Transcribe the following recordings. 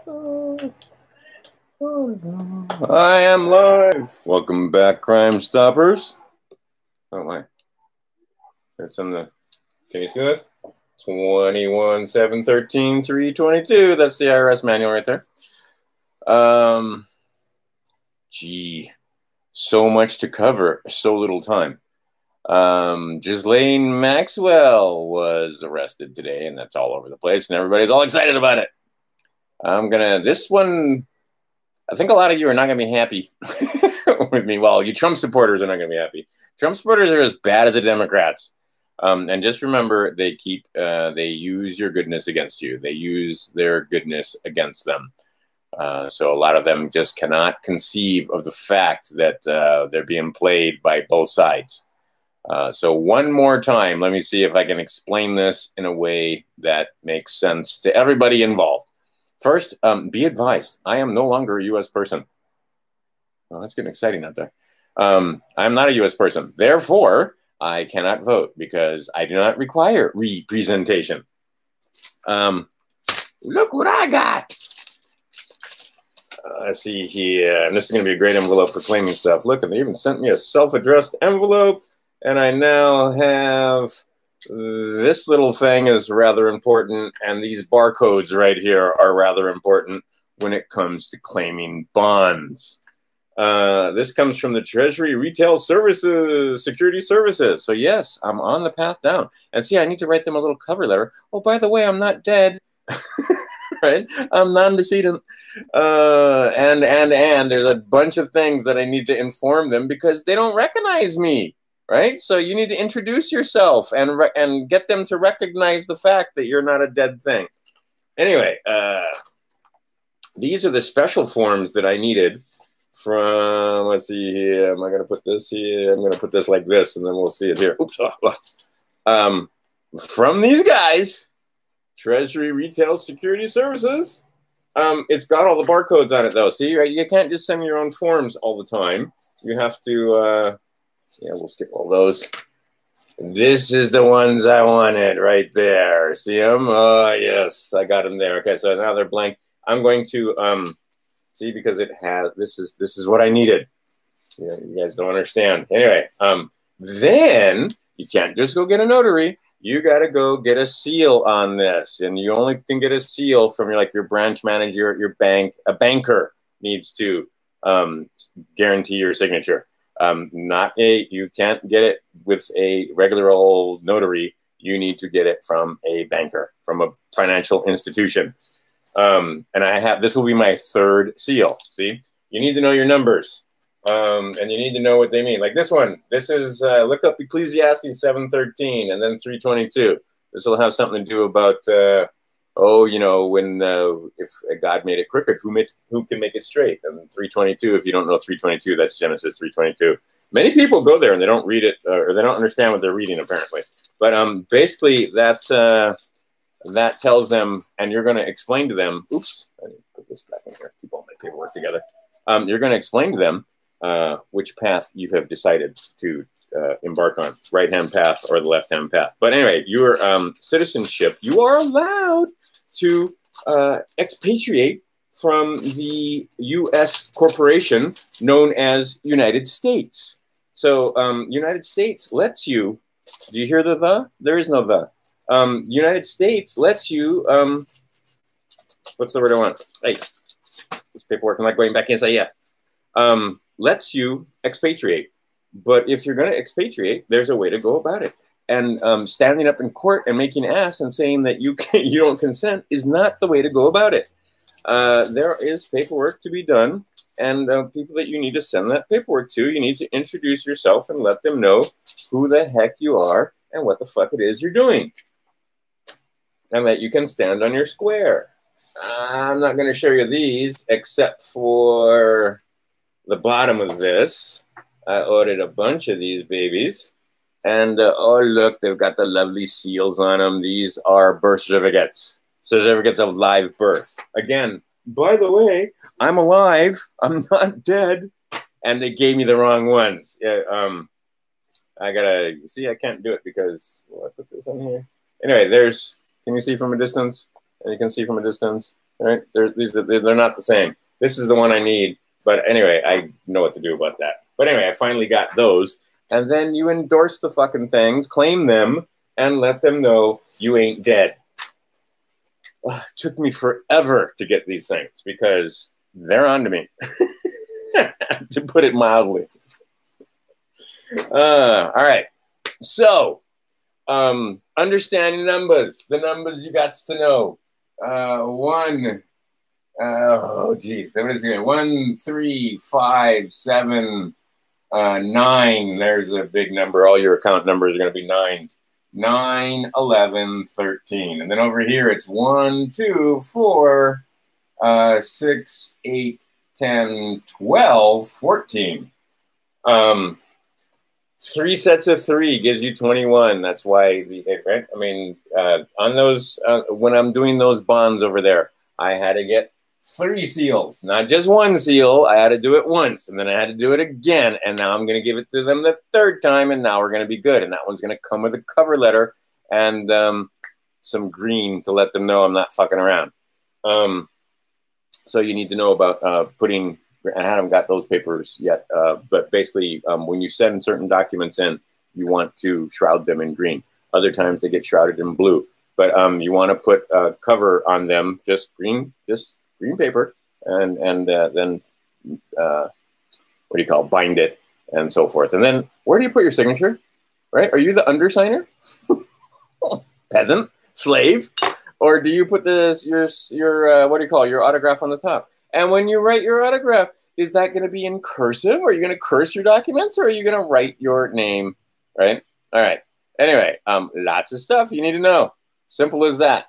I am live. Welcome back, Crime Stoppers. Oh my. It's on the. Can you see this? 21-7-13-322. That's the IRS manual right there. Gee, so much to cover, so little time. Ghislaine Maxwell was arrested today, and that's all over the place, and everybody's all excited about it. This one, I think a lot of you are not going to be happy with me. Well, you Trump supporters are not going to be happy. Trump supporters are as bad as the Democrats. And just remember, they use your goodness against you. They use their goodness against them. So a lot of them just cannot conceive of the fact that they're being played by both sides. So one more time, let me see if I can explain this in a way that makes sense to everybody involved. First, be advised, I am no longer a U.S. person. Oh, that's getting exciting out there. I'm not a U.S. person. Therefore, I cannot vote because I do not require representation. Look what I got. Let's see here. And this is going to be a great envelope for claiming stuff. Look, and they even sent me a self-addressed envelope. And I now have this little thing is rather important. And these barcodes right here are rather important when it comes to claiming bonds. This comes from the Treasury Retail Services, Security Services. So yes, I'm on the path down. And see, I need to write them a little cover letter. Oh, by the way, I'm not dead. Right? I'm non-decedent. And there's a bunch of things that I need to inform them because they don't recognize me. Right? So you need to introduce yourself and get them to recognize the fact that you're not a dead thing. Anyway, these are the special forms that I needed from, let's see here, am I going to put this here? I'm going to put this like this, and then we'll see it here. Oops. From these guys, Treasury Retail Security Services. It's got all the barcodes on it, though. See, right? You can't just send me your own forms all the time. You have to, yeah, we'll skip all those. This is the ones I wanted right there. See them? Oh, yes, I got them there. Okay, so now they're blank. I'm going to, see, because it has, this is what I needed. You guys don't understand. Anyway, then you can't just go get a notary. You got to go get a seal on this. And you only can get a seal from your branch manager at your bank. A banker needs to guarantee your signature. You can't get it with a regular old notary. You need to get it from a banker, from a financial institution. And this will be my third seal. See, you need to know your numbers. And you need to know what they mean. Like this one, this is, look up Ecclesiastes 7:13 and then 3:22. This will have something to do about, if God made it crooked, who can make it straight? And 3:22, if you don't know 3:22, that's Genesis 3:22. Many people go there and they don't read it, or they don't understand what they're reading, apparently. But basically, that tells them, and you're going to explain to them, oops, I need to put this back in here, keep all my paperwork together. You're going to explain to them which path you have decided to embark on, right-hand path or the left-hand path. But anyway, your citizenship, you are allowed to expatriate from the U.S. corporation known as United States. So United States lets you, do you hear the? There is no the. United States lets you, what's the word I want? Hey, this paperwork, I'm not going back inside yet. Lets you expatriate. But if you're going to expatriate, there's a way to go about it. And standing up in court and making ass and saying that you don't consent is not the way to go about it. There is paperwork to be done, and people that you need to send that paperwork to, you need to introduce yourself and let them know who the heck you are and what the fuck it is you're doing. And that you can stand on your square. I'm not going to show you these except for the bottom of this. I ordered a bunch of these babies. And, oh, look, they've got the lovely seals on them. These are birth certificates. Certificates of live birth. Again, by the way, I'm alive. I'm not dead. And they gave me the wrong ones. Yeah, I gotta, see, I can't do it because, well, I put this on here. Anyway, can you see from a distance? And you can see from a distance. right? They're not the same. This is the one I need. But anyway, I know what to do about that. But anyway, I finally got those. And then you endorse the fucking things, claim them, and let them know you ain't dead. It took me forever to get these things because they're on to me, to put it mildly. All right. So, understanding numbers, the numbers you got to know. Oh, geez. What is it? 1, 3, 5, 7, 9. There's a big number. All your account numbers are going to be 9s. 9, 11, 13. And then over here, it's 1, 2, 4, 6, 8, 10, 12, 14. 3 sets of 3 gives you 21. That's why, right? I mean, on those, when I'm doing those bonds over there, I had to get 3 seals, not just 1 seal. I had to do it once, and then I had to do it again, and now I'm going to give it to them the 3rd time, and now we're going to be good. And that one's going to come with a cover letter and some green to let them know I'm not fucking around. So you need to know about putting, I haven't got those papers yet, but basically when you send certain documents in, you want to shroud them in green. Other times they get shrouded in blue. But you want to put a cover on them, just green paper, and then what do you call, bind it and so forth. And then where do you put your signature? Right? Are you the undersigner? Peasant, slave, or do you put your what do you call, your autograph on the top? And when you write your autograph, is that going to be in cursive? Are you going to curse your documents, or are you going to write your name? Right? All right. Anyway, lots of stuff you need to know. Simple as that.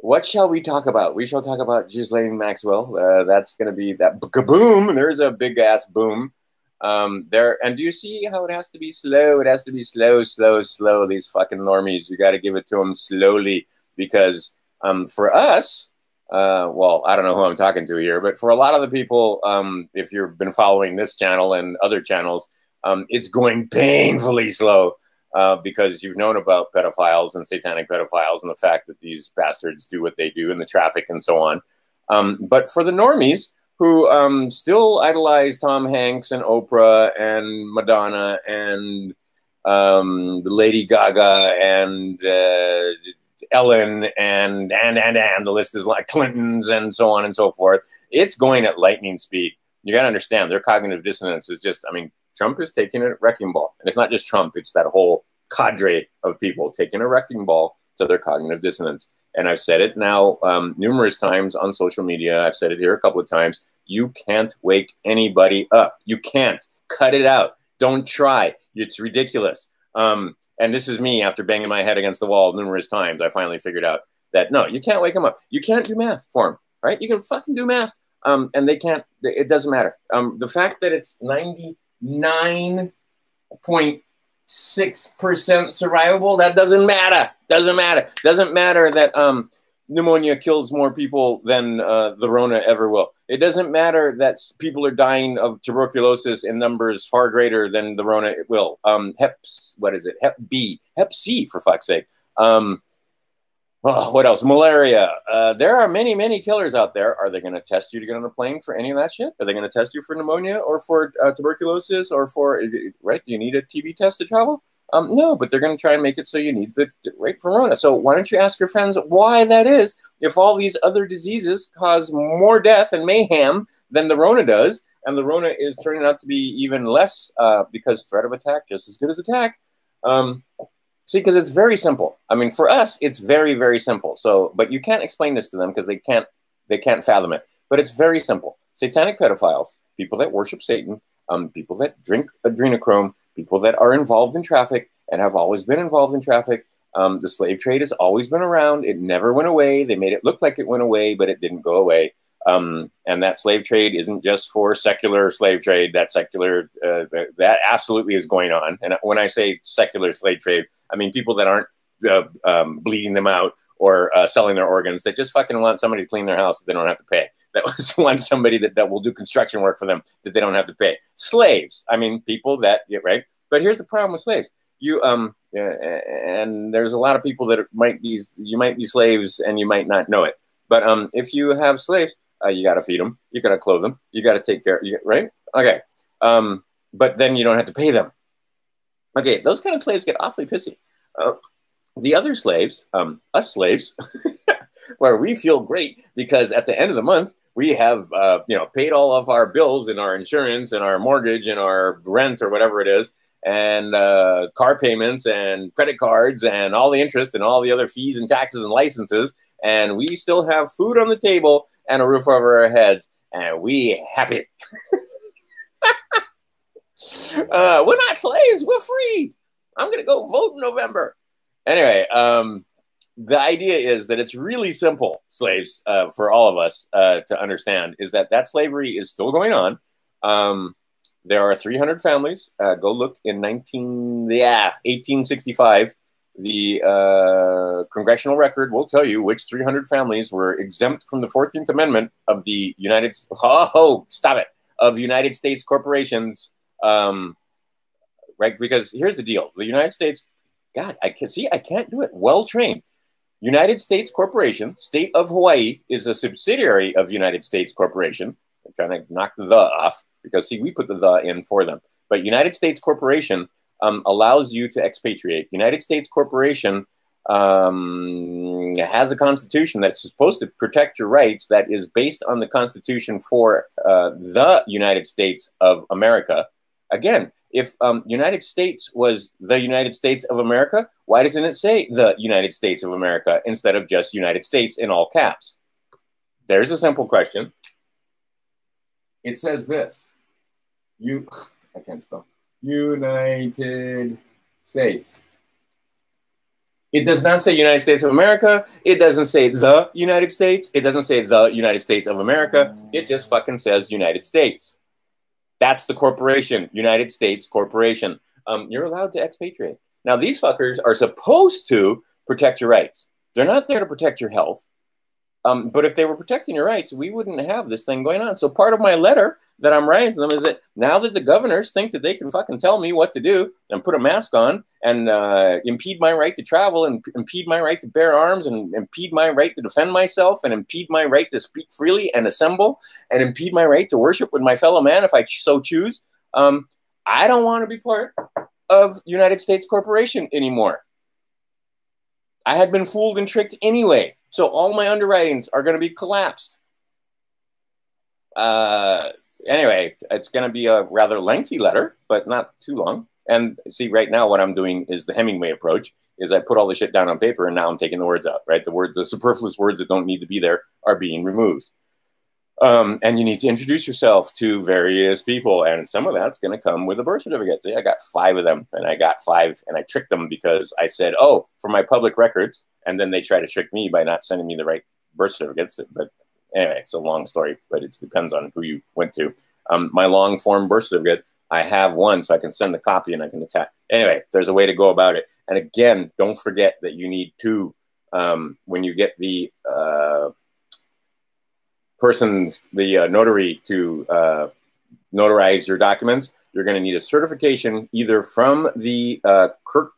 What shall we talk about? We shall talk about Ghislaine Maxwell. That's going to be that kaboom. There's a big ass boom there. And do you see how it has to be slow? It has to be slow, slow, slow. These fucking normies, you got to give it to them slowly, because for us, well, I don't know who I'm talking to here, but for a lot of the people, if you've been following this channel and other channels, it's going painfully slow. Because you've known about pedophiles and satanic pedophiles and the fact that these bastards do what they do and the traffic and so on. But for the normies who still idolize Tom Hanks and Oprah and Madonna and Lady Gaga and Ellen and the list is like Clintons and so on and so forth, it's going at lightning speed. You got to understand, their cognitive dissonance is just, I mean, Trump is taking a wrecking ball. And it's not just Trump, it's that whole cadre of people taking a wrecking ball to their cognitive dissonance. And I've said it now numerous times on social media. I've said it here a couple of times. You can't wake anybody up. You can't. Cut it out. Don't try. It's ridiculous. And this is me after banging my head against the wall numerous times. I finally figured out that, no, you can't wake them up. You can't do math for them, right? You can fucking do math. And they can't. It doesn't matter. The fact that it's 99.6% survivable, that doesn't matter. Doesn't matter. Doesn't matter that pneumonia kills more people than the Rona ever will. It doesn't matter that people are dying of tuberculosis in numbers far greater than the Rona will. What is it? Hep B, Hep C, for fuck's sake. Oh, what else? Malaria. There are many, many killers out there. Are they going to test you to get on a plane for any of that shit? Are they going to test you for pneumonia or for tuberculosis or for, right? Do you need a TB test to travel? No, but they're going to try and make it so you need the right for Rona. So why don't you ask your friends why that is? If all these other diseases cause more death and mayhem than the Rona does, and the Rona is turning out to be even less because threat of attack just as good as attack. See, because it's very simple. I mean, for us, it's very, very simple. So, but you can't explain this to them because they can't fathom it. But it's very simple. Satanic pedophiles, people that worship Satan, people that drink adrenochrome, people that are involved in traffic and have always been involved in traffic. The slave trade has always been around. It never went away. They made it look like it went away, but it didn't go away. And that slave trade isn't just for secular slave trade. That secular, that absolutely is going on. And when I say secular slave trade, I mean people that aren't bleeding them out or selling their organs. They just fucking want somebody to clean their house that they don't have to pay. That want somebody that will do construction work for them that they don't have to pay. Slaves. I mean, people that, right? But here's the problem with slaves. and there's a lot of people that you might be slaves and you might not know it. But if you have slaves, you got to feed them, you got to clothe them, you got to take care, right? Okay. But then you don't have to pay them. Okay, those kind of slaves get awfully pissy. The other slaves, us slaves, where we feel great because at the end of the month, we have, paid all of our bills and our insurance and our mortgage and our rent or whatever it is, and car payments and credit cards and all the interest and all the other fees and taxes and licenses. And we still have food on the table and a roof over our heads, and we happy. We're not slaves. We're free. I'm going to go vote in November. Anyway, the idea is that it's really simple, slaves, for all of us to understand, is that slavery is still going on. There are 300 families. Go look in 1865. The congressional record will tell you which 300 families were exempt from the 14th Amendment of the United States corporations. Right? Because here's the deal. The United States, God, I can't do it. Well-trained. United States Corporation, State of Hawaii, is a subsidiary of United States Corporation. I'm trying to knock the off because, see, we put the in for them. But United States Corporation allows you to expatriate. United States Corporation has a constitution that's supposed to protect your rights that is based on the Constitution for the United States of America. Again, if United States was the United States of America, why doesn't it say the United States of America instead of just United States in all caps? There's a simple question. It says this. I can't spell. United States. It does not say United States of America. It doesn't say the United States. It doesn't say the United States of America. It just fucking says United States. That's the corporation, United States Corporation. You're allowed to expatriate. Now, these fuckers are supposed to protect your rights. They're not there to protect your health. But if they were protecting your rights, we wouldn't have this thing going on. So part of my letter that I'm writing to them is that now that the governors think that they can fucking tell me what to do and put a mask on and impede my right to travel and impede my right to bear arms and impede my right to defend myself and impede my right to speak freely and assemble and impede my right to worship with my fellow man if I so choose, I don't want to be part of United States Corporation anymore. I had been fooled and tricked anyway. So all my underwritings are going to be collapsed. Anyway, it's going to be a rather lengthy letter, but not too long. And see, right now what I'm doing is the Hemingway approach, is I put all the shit down on paper and now I'm taking the words out, right? The superfluous words that don't need to be there are being removed. And you need to introduce yourself to various people. And some of that's going to come with a birth certificate. See, I got 5 of them and I got 5 and I tricked them because I said, oh, for my public records. And then they try to trick me by not sending me the right birth certificates. But anyway, it's a long story, but it depends on who you went to. My long form birth certificate, I have one, so I can send the copy and I can attach. Anyway, there's a way to go about it. And again, don't forget that you need 2 when you get the notary to notarize your documents. You're going to need a certification either from the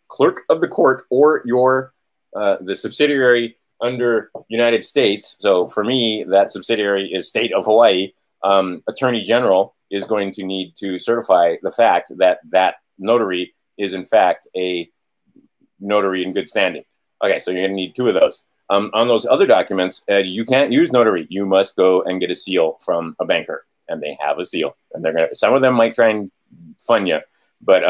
clerk of the court or the subsidiary under United States. So for me, that subsidiary is State of Hawaii. Attorney General is going to need to certify the fact that that notary is in fact a notary in good standing. Okay, so you're going to need 2 of those. On those other documents, you can't use notary. You must go and get a seal from a banker, and they have a seal. And they're gonna. Some of them might try and fund you, but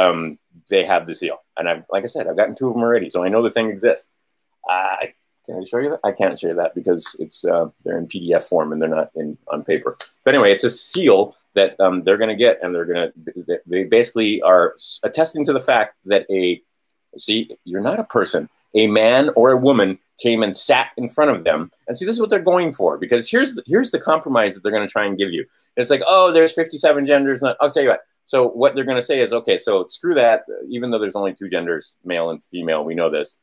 they have the seal. And like I said, I've gotten 2 of them already, so I know the thing exists. Can I show you that? I can't show you that because it's they're in PDF form and they're not on paper. But anyway, it's a seal that they're going to get, and they basically are attesting to the fact that you're not a person. A man or a woman came and sat in front of them. And see, this is what they're going for, because here's the compromise that they're going to try and give you. It's like, oh, there's 57 genders. I'll tell you what. So what they're going to say is, okay, so screw that. Even though there's only 2 genders, male and female, we know this.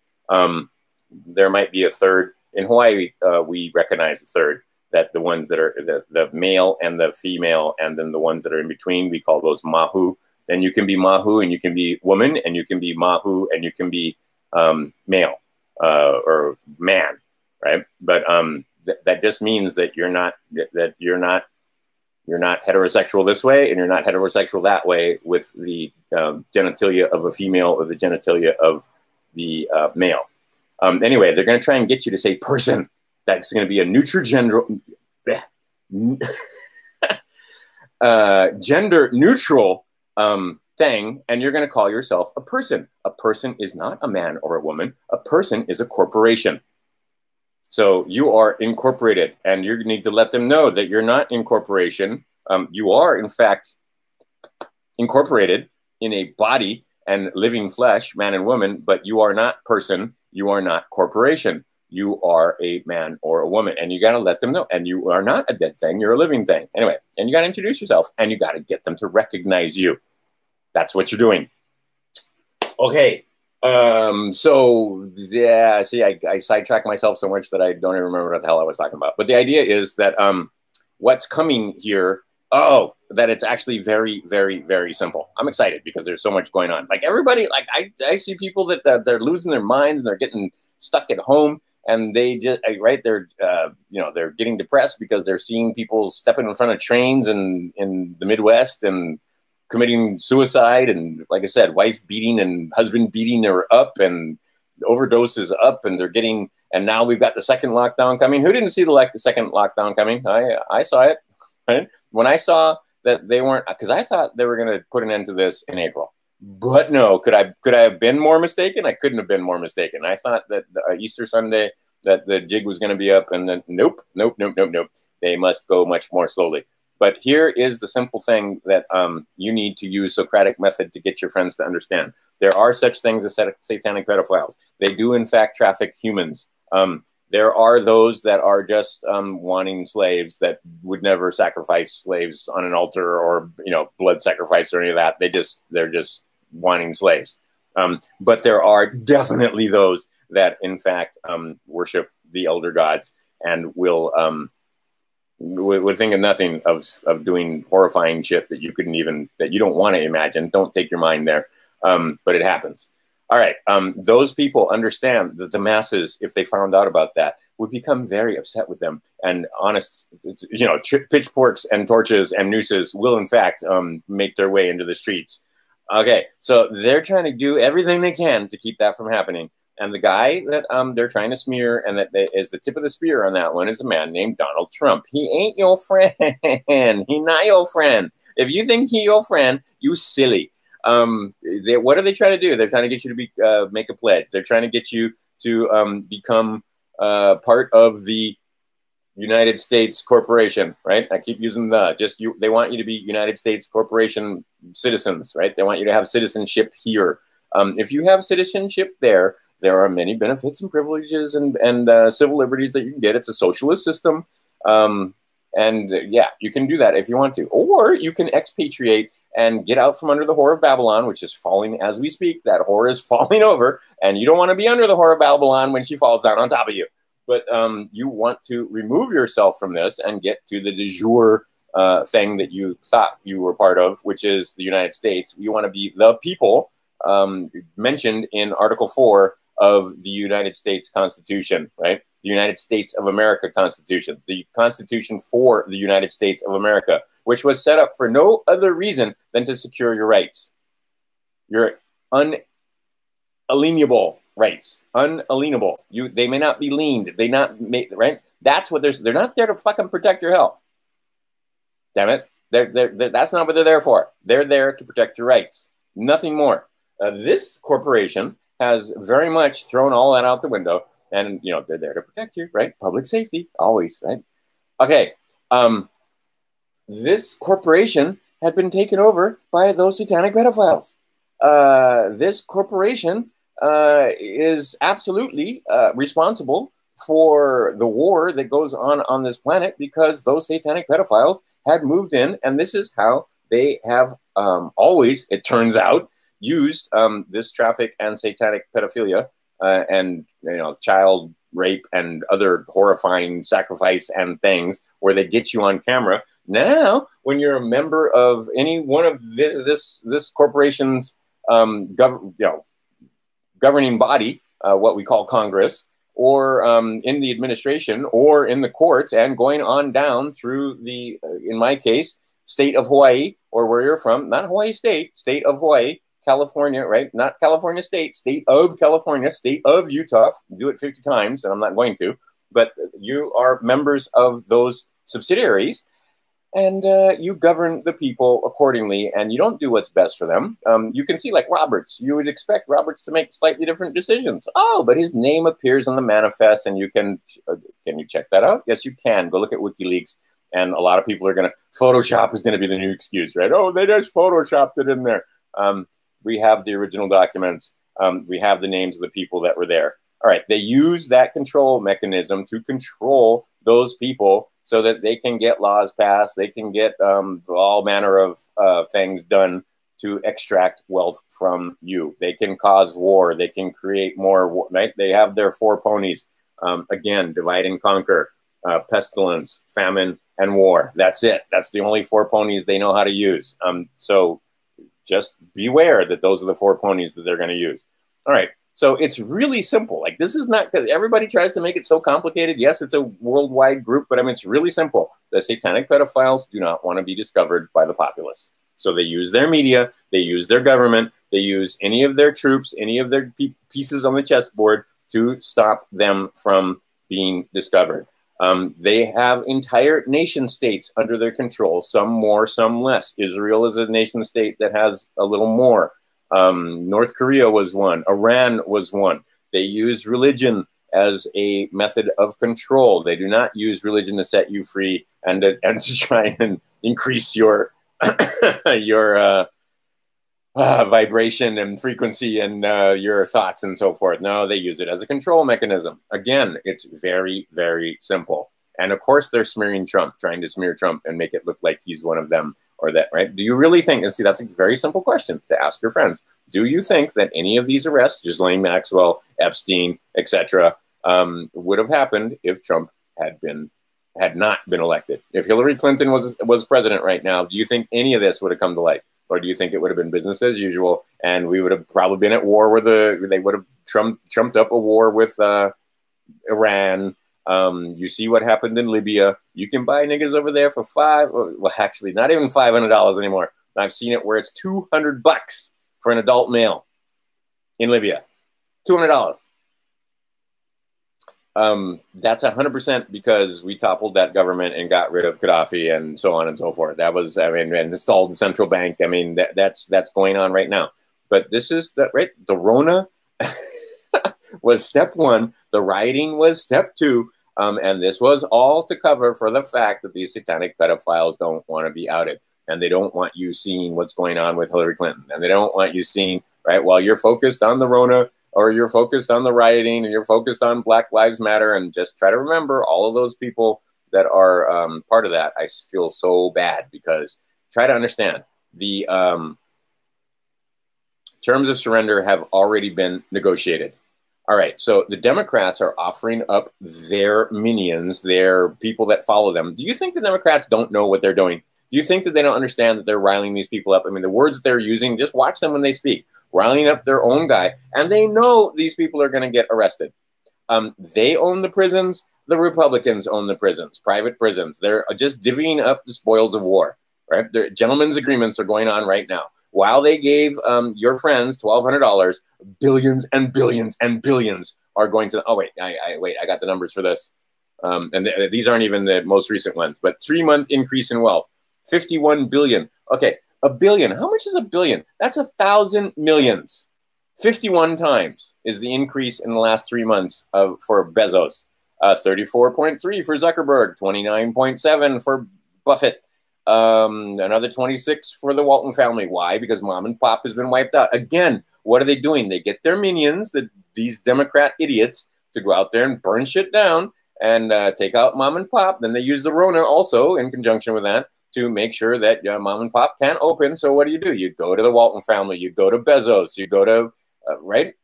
There might be a third. In Hawaii, we recognize a third, that the ones that are the male and the female, and then the ones that are in between, we call those mahu. then you can be Mahu and you can be woman and you can be Mahu and you can be male or man, right? But that just means that you're not heterosexual this way and you're not heterosexual that way with the genitalia of a female or the genitalia of the male. Anyway, they're going to try and get you to say person. That's going to be a gender neutral thing, and you're going to call yourself a person. A person is not a man or a woman. A person is a corporation. So you are incorporated, and you need to let them know that you're not incorporation. You are, in fact, incorporated in a body and living flesh, man and woman, but you are not person. You are not corporation. You are a man or a woman, and you got to let them know. And you are not a dead thing. You're a living thing. Anyway, and you got to introduce yourself, and you got to get them to recognize you. That's what you're doing. Okay. So yeah, see, I sidetracked myself so much that I don't even remember what the hell I was talking about. But the idea is that what's coming here, that it's actually very, very, very simple. I'm excited because there's so much going on. Like everybody, like I see people that they're losing their minds and they're getting stuck at home, and they just they're they're getting depressed because they're seeing people stepping in front of trains and in the Midwest and committing suicide, and like I said, wife beating and husband beating are up, and overdoses up, and they're getting. And now we've got the second lockdown coming. Who didn't see the second lockdown coming? I saw it. Right? When I saw that they weren't, because I thought they were going to put an end to this in April, but no. Could I have been more mistaken? I couldn't have been more mistaken. I thought that Easter Sunday that the jig was going to be up, and then nope. They must go much more slowly. But here is the simple thing that you need to use Socratic method to get your friends to understand. There are such things as satanic pedophiles. They do, in fact, traffic humans. There are those that are just wanting slaves that would never sacrifice slaves on an altar or, blood sacrifice or any of that. They're just wanting slaves. But there are definitely those that, in fact, worship the elder gods and will... We're thinking nothing of doing horrifying shit that you don't want to imagine. Don't take your mind there. But it happens. All right. Those people understand that the masses, if they found out about that, would become very upset with them. And pitchforks and torches and nooses will, in fact, make their way into the streets. Okay. So they're trying to do everything they can to keep that from happening. And the guy that they're trying to smear and that is the tip of the spear on that one is a man named Donald Trump. He ain't your friend. He not your friend. If you think he your friend, you silly. What are they trying to do? They're trying to get you to make a pledge. They're trying to get you to become part of the United States corporation, right? I keep using they want you to be United States corporation citizens, right? They want you to have citizenship here. If you have citizenship there are many benefits and privileges and civil liberties that you can get. It's a socialist system. Yeah, you can do that if you want to. Or you can expatriate and get out from under the whore of Babylon, which is falling as we speak. That whore is falling over, and you don't want to be under the whore of Babylon when she falls down on top of you. But you want to remove yourself from this and get to the de jure thing that you thought you were part of, which is the United States. You want to be the people mentioned in Article 4 of the United States Constitution, right? The United States of America Constitution, the Constitution for the United States of America, which was set up for no other reason than to secure your rights. Your unalienable rights, unalienable. They may not be leaned, right? That's what they're not there to fucking protect your health. Damn it. That's not what they're there for. They're there to protect your rights. Nothing more. This corporation has very much thrown all that out the window, and they're there to protect you, right? Public safety, always, right? Okay, this corporation had been taken over by those satanic pedophiles. This corporation is absolutely responsible for the war that goes on this planet because those satanic pedophiles had moved in, and this is how they have always, it turns out, used this traffic and satanic pedophilia and child rape and other horrifying sacrifice and things where they get you on camera. Now, when you're a member of any one of this corporation's governing body, what we call Congress, or in the administration, or in the courts, and going on down through the, in my case, state of Hawaii, or where you're from, not Hawaii State, state of Hawaii, California, right? Not California State, state of California, state of Utah. Do it 50 times, and I'm not going to, but you are members of those subsidiaries, and you govern the people accordingly, and you don't do what's best for them. You can see, like Roberts, you would expect Roberts to make slightly different decisions. Oh, but his name appears on the manifest, and you can you check that out? Yes, you can. Go look at WikiLeaks, and a lot of people are going to, Photoshop is going to be the new excuse, right? Oh, they just Photoshopped it in there. We have the original documents. We have the names of the people that were there. All right, they use that control mechanism to control those people so that they can get laws passed, they can get all manner of things done to extract wealth from you. They can cause war, they can create more, right? They have their four ponies. Again, divide and conquer, pestilence, famine, and war. That's it. That's the only four ponies they know how to use. So just beware that those are the four ponies that they're going to use. All right. So it's really simple. Like, this is not, because everybody tries to make it so complicated. Yes, it's a worldwide group, but I mean, it's really simple. The satanic pedophiles do not want to be discovered by the populace. So they use their media, they use their government, they use any of their troops, any of their pieces on the chessboard to stop them from being discovered. They have entire nation states under their control, some more, some less. Israel is a nation state that has a little more. North Korea was one. Iran was one. They use religion as a method of control. They do not use religion to set you free and to try and increase your your vibration and frequency and your thoughts and so forth. No, they use it as a control mechanism. Again, it's very, very simple. And of course, they're smearing Trump, trying to smear Trump and make it look like he's one of them. Or that, right? Do you really think, and see, that's a very simple question to ask your friends. Do you think that any of these arrests, Ghislaine, Maxwell, Epstein, etc., would have happened if Trump had not been elected? If Hillary Clinton was president right now, do you think any of this would have come to light? Or do you think it would have been business as usual, and we would have probably been at war with they would have trumped up a war with Iran? You see what happened in Libya. You can buy niggas over there for well, actually, not even $500 anymore. I've seen it where it's $200 for an adult male in Libya. $200. That's 100% because we toppled that government and got rid of Gaddafi and so on and so forth. That was, I mean, and installed the central bank. I mean, that's going on right now. But this is right. The Rona was step one. The rioting was step two. And this was all to cover for the fact that these satanic pedophiles don't want to be outed. And they don't want you seeing what's going on with Hillary Clinton. And they don't want you seeing, right, while you're focused on the Rona, or you're focused on the rioting, and you're focused on Black Lives Matter, and just try to remember all of those people that are part of that. I feel so bad because try to understand the terms of surrender have already been negotiated. All right, so the Democrats are offering up their minions, their people that follow them. Do you think the Democrats don't know what they're doing? Do you think that they don't understand that they're riling these people up? I mean, the words they're using, just watch them when they speak, riling up their own guy, and they know these people are going to get arrested. They own the prisons. The Republicans own the prisons, private prisons. They're just divvying up the spoils of war, right? Their gentlemen's agreements are going on right now. While they gave your friends $1,200, billions and billions and billions are going to, oh, wait, I got the numbers for this. And these aren't even the most recent ones, but 3-month increase in wealth, 51 billion. Okay, a billion. How much is a billion? That's 1,000 millions. 51 times is the increase in the last 3 months for Bezos. 34.3 for Zuckerberg, 29.7 for Buffett. Another 26 for the Walton family. Why? Because mom and pop has been wiped out. Again, what are they doing? They get their minions, these Democrat idiots, to go out there and burn shit down and take out mom and pop. Then they use the Rona also in conjunction with that to make sure that mom and pop can't open. So what do? You go to the Walton family. You go to Bezos. You go to, right?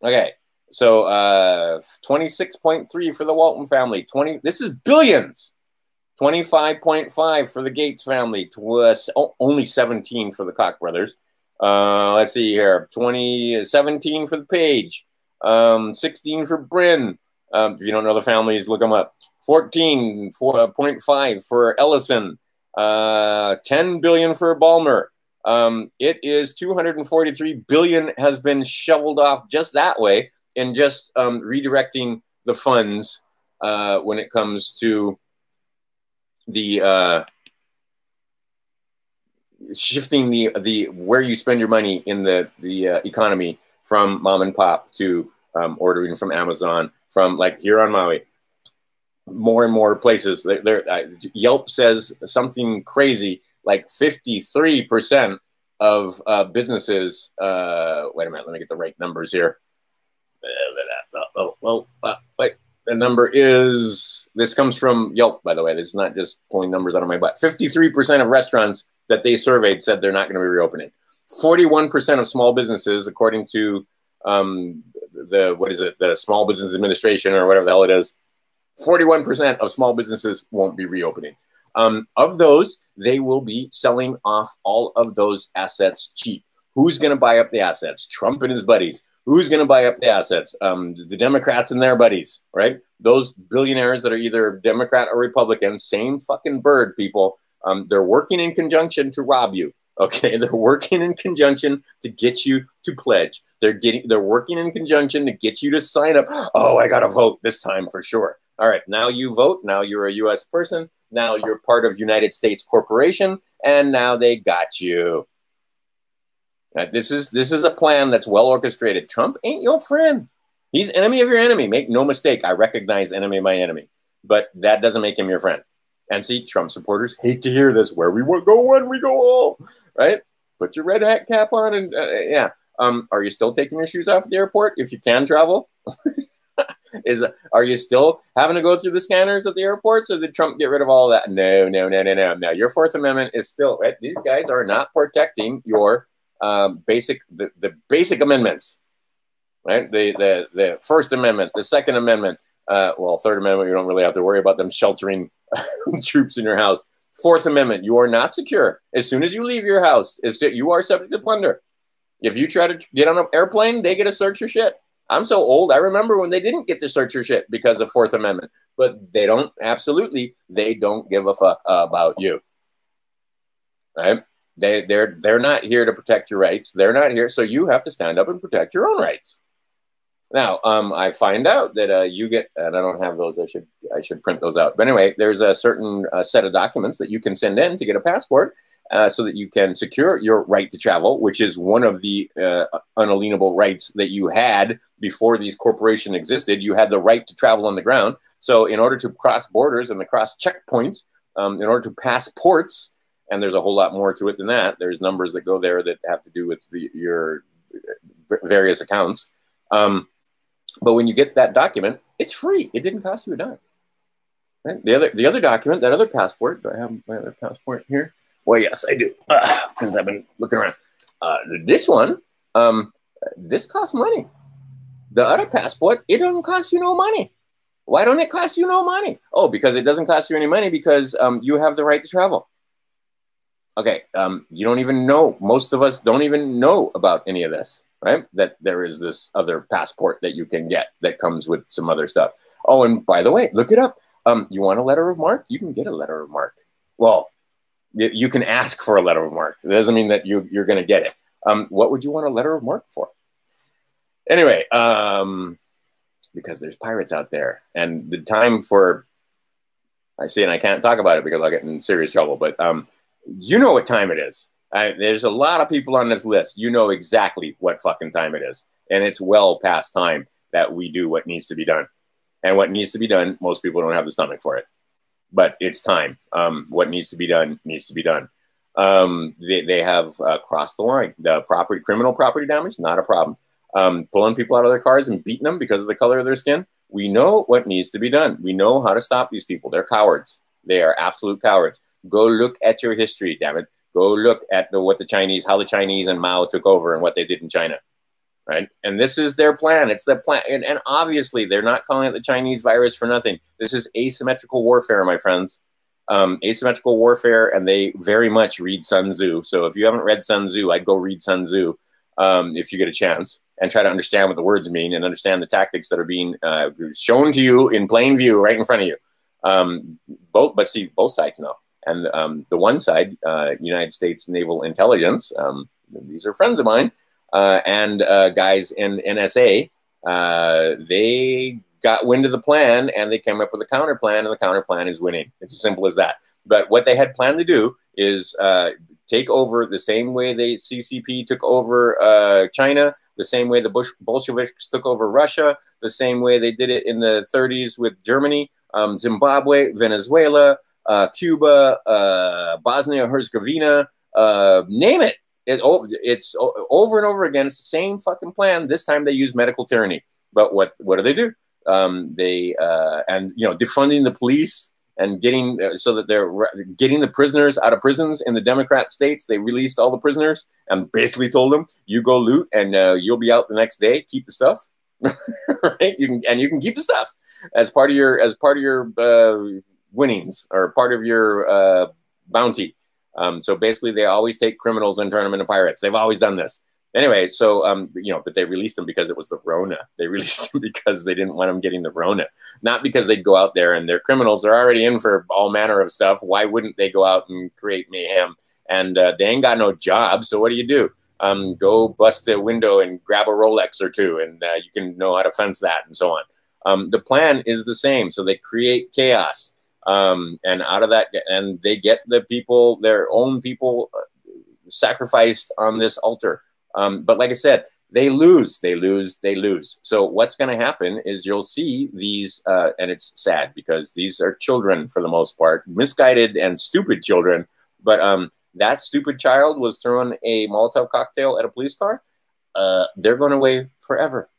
Okay. So 26.3 for the Walton family. This is billions. 25.5 for the Gates family, only 17 for the Koch brothers. Let's see here, 17 for the Page, 16 for Brin. If you don't know the families, look them up. 14.5 for Ellison, 10 billion for Ballmer. It is 243 billion has been shoveled off just that way, and just redirecting the funds when it comes to the shifting the where you spend your money in the economy from mom and pop to ordering from Amazon, from like here on Maui, more and more places. Yelp says something crazy like 53% of businesses. Wait a minute, let me get the right numbers here. Wait. The number is, this comes from Yelp, by the way. This is not just pulling numbers out of my butt. 53% of restaurants that they surveyed said they're not going to be reopening. 41% of small businesses, according to the Small Business Administration or whatever the hell it is, 41% of small businesses won't be reopening. Of those, they will be selling off all of those assets cheap. Who's going to buy up the assets? Trump and his buddies. Who's going to buy up the assets? The Democrats and their buddies, right? Those billionaires that are either Democrat or Republican, same fucking bird, people. They're working in conjunction to rob you, okay? They're working in conjunction to get you to pledge. They're working in conjunction to get you to sign up. Oh, I got to vote this time for sure. All right, now you vote. Now you're a U.S. person. Now you're part of United States Corporation, and now they got you. This is a plan that's well orchestrated. Trump ain't your friend. He's enemy of your enemy. Make no mistake. I recognize enemy of my enemy, but that doesn't make him your friend. And see, Trump supporters hate to hear this. Where we go one, we go all. Right? Put your red hat cap on, and yeah. Are you still taking your shoes off at the airport if you can travel? Are you still having to go through the scanners at the airports, or did Trump get rid of all that? No. Your Fourth Amendment is still right. These guys are not protecting your the basic amendments, right? The First Amendment, the Second Amendment, well, Third Amendment, you don't really have to worry about them sheltering troops in your house. Fourth Amendment, you are not secure. As soon as you leave your house, you are subject to plunder. If you try to get on an airplane, they get to search your shit. I'm so old, I remember when they didn't get to search your shit because of Fourth Amendment. But they don't give a fuck about you, right? They're not here to protect your rights. They're not here, so you have to stand up and protect your own rights. Now, I find out that you get, and I don't have those. I should print those out. But anyway, there's a certain set of documents that you can send in to get a passport, so that you can secure your right to travel, which is one of the unalienable rights that you had before these corporations existed. You had the right to travel on the ground. So in order to cross borders and to cross checkpoints, in order to pass ports, and there's a whole lot more to it than that. There's numbers that go there that have to do with your various accounts. But when you get that document, it's free. It didn't cost you a dime. Right? The other document, that other passport, do I have my other passport here? Well, yes, I do, because I've been looking around. This one, this costs money. The other passport, it doesn't cost you no money. Why don't it cost you no money? Oh, because it doesn't cost you any money because you have the right to travel. Okay, you don't even know. Most of us don't even know about any of this, right? That there is this other passport that you can get that comes with some other stuff. Oh, and by the way, look it up. You want a letter of marque? You can get a letter of marque. Well, you can ask for a letter of marque. It doesn't mean that you're going to get it. What would you want a letter of marque for? Anyway, because there's pirates out there, and the time for, I see, and I can't talk about it because I'll get in serious trouble, but you know what time it is. There's a lot of people on this list. You know exactly what fucking time it is. And it's well past time that we do what needs to be done. And what needs to be done, most people don't have the stomach for it. But it's time. What needs to be done needs to be done. They have crossed the line. The criminal property damage, not a problem. Pulling people out of their cars and beating them because of the color of their skin. We know what needs to be done. We know how to stop these people. They're cowards. They are absolute cowards. Go look at your history, damn it. Go look at how the Chinese and Mao took over and what they did in China, right? And this is their plan. It's the plan. And obviously, they're not calling it the Chinese virus for nothing. This is asymmetrical warfare, my friends. asymmetrical warfare, and they very much read Sun Tzu. So if you haven't read Sun Tzu, I'd go read Sun Tzu if you get a chance, and try to understand what the words mean and understand the tactics that are being shown to you in plain view right in front of you. But see, both sides know. And the one side, United States Naval Intelligence, these are friends of mine, and guys in NSA, they got wind of the plan, and they came up with a counter plan, and the counter plan is winning. It's as simple as that. But what they had planned to do is take over the same way the CCP took over China, the same way the Bolsheviks took over Russia, the same way they did it in the 30s with Germany, Zimbabwe, Venezuela, Cuba, Bosnia-Herzegovina, name it. It's over and over again. It's the same fucking plan. This time they use medical tyranny. But what do they do? And you know, defunding the police and getting so that they're getting the prisoners out of prisons in the Democrat states. They released all the prisoners and basically told them, "You go loot, and you'll be out the next day. Keep the stuff, right? You can keep the stuff as part of your winnings or part of your bounty." So basically, they always take criminals and turn them into pirates. They've always done this. Anyway, so, you know, but they released them because it was the Rona. They released them because they didn't want them getting the Rona. Not because they'd go out there and they're criminals. They're already in for all manner of stuff. Why wouldn't they go out and create mayhem? And they ain't got no job. So what do? Go bust a window and grab a Rolex or two, and you can know how to fence that and so on. The plan is the same. So they create chaos. And out of that, and they get the people, their own people, sacrificed on this altar. But like I said, they lose. So what's going to happen is you'll see these, and it's sad because these are children for the most part, misguided and stupid children. But that stupid child was throwing a Molotov cocktail at a police car. They're going away forever.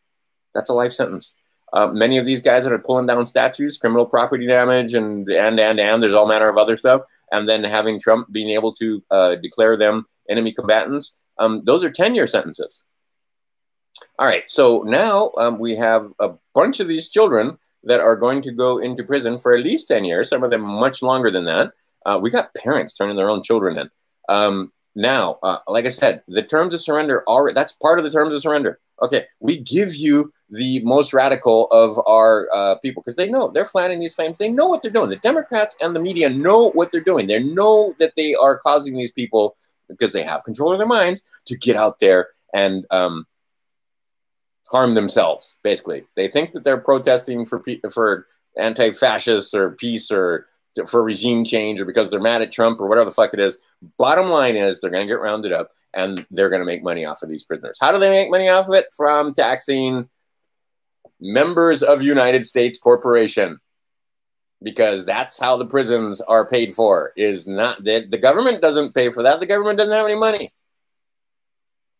That's a life sentence. Many of these guys that are pulling down statues, criminal property damage, and there's all manner of other stuff, and then having Trump being able to declare them enemy combatants. Those are 10-year sentences. All right, so now we have a bunch of these children that are going to go into prison for at least 10 years, some of them much longer than that. We got parents turning their own children in. Now, like I said, the terms of surrender, that's part of the terms of surrender. Okay, we give you the most radical of our people because they know they're fanning these flames. They know what they're doing. The Democrats and the media know what they're doing. They know that they are causing these people, because they have control of their minds, to get out there and harm themselves, basically. They think that they're protesting for anti-fascists or peace or for regime change or because they're mad at Trump or whatever the fuck it is. Bottom line is they're going to get rounded up and they're going to make money off of these prisoners. How do they make money off of it? From taxing members of United States Corporation. Because that's how the prisons are paid for. Is not that the government doesn't pay for that. The government doesn't have any money.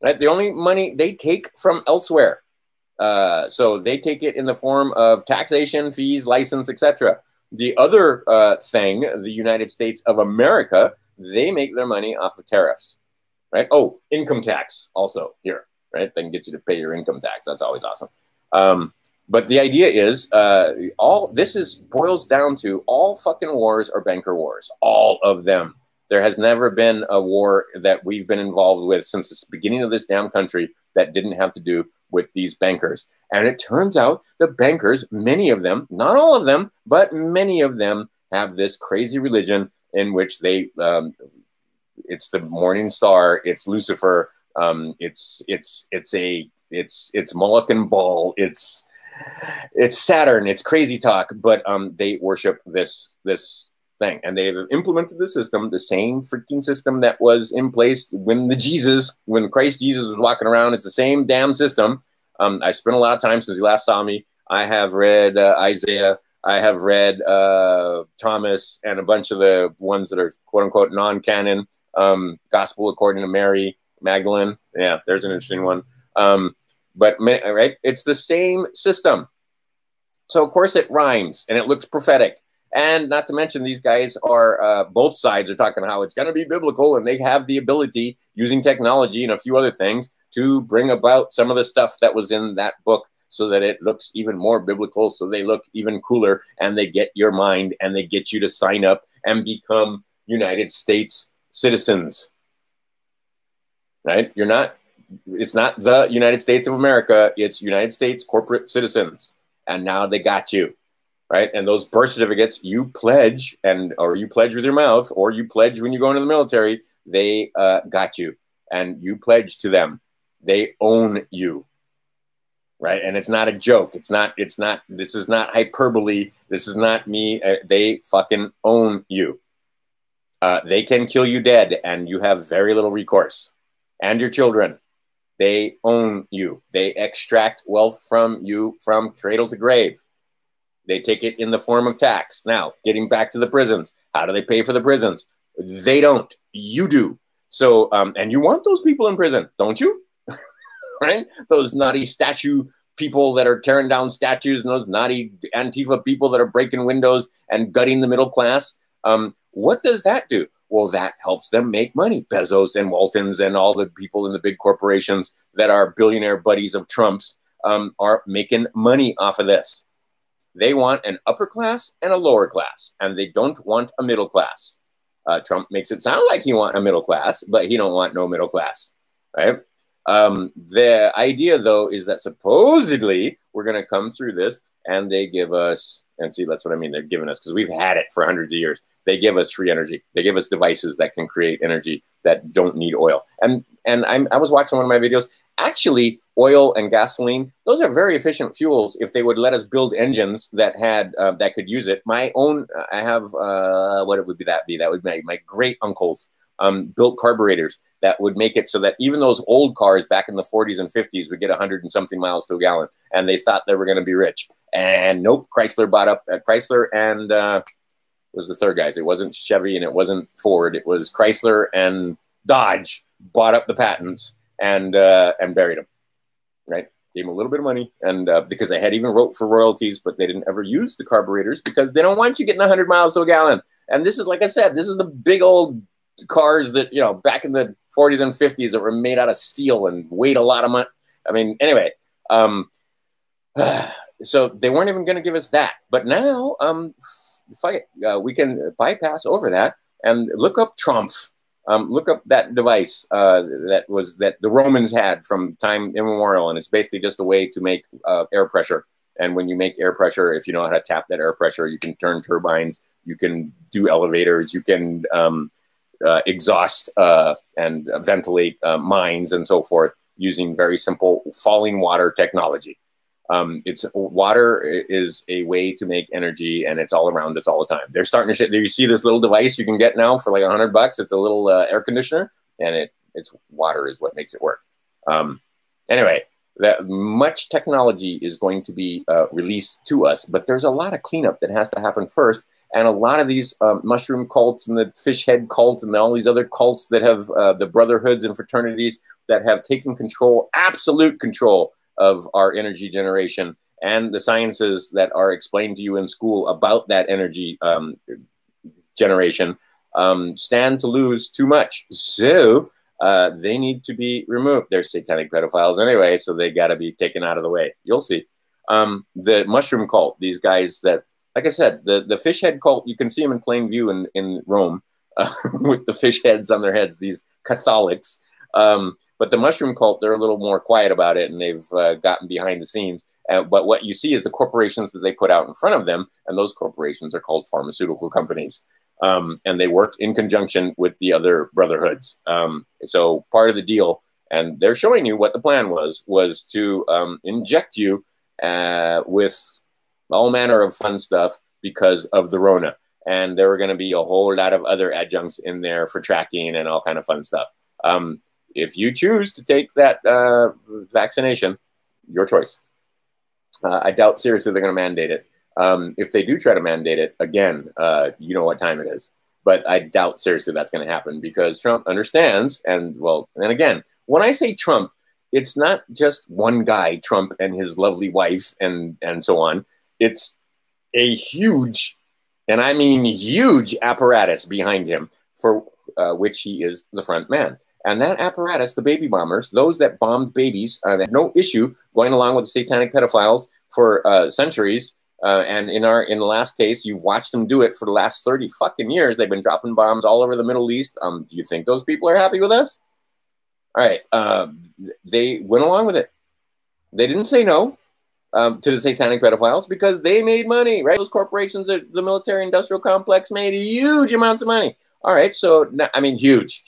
Right? The only money they take from elsewhere. So they take it in the form of taxation, fees, license, etc. The other thing, the United States of America, they make their money off of tariffs. Right? Oh, income tax also here. Right? They can get you to pay your income tax. That's always awesome. But the idea is, boils down to all fucking wars are banker wars. All of them. There has never been a war that we've been involved with since the beginning of this damn country that didn't have to do with these bankers. And it turns out the bankers, many of them, not all of them, but many of them have this crazy religion in which they, it's the morning star, it's Lucifer, it's Moloch and Baal, it's Saturn, it's crazy talk, but they worship this thing, and they've implemented the system, the same freaking system that was in place when Christ Jesus was walking around. It's the same damn system. I spent a lot of time since you last saw me. I have read Isaiah, I have read Thomas, and a bunch of the ones that are quote unquote non-canon. Gospel according to Mary Magdalene. Yeah, there's an interesting one. But right, it's the same system. So of course it rhymes and it looks prophetic. And not to mention these guys are, both sides are talking how it's going to be biblical, and they have the ability using technology and a few other things to bring about some of the stuff that was in that book so that it looks even more biblical, so they look even cooler, and they get your mind and they get you to sign up and become United States citizens. Right? You're not, it's not the United States of America, it's United States corporate citizens. And now they got you. Right? And those birth certificates, you pledge, or you pledge with your mouth, or you pledge when you go into the military, they got you. And you pledge to them. They own you. Right? And it's not a joke. This is not hyperbole. This is not me. They fucking own you. They can kill you dead, and you have very little recourse. And your children. They own you. They extract wealth from you from cradle to grave. They take it in the form of tax. Now, getting back to the prisons. How do they pay for the prisons? They don't. You do. So, and you want those people in prison, don't you? Right? Those naughty statue people that are tearing down statues, and those naughty Antifa people that are breaking windows and gutting the middle class. What does that do? Well, that helps them make money. Bezos and Waltons and all the people in the big corporations that are billionaire buddies of Trump's are making money off of this. They want an upper class and a lower class, and they don't want a middle class. Trump makes it sound like he wants a middle class, but he don't want no middle class, right? The idea, though, is that supposedly we're going to come through this, and they give us, and see, that's what I mean, they're giving us, because we've had it for hundreds of years. They give us free energy. They give us devices that can create energy that don't need oil. And I was watching one of my videos. Actually, oil and gasoline, those are very efficient fuels if they would let us build engines that had that could use it. My own, I have, what would that be? That would be my great uncles built carburetors that would make it so that even those old cars back in the 40s and 50s would get 100 and something miles to a gallon, and they thought they were going to be rich. And nope, Chrysler bought up Chrysler and was the third guys. It wasn't Chevy and it wasn't Ford. It was Chrysler and Dodge bought up the patents and buried them. Right? Gave them a little bit of money, and because they had even wrote for royalties, but they didn't ever use the carburetors because they don't want you getting 100 miles to a gallon. And this is, like I said, this is the big old cars that, you know, back in the 40s and 50s that were made out of steel and weighed a lot of money. I mean, anyway, so they weren't even going to give us that. But now, we can bypass over that and look up Trump. Look up that device that the Romans had from time immemorial, and it's basically just a way to make air pressure. And when you make air pressure, if you know how to tap that air pressure, you can turn turbines, you can do elevators, you can exhaust and ventilate mines and so forth using very simple falling water technology. Water is a way to make energy, and it's all around us all the time. They're starting to ship. You see this little device you can get now for like $100. It's a little air conditioner, and it's water is what makes it work. Anyway, that much technology is going to be released to us, but there's a lot of cleanup that has to happen first. And a lot of these mushroom cults and the fish head cult and all these other cults that have the brotherhoods and fraternities that have taken control, absolute control of our energy generation and the sciences that are explained to you in school about that energy generation stand to lose too much. So they need to be removed. They're satanic pedophiles anyway, so they got to be taken out of the way. You'll see. The mushroom cult, these guys that, like I said, the fish head cult, you can see them in plain view in Rome with the fish heads on their heads, these Catholics. But the mushroom cult, they're a little more quiet about it, and they've gotten behind the scenes. But what you see is the corporations that they put out in front of them, and those corporations are called pharmaceutical companies. And they work in conjunction with the other brotherhoods. So part of the deal, and they're showing you what the plan was to inject you with all manner of fun stuff because of the Rona. And there were going to be a whole lot of other adjuncts in there for tracking and all kind of fun stuff. If you choose to take that vaccination, your choice. I doubt seriously they're going to mandate it. If they do try to mandate it, again, you know what time it is. But I doubt seriously that's going to happen because Trump understands. And well, and again, when I say Trump, it's not just one guy, Trump and his lovely wife and so on. It's a huge, and I mean huge apparatus behind him for which he is the front man. And that apparatus, the baby bombers, those that bombed babies, that had no issue going along with the satanic pedophiles for centuries, And in the last case, you've watched them do it for the last 30 fucking years. They've been dropping bombs all over the Middle East. Do you think those people are happy with us? All right. They went along with it. They didn't say no to the satanic pedophiles because they made money, right? Those corporations, the military industrial complex made huge amounts of money. All right. So, I mean, huge.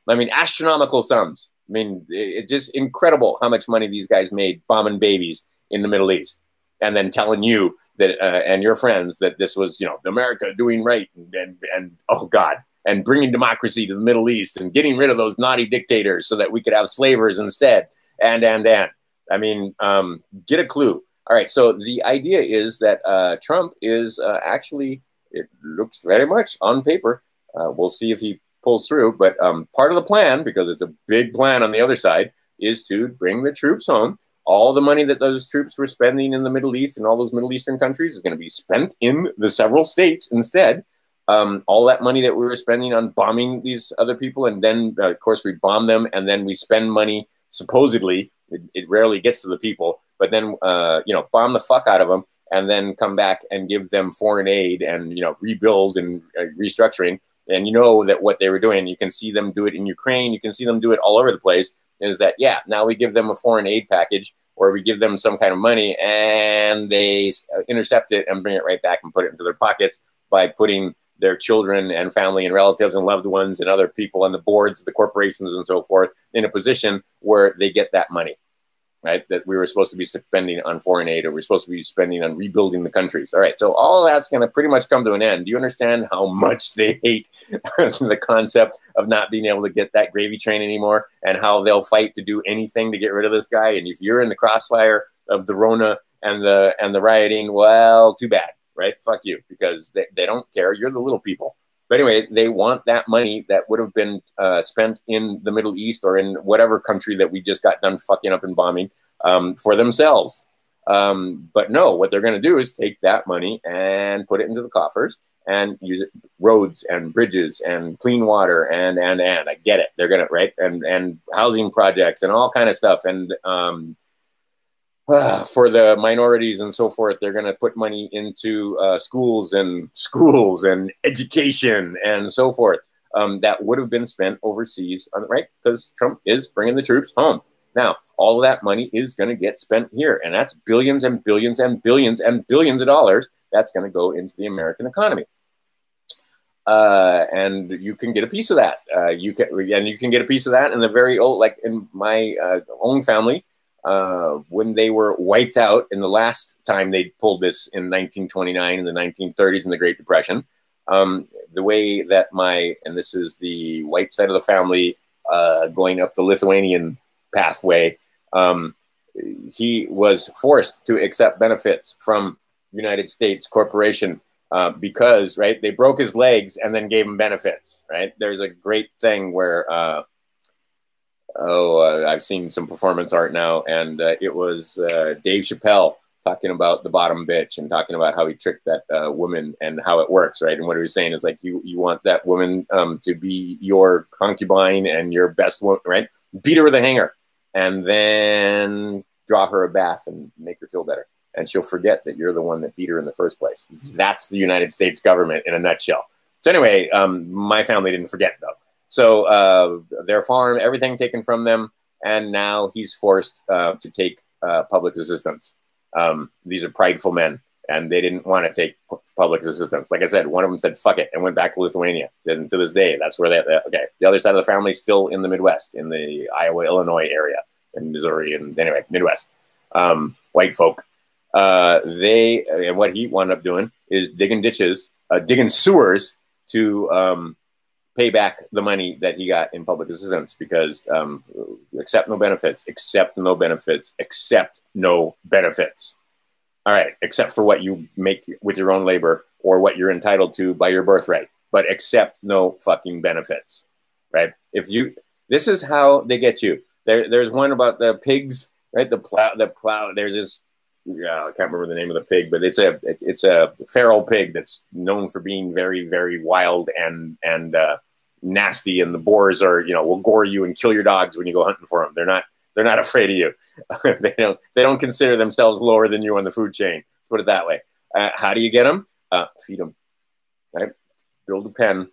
I mean, astronomical sums. I mean, it's just incredible how much money these guys made bombing babies in the Middle East. And then telling you that and your friends that this was, America doing right and oh God, and bringing democracy to the Middle East and getting rid of those naughty dictators so that we could have slavers instead. And I mean, get a clue. All right, so the idea is that Trump is actually, it looks very much on paper. We'll see if he pulls through, but part of the plan, because it's a big plan on the other side, is to bring the troops home. All the money that those troops were spending in the Middle East and all those Middle Eastern countries is going to be spent in the several states instead. All that money that we were spending on bombing these other people, and then, of course, we bomb them, and then we spend money, supposedly, it rarely gets to the people, but then, bomb the fuck out of them, and then come back and give them foreign aid and, rebuild and restructuring. And you know that what they were doing, you can see them do it in Ukraine, you can see them do it all over the place. Is that, yeah, now we give them a foreign aid package or we give them some kind of money and they intercept it and bring it right back and put it into their pockets by putting their children and family and relatives and loved ones and other people on the boards of the corporations and so forth in a position where they get that money, right? That we were supposed to be spending on foreign aid or we're supposed to be spending on rebuilding the countries. All right, so all that's going to pretty much come to an end. Do you understand how much they hate the concept of not being able to get that gravy train anymore and how they'll fight to do anything to get rid of this guy? And if you're in the crossfire of the Rona and the rioting, well, too bad, right? Fuck you, because they don't care. You're the little people. But anyway, they want that money that would have been spent in the Middle East or in whatever country that we just got done fucking up and bombing for themselves. But no, what they're going to do is take that money and put it into the coffers and use it, roads and bridges and clean water and I get it. They're going to, right? And housing projects and all kind of stuff. And for the minorities and so forth, they're going to put money into schools and education and so forth that would have been spent overseas, right? Because Trump is bringing the troops home. Now, all of that money is going to get spent here, and that's billions and billions and billions and billions of dollars that's going to go into the American economy. And you can get a piece of that. You can get a piece of that in the very old, like in my own family. When they were wiped out in the last time they pulled this in 1929 in the 1930s in the Great Depression, the way that and this is the white side of the family going up the Lithuanian pathway, he was forced to accept benefits from United States corporation because, right, they broke his legs and then gave him benefits, right? There's a great thing where I've seen some performance art now, and it was Dave Chappelle talking about the bottom bitch and talking about how he tricked that woman and how it works, right? And what he was saying is like, you want that woman to be your concubine and your best woman, right? Beat her with a hanger and then draw her a bath and make her feel better. And she'll forget that you're the one that beat her in the first place. That's the United States government in a nutshell. So anyway, my family didn't forget though. So their farm, everything taken from them, and now he's forced to take public assistance. These are prideful men, and they didn't want to take public assistance. Like I said, one of them said, fuck it, and went back to Lithuania. And to this day, that's where okay. The other side of the family is still in the Midwest, in the Iowa, Illinois area, and Missouri, and anyway, Midwest. White folk. And what he wound up doing is digging ditches, digging sewers to pay back the money that he got in public assistance because accept no benefits, accept no benefits, accept no benefits. All right, except for what you make with your own labor or what you're entitled to by your birthright, but accept no fucking benefits, right? This is how they get you. There's one about the pigs, right? The plow. There's this. I can't remember the name of the pig, but it's a feral pig that's known for being very, very wild and nasty. And the boars will gore you and kill your dogs when you go hunting for them. They're not afraid of you. They don't consider themselves lower than you on the food chain. Let's put it that way. How do you get them? Feed them, right? Build a pen,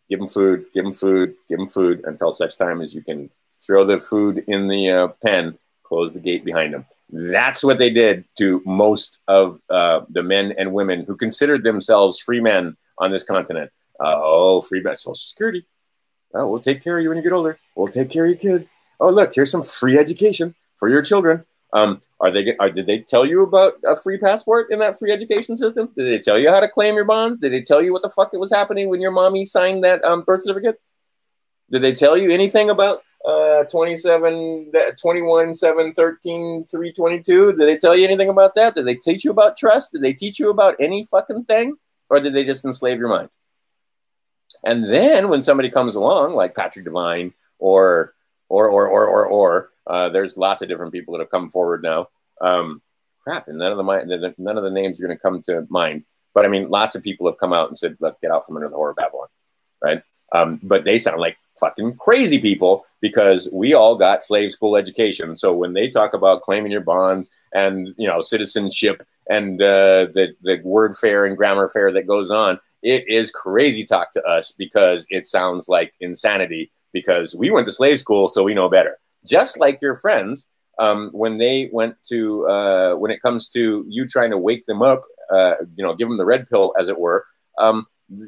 give them food, give them food, give them food until such time as you can throw the food in the pen, close the gate behind them. That's what they did to most of the men and women who considered themselves free men on this continent. Oh, free men, Social Security. Oh, we'll take care of you when you get older. We'll take care of your kids. Oh, look, here's some free education for your children. Did they tell you about a free passport in that free education system? Did they tell you how to claim your bonds? Did they tell you what the fuck was happening when your mommy signed that birth certificate? Did they tell you anything about 21, 7, 13, 322? Did they tell you anything about that? Did they teach you about trust? Did they teach you about any fucking thing? Or did they just enslave your mind? And then when somebody comes along, like Patrick Devine, or there's lots of different people that have come forward now. Crap, and none of the names are going to come to mind. But I mean, lots of people have come out and said, "Look, get out from under the whore of Babylon," right? But they sound like fucking crazy people because we all got slave school education. So when they talk about claiming your bonds and citizenship and the word fair and grammar fair that goes on, it is crazy talk to us because it sounds like insanity because we went to slave school, so we know better. Just like your friends, when they went to, when it comes to you trying to wake them up, give them the red pill, as it were,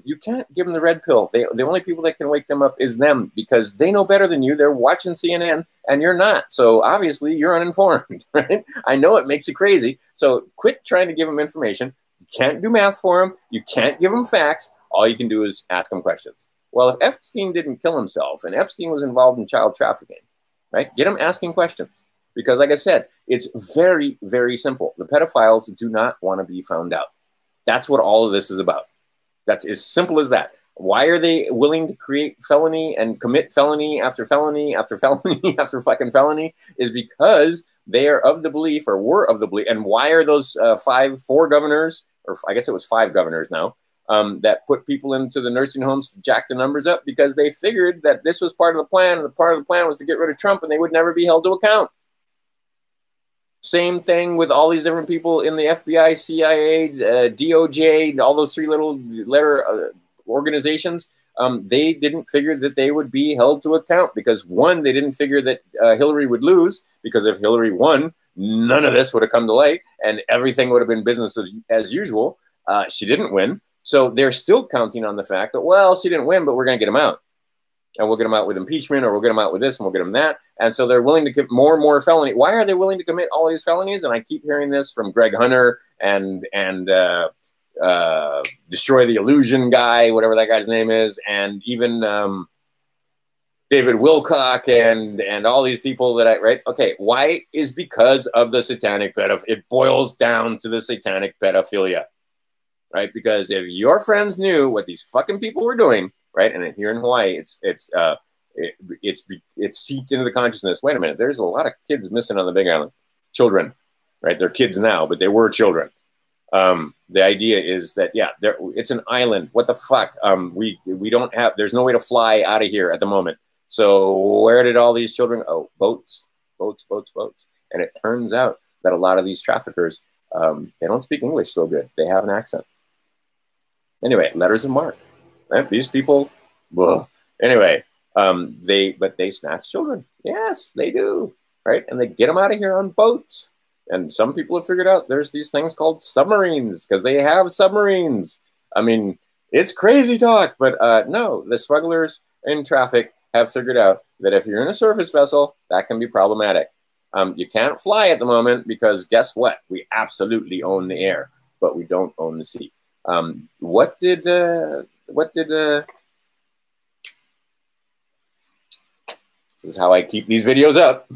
you can't give them the red pill. The only people that can wake them up is them because they know better than you. They're watching CNN and you're not. So obviously you're uninformed, right? I know it makes you crazy. So quit trying to give them information. You can't do math for them. You can't give them facts. All you can do is ask them questions. Well, if Epstein didn't kill himself and Epstein was involved in child trafficking, right? Get him asking questions. Because like I said, it's very, very simple. The pedophiles do not want to be found out. That's what all of this is about. That's as simple as that. Why are they willing to create felony and commit felony after felony after felony after fucking felony? Is because they are of the belief, or were of the belief. And why are those four governors, or I guess it was 5 governors now, that put people into the nursing homes to jack the numbers up? Because they figured that this was part of the plan, and the part of the plan was to get rid of Trump, and they would never be held to account. Same thing with all these different people in the FBI, CIA, DOJ, all those 3 little letter organizations. They didn't figure that they would be held to account because, one, they didn't figure that Hillary would lose, because if Hillary won, none of this would have come to light and everything would have been business as usual. She didn't win. So they're still counting on the fact that, well, she didn't win, but we're going to get him out. And we'll get them out with impeachment, or we'll get them out with this, and we'll get them that. And so they're willing to commit more and more felony. Why are they willing to commit all these felonies? And I keep hearing this from Greg Hunter and Destroy the Illusion guy, whatever that guy's name is, and even David Wilcock and all these people that right? Okay, why? Is because of the satanic pedophilia. It boils down to the satanic pedophilia, right? Because if your friends knew what these fucking people were doing, right? And here in Hawaii, it's seeped into the consciousness. Wait a minute, there's a lot of kids missing on the Big Island. Children, right? They're kids now, but they were children. The idea is that, yeah, it's an island. What the fuck? We don't have, there's no way to fly out of here at the moment. So where did all these children? Oh, boats. And it turns out that a lot of these traffickers, they don't speak English so good. They have an accent. Anyway, letters of marque. Right? These people, ugh. Anyway, they snatch children. Yes, they do. Right? And they get them out of here on boats. And some people have figured out there's these things called submarines because they have submarines. I mean, it's crazy talk, but no, the smugglers in traffic have figured out that if you're in a surface vessel, that can be problematic. You can't fly at the moment because guess what? We absolutely own the air, but we don't own the sea. What did this is how I keep these videos up.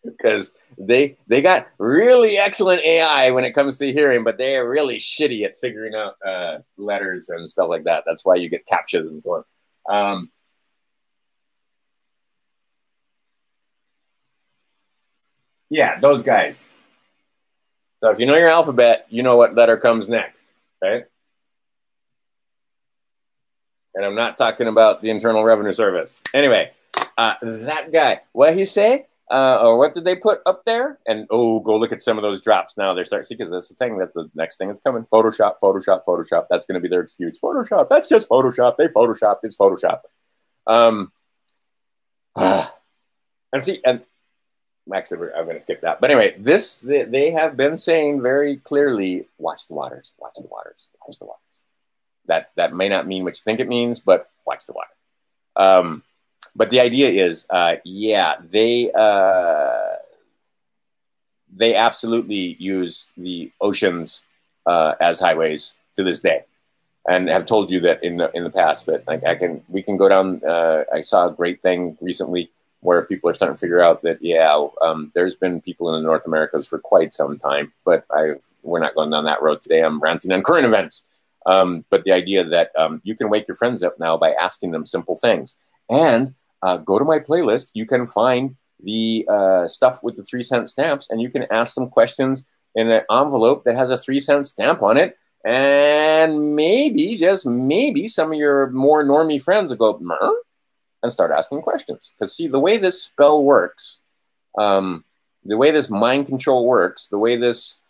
Because they got really excellent AI when it comes to hearing, but they are really shitty at figuring out letters and stuff like that. That's why you get captchas and so on. Yeah, those guys. So if you know your alphabet, you know what letter comes next, right? And I'm not talking about the Internal Revenue Service. Anyway, that guy, what he say? or what did they put up there? And oh, go look at some of those drops now. They're starting, because that's the thing. That's the next thing that's coming. Photoshop, Photoshop, Photoshop. That's going to be their excuse. Photoshop. That's just Photoshop. They Photoshopped. It's Photoshop. And see, and Max, I'm going to skip that. But anyway, they have been saying very clearly, watch the waters, watch the waters, watch the waters. That may not mean what you think it means, but watch the water. But the idea is, yeah, they absolutely use the oceans as highways to this day, and have told you that in the past that like we can go down. I saw a great thing recently where people are starting to figure out that there's been people in the North Americas for quite some time, but we're not going down that road today. I'm ranting on current events. But the idea that you can wake your friends up now by asking them simple things. And go to my playlist. You can find the stuff with the 3-cent stamps, and you can ask them questions in an envelope that has a 3-cent stamp on it. And maybe, just maybe, some of your more normie friends will go, Mer? And start asking questions. Because see, the way this spell works, the way this mind control works, the way this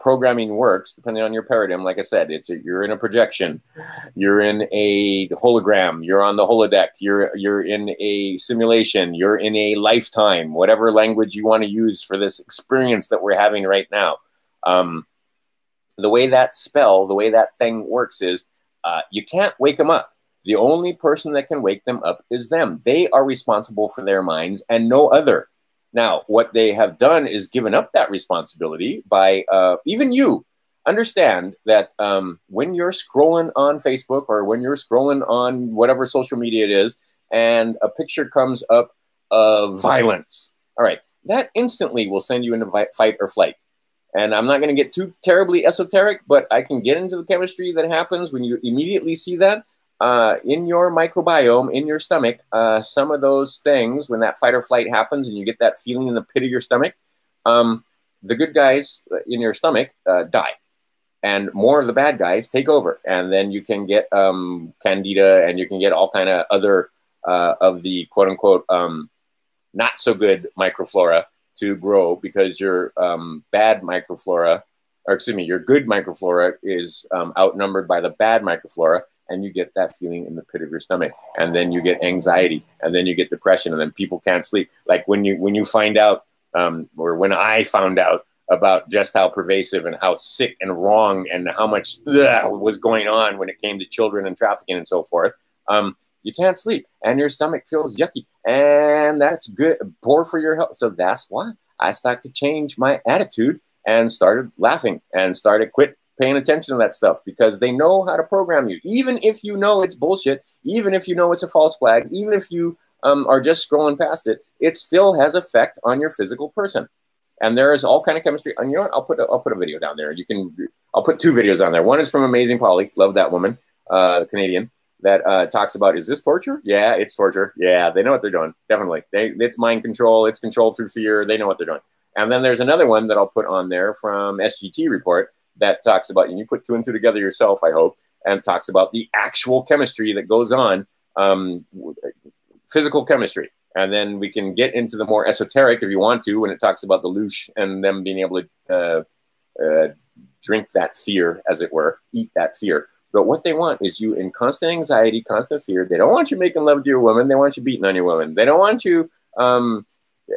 programming works, depending on your paradigm, like I said, you're in a projection, you're in a hologram, you're on the holodeck, you're in a simulation, you're in a lifetime, whatever language you want to use for this experience that we're having right now. The way that spell, the way that thing works is you can't wake them up. The only person that can wake them up is them. They are responsible for their minds and no other. Now, what they have done is given up that responsibility by even you. Understand that when you're scrolling on Facebook or when you're scrolling on whatever social media it is, and a picture comes up of violence, all right, that instantly will send you into fight or flight. And I'm not going to get too terribly esoteric, but I can get into the chemistry that happens when you immediately see that. In your microbiome, in your stomach, some of those things, when that fight or flight happens and you get that feeling in the pit of your stomach, the good guys in your stomach die. And more of the bad guys take over. And then you can get candida, and you can get all kind of other of the quote-unquote not so good microflora to grow, because your bad microflora, or excuse me, your good microflora is outnumbered by the bad microflora. And you get that feeling in the pit of your stomach, and then you get anxiety, and then you get depression, and then people can't sleep. Like when you find out, or when I found out about just how pervasive and how sick and wrong and how much was going on when it came to children and trafficking and so forth, you can't sleep, and your stomach feels yucky, and that's good, poor for your health. So that's why I started to change my attitude and started laughing and started quit paying attention to that stuff, because they know how to program you. Even if you know it's bullshit, even if you know it's a false flag, even if you are just scrolling past it, it still has effect on your physical person. And there is all kind of chemistry. And you know what? I'll put a video down there. I'll put 2 videos on there. One is from Amazing Polly, love that woman, Canadian, that talks about, is this torture? Yeah, it's torture. Yeah, they know what they're doing. Definitely. It's mind control. It's control through fear. They know what they're doing. And then there's another one that I'll put on there from SGT Report that talks about, and you put 2 and 2 together yourself, I hope, and talks about the actual chemistry that goes on, physical chemistry. And then we can get into the more esoteric, if you want to, when it talks about the loosh and them being able to drink that fear, as it were, eat that fear. But what they want is you in constant anxiety, constant fear. They don't want you making love to your woman. They want you beating on your woman. They don't want you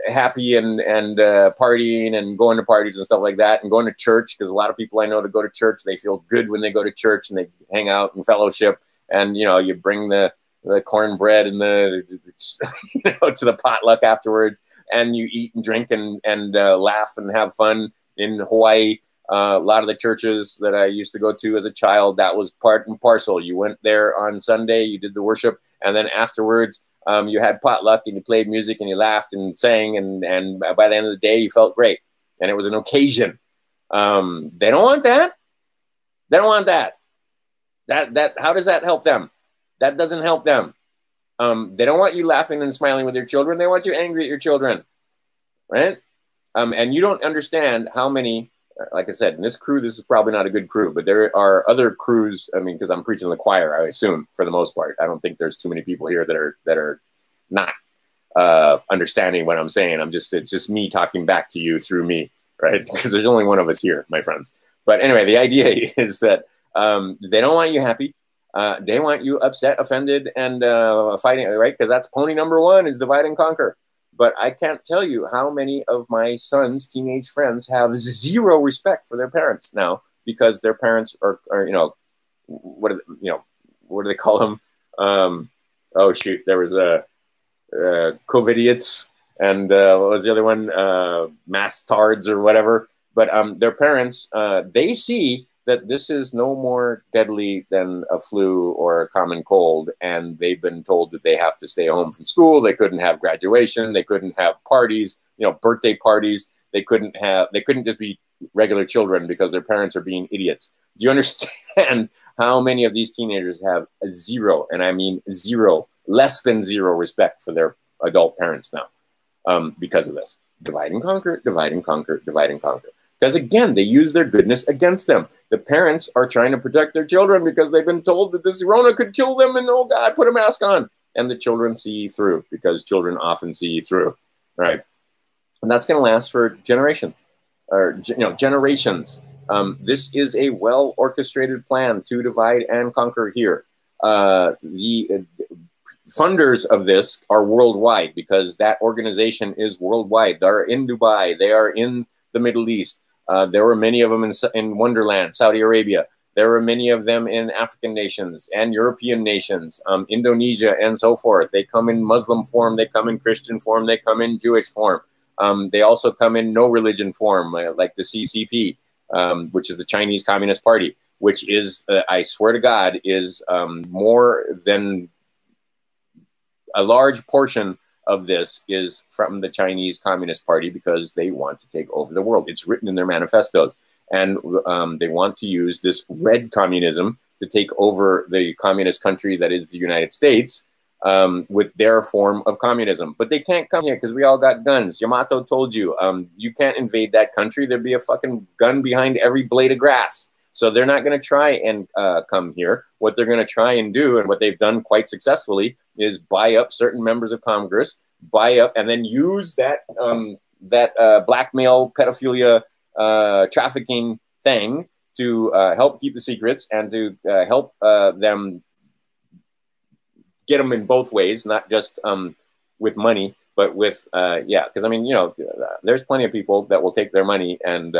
happy and partying and going to parties and stuff like that, and going to church, because a lot of people I know that go to church, they feel good when they go to church and they hang out and fellowship, and you bring the cornbread and the to the potluck afterwards, and you eat and drink and laugh and have fun. In Hawaii, a lot of the churches that I used to go to as a child, that was part and parcel. You went there on Sunday, you did the worship, and then afterwards you had potluck and you played music and you laughed and sang, and by the end of the day you felt great, and it was an occasion. They don't want that. They don't want that. That how does that help them? That doesn't help them. They don't want you laughing and smiling with your children. They want you angry at your children, right? And you don't understand how many, like I said, in this crew, this is probably not a good crew, but there are other crews. I mean, because I'm preaching to the choir, I assume, for the most part. I don't think there's too many people here that are not. understanding what I'm saying. It's just me talking back to you through me, right? Because there's only one of us here, my friends. But anyway, the idea is that they don't want you happy. They want you upset, offended, and fighting, right? Because that's pony number one, is divide and conquer. But I can't tell you how many of my son's teenage friends have zero respect for their parents now, because their parents are you know, what do they call them? Oh shoot, there was a COVIDiots, and what was the other one? Mass tards or whatever. But their parents, they see that this is no more deadly than a flu or a common cold, and they've been told that they have to stay home from school. They couldn't have graduation. They couldn't have parties, you know, birthday parties. They couldn't just be regular children because their parents are being idiots. Do you understand how many of these teenagers have a zero, and I mean zero, less than zero respect for their adult parents now, because of this? Divide and conquer, divide and conquer, divide and conquer. Because again, they use their goodness against them. The parents are trying to protect their children because they've been told that this Rona could kill them, and oh God, put a mask on. And the children see through, because children often see through, right? And that's going to last for generations. This is a well-orchestrated plan to divide and conquer here. The funders of this are worldwide, because that organization is worldwide. They're in Dubai. They are in the Middle East. There were many of them in Wonderland, Saudi Arabia. There were many of them in African nations and European nations, Indonesia, and so forth. They come in Muslim form. They come in Christian form. They come in Jewish form. They also come in no religion form, like the CCP, which is the Chinese Communist Party, which is, I swear to God, is more than a large portion of this is from the Chinese Communist Party, because they want to take over the world. It's written in their manifestos. And they want to use this red communism to take over the communist country that is the United States, with their form of communism. But they can't come here because we all got guns. Yamato told you, you can't invade that country. There'd be a fucking gun behind every blade of grass. So they're not going to try and come here. What they're going to try and do, and what they've done quite successfully, is buy up certain members of Congress, buy up, and then use that blackmail, pedophilia, trafficking thing to help keep the secrets, and to help them get them in both ways, not just with money, but with, yeah, because I mean, you know, there's plenty of people that will take their money and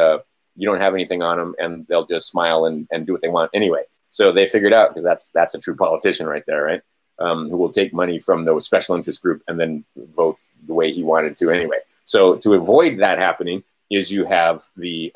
you don't have anything on them, and they'll just smile and do what they want anyway. So they figured out, because that's a true politician right there, right? Who will take money from the special interest group and then vote the way he wanted to anyway. So to avoid that happening is you have the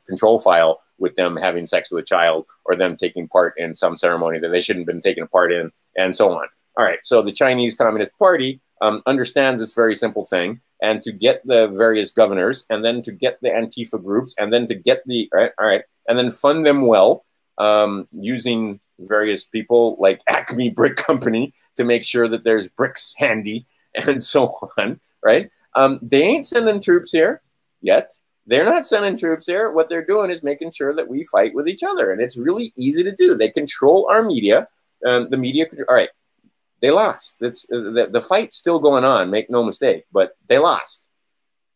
control file with them having sex with a child, or them taking part in some ceremony that they shouldn't have been taking a part in, and so on. All right, so the Chinese Communist Party understands this very simple thing, and to get the various governors, and then to get the Antifa groups, and then to get the, all right, and then fund them well, using various people like Acme Brick Company to make sure that there's bricks handy, and so on, right? They ain't sending troops here yet. They're not sending troops here. What they're doing is making sure that we fight with each other, and it's really easy to do. They control our media. The media, all right, they lost. The fight's still going on, make no mistake, but they lost.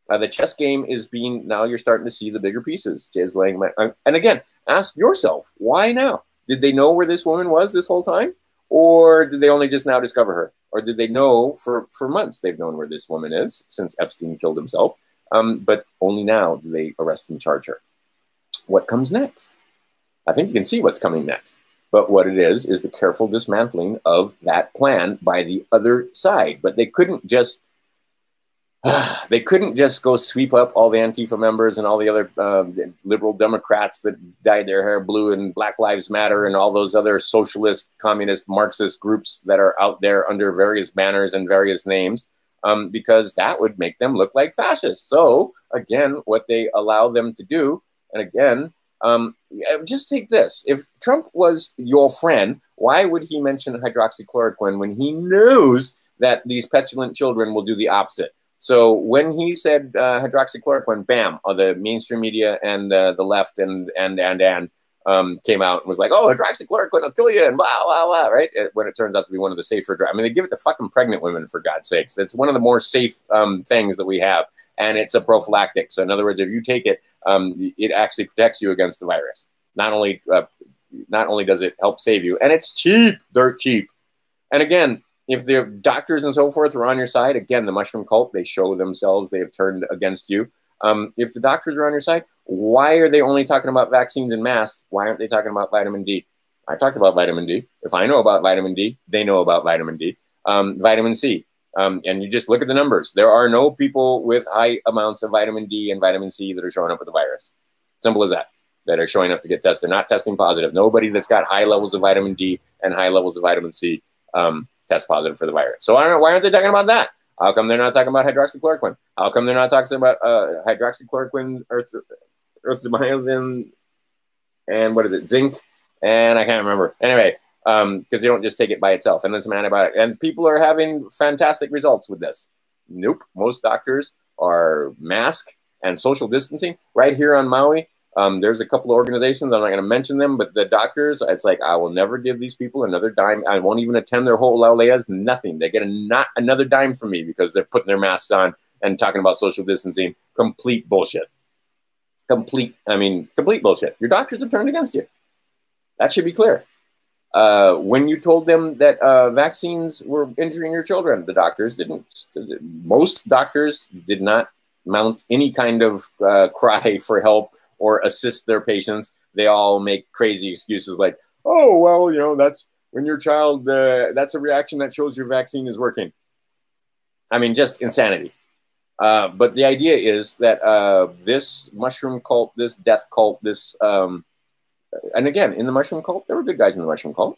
The chess game is being, now you're starting to see the bigger pieces. Ghislaine, and again, ask yourself, why now? Did they know where this woman was this whole time? Or did they only just now discover her? Or did they know for months they've known where this woman is since Epstein killed himself? But only now do they arrest and charge her. What comes next? I think you can see what's coming next. But what it is the careful dismantling of that plan by the other side. But they couldn't just go sweep up all the Antifa members and all the other liberal Democrats that dyed their hair blue, and Black Lives Matter, and all those other socialist, communist, Marxist groups that are out there under various banners and various names, because that would make them look like fascists. So again, what they allow them to do, and again, just take this. If Trump was your friend, why would he mention hydroxychloroquine when he knows that these petulant children will do the opposite? So when he said hydroxychloroquine, bam, the mainstream media and the left and came out and was like, oh, hydroxychloroquine will kill you and blah, blah, blah, right? When it turns out to be one of the safer drugs. I mean, they give it to fucking pregnant women, for God's sakes. It's one of the more safe things that we have. And it's a prophylactic. So in other words, if you take it, it actually protects you against the virus. Not only does it help save you, and it's cheap, dirt cheap. And again, if the doctors and so forth are on your side, again, the mushroom cult, they show themselves, they have turned against you. If the doctors are on your side, why are they only talking about vaccines and masks? Why aren't they talking about vitamin D? I talked about vitamin D. If I know about vitamin D, they know about vitamin D. Vitamin C. And you just look at the numbers. There are no people with high amounts of vitamin D and vitamin C that are showing up with the virus. Simple as that. That are showing up to get tested, not testing positive. Nobody that's got high levels of vitamin D and high levels of vitamin C test positive for the virus. So why aren't they talking about that? How come they're not talking about hydroxychloroquine? How come they're not talking about hydroxychloroquine, erythromycin, and what is it, zinc? And I can't remember. Anyway, because you don't just take it by itself. And then some antibiotic. And people are having fantastic results with this. Nope. Most doctors are mask and social distancing. Right here on Maui, there's a couple of organizations, I'm not going to mention them, but the doctors, it's like, I will never give these people another dime. I won't even attend their whole lauleas, nothing. They get not another dime from me because they're putting their masks on and talking about social distancing. Complete bullshit. Complete bullshit. Your doctors have turned against you. That should be clear. When you told them that vaccines were injuring your children, the doctors didn't. Most doctors did not mount any kind of cry for help or assist their patients. They all make crazy excuses like, oh, well, you know, that's when your child, that's a reaction that shows your vaccine is working. I mean, just insanity. But the idea is that this mushroom cult, this death cult, this, and again, in the mushroom cult, there were good guys in the mushroom cult.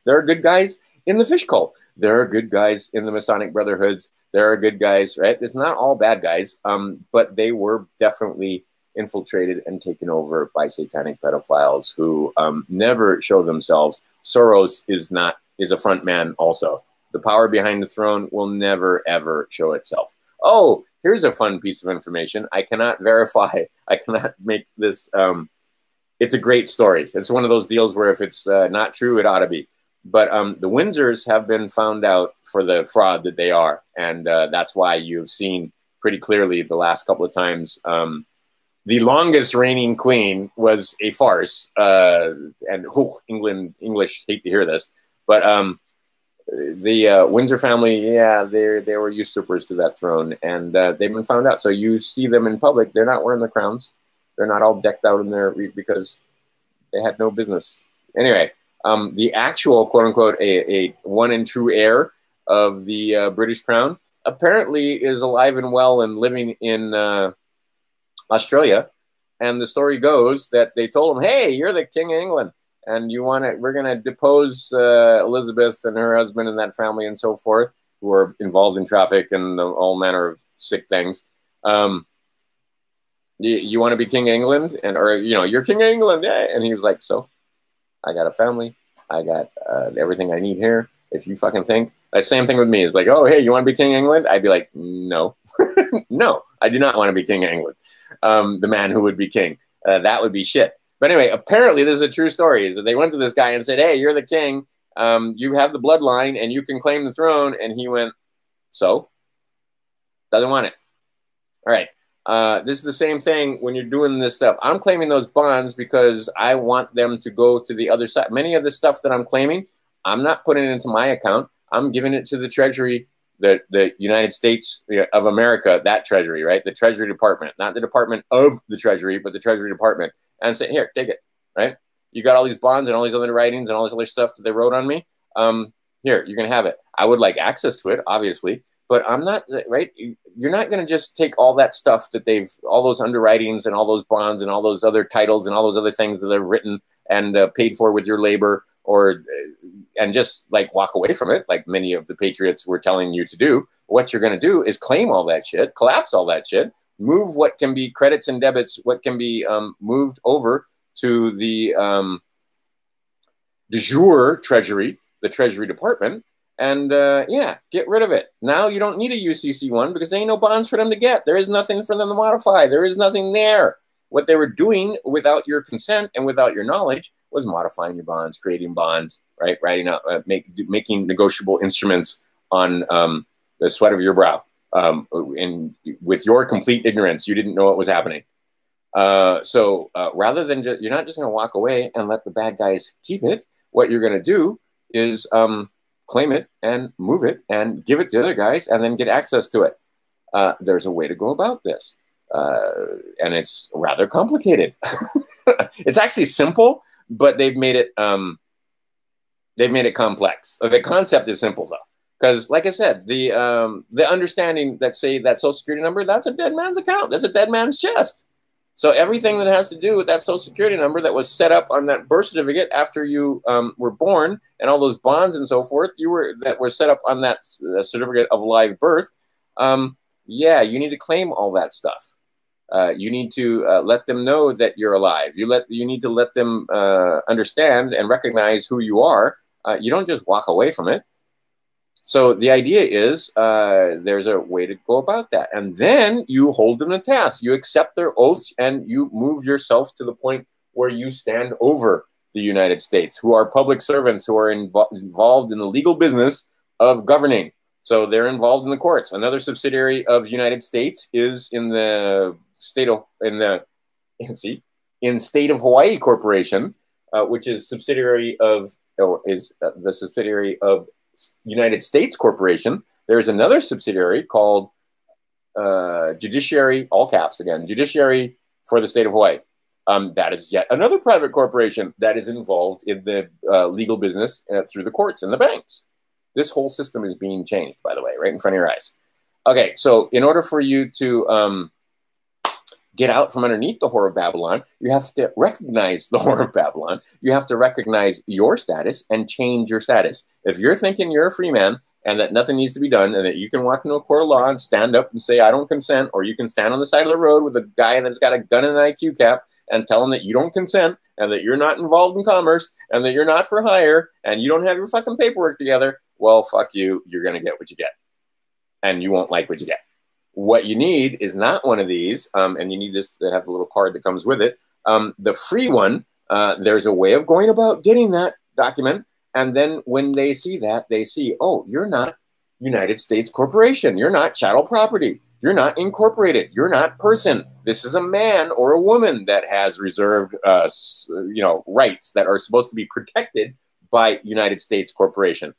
There are good guys in the fish cult. There are good guys in the Masonic Brotherhoods. There are good guys, right? It's not all bad guys, but they were definitely infiltrated and taken over by satanic pedophiles who never show themselves. Soros is a front man also. The power behind the throne will never, ever show itself. Oh, here's a fun piece of information. I cannot verify. I cannot make this. It's a great story. It's one of those deals where if it's not true, it ought to be. But the Windsors have been found out for the fraud that they are. And that's why you've seen pretty clearly the last couple of times the longest reigning queen was a farce. And English hate to hear this. But the Windsor family, yeah, they were usurpers to that throne. And they've been found out. So you see them in public. They're not wearing the crowns. They're not all decked out in there because they had no business. Anyway, the actual, quote unquote, a one and true heir of the British crown apparently is alive and well and living in Australia. And the story goes that they told him, hey, you're the King of England. And we're going to depose Elizabeth and her husband and that family and so forth, who are involved in traffic and all manner of sick things. You want to be King of England? Or you're King of England. Yeah. And he was like, so I got a family. I got everything I need here. If you fucking think. The same thing with me. It's like, oh, hey, you want to be King of England? I'd be like, no. No, I do not want to be King of England. The man who would be king. That would be shit. But anyway, apparently this is a true story. Is that they went to this guy and said, hey, you're the king. You have the bloodline and you can claim the throne. And he went, so? Doesn't want it. All right. This is the same thing when you're doing this stuff. I'm claiming those bonds because I want them to go to the other side. Many of the stuff that I'm claiming, I'm not putting it into my account. I'm giving it to the Treasury, the United States of America, that Treasury, right? The Treasury Department, not the Department of the Treasury, but the Treasury Department. And say, here, take it, right? You got all these bonds and all these other writings and all this other stuff that they wrote on me. Here, you can have it. I would like access to it, obviously. But I'm not, right? You're not going to just take all that stuff that all those underwritings and all those bonds and all those other titles and all those other things that they've written and paid for with your labor and just like walk away from it, like many of the patriots were telling you to do. What you're going to do is claim all that shit, collapse all that shit, move what can be credits and debits, what can be moved over to the de jure Treasury, the Treasury Department. And yeah, get rid of it. Now you don't need a UCC1 because there ain't no bonds for them to get. There is nothing for them to modify. There is nothing there. What they were doing without your consent and without your knowledge was modifying your bonds, creating bonds, right? Writing out, making negotiable instruments on the sweat of your brow. And with your complete ignorance, you didn't know what was happening. So rather than you're not just going to walk away and let the bad guys keep it. What you're going to do is claim it and move it and give it to other guys and then get access to it. There's a way to go about this. And it's rather complicated. It's actually simple, but they've made it complex. The concept is simple though, because like I said, the understanding that say that social security number, that's a dead man's account. That's a dead man's chest. So everything that has to do with that social security number that was set up on that birth certificate after you were born, and all those bonds and so forth, that were set up on that certificate of live birth. Yeah, you need to claim all that stuff. You need to let them know that you're alive. You need to let them understand and recognize who you are. You don't just walk away from it. So the idea is there's a way to go about that. And then you hold them to task. You accept their oaths and you move yourself to the point where you stand over the United States, who are public servants who are involved in the legal business of governing. So they're involved in the courts. Another subsidiary of the United States is in the state of State of Hawaii Corporation, which is subsidiary of the subsidiary of United States Corporation. There's another subsidiary called Judiciary, all caps again, Judiciary for the State of Hawaii. That is yet another private corporation that is involved in the legal business through the courts and the banks. This whole system is being changed, by the way, right in front of your eyes. Okay, so in order for you to get out from underneath the whore of Babylon, you have to recognize the whore of Babylon. You have to recognize your status and change your status. If you're thinking you're a free man and that nothing needs to be done and that you can walk into a court of law and stand up and say, I don't consent, or you can stand on the side of the road with a guy that's got a gun and an IQ cap and tell him that you don't consent and that you're not involved in commerce and that you're not for hire and you don't have your fucking paperwork together, well, fuck you. You're going to get what you get. And you won't like what you get. What you need is not one of these, and you need this to have a little card that comes with it. The free one, there's a way of going about getting that document. And then when they see that, they see, oh, you're not United States Corporation. You're not chattel property. You're not incorporated. You're not person. This is a man or a woman that has reserved, rights that are supposed to be protected by United States Corporation.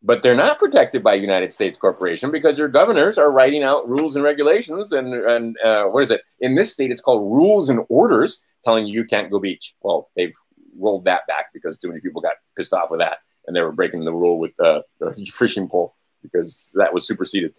But they're not protected by United States Corporation because your governors are writing out rules and regulations and what is it? In this state, it's called rules and orders telling you can't go beach. Well, they've rolled that back because too many people got pissed off with that. And they were breaking the rule with the fishing pole because that was superseded.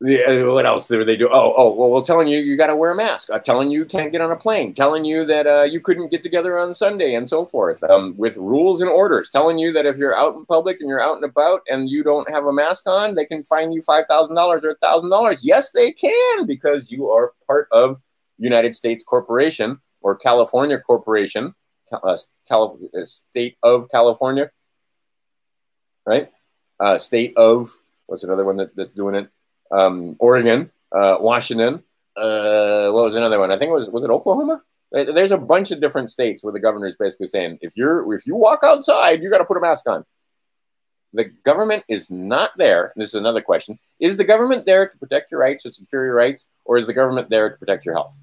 What else did they do? Well, telling you got to wear a mask, telling you can't get on a plane, telling you that you couldn't get together on Sunday and so forth, with rules and orders, telling you that if you're out in public and you're out and about and you don't have a mask on, they can fine you $5,000 or $1,000. Yes, they can, because you are part of United States Corporation or California Corporation, State of California, right? State of, what's another one that's doing it? Oregon, Washington, what was another one? I think was it Oklahoma? There's a bunch of different states where the governor is basically saying, if you walk outside, you got to put a mask on. The government is not there. This is another question. Is the government there to protect your rights or secure your rights, or is the government there to protect your health?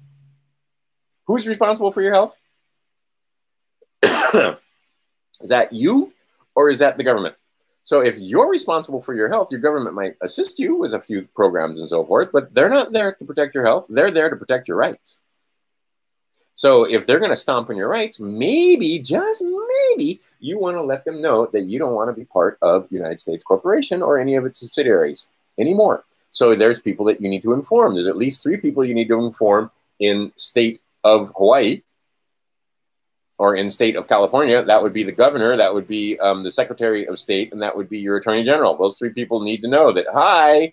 Who's responsible for your health? Is that you, or is that the government? So if you're responsible for your health, your government might assist you with a few programs and so forth, but they're not there to protect your health. They're there to protect your rights. So if they're going to stomp on your rights, maybe, just maybe, you want to let them know that you don't want to be part of United States Corporation or any of its subsidiaries anymore. So there's people that you need to inform. There's at least 3 people you need to inform in state of Hawaii, or in state of California. That would be the governor, that would be the secretary of state, and that would be your attorney general. Those 3 people need to know that, hi,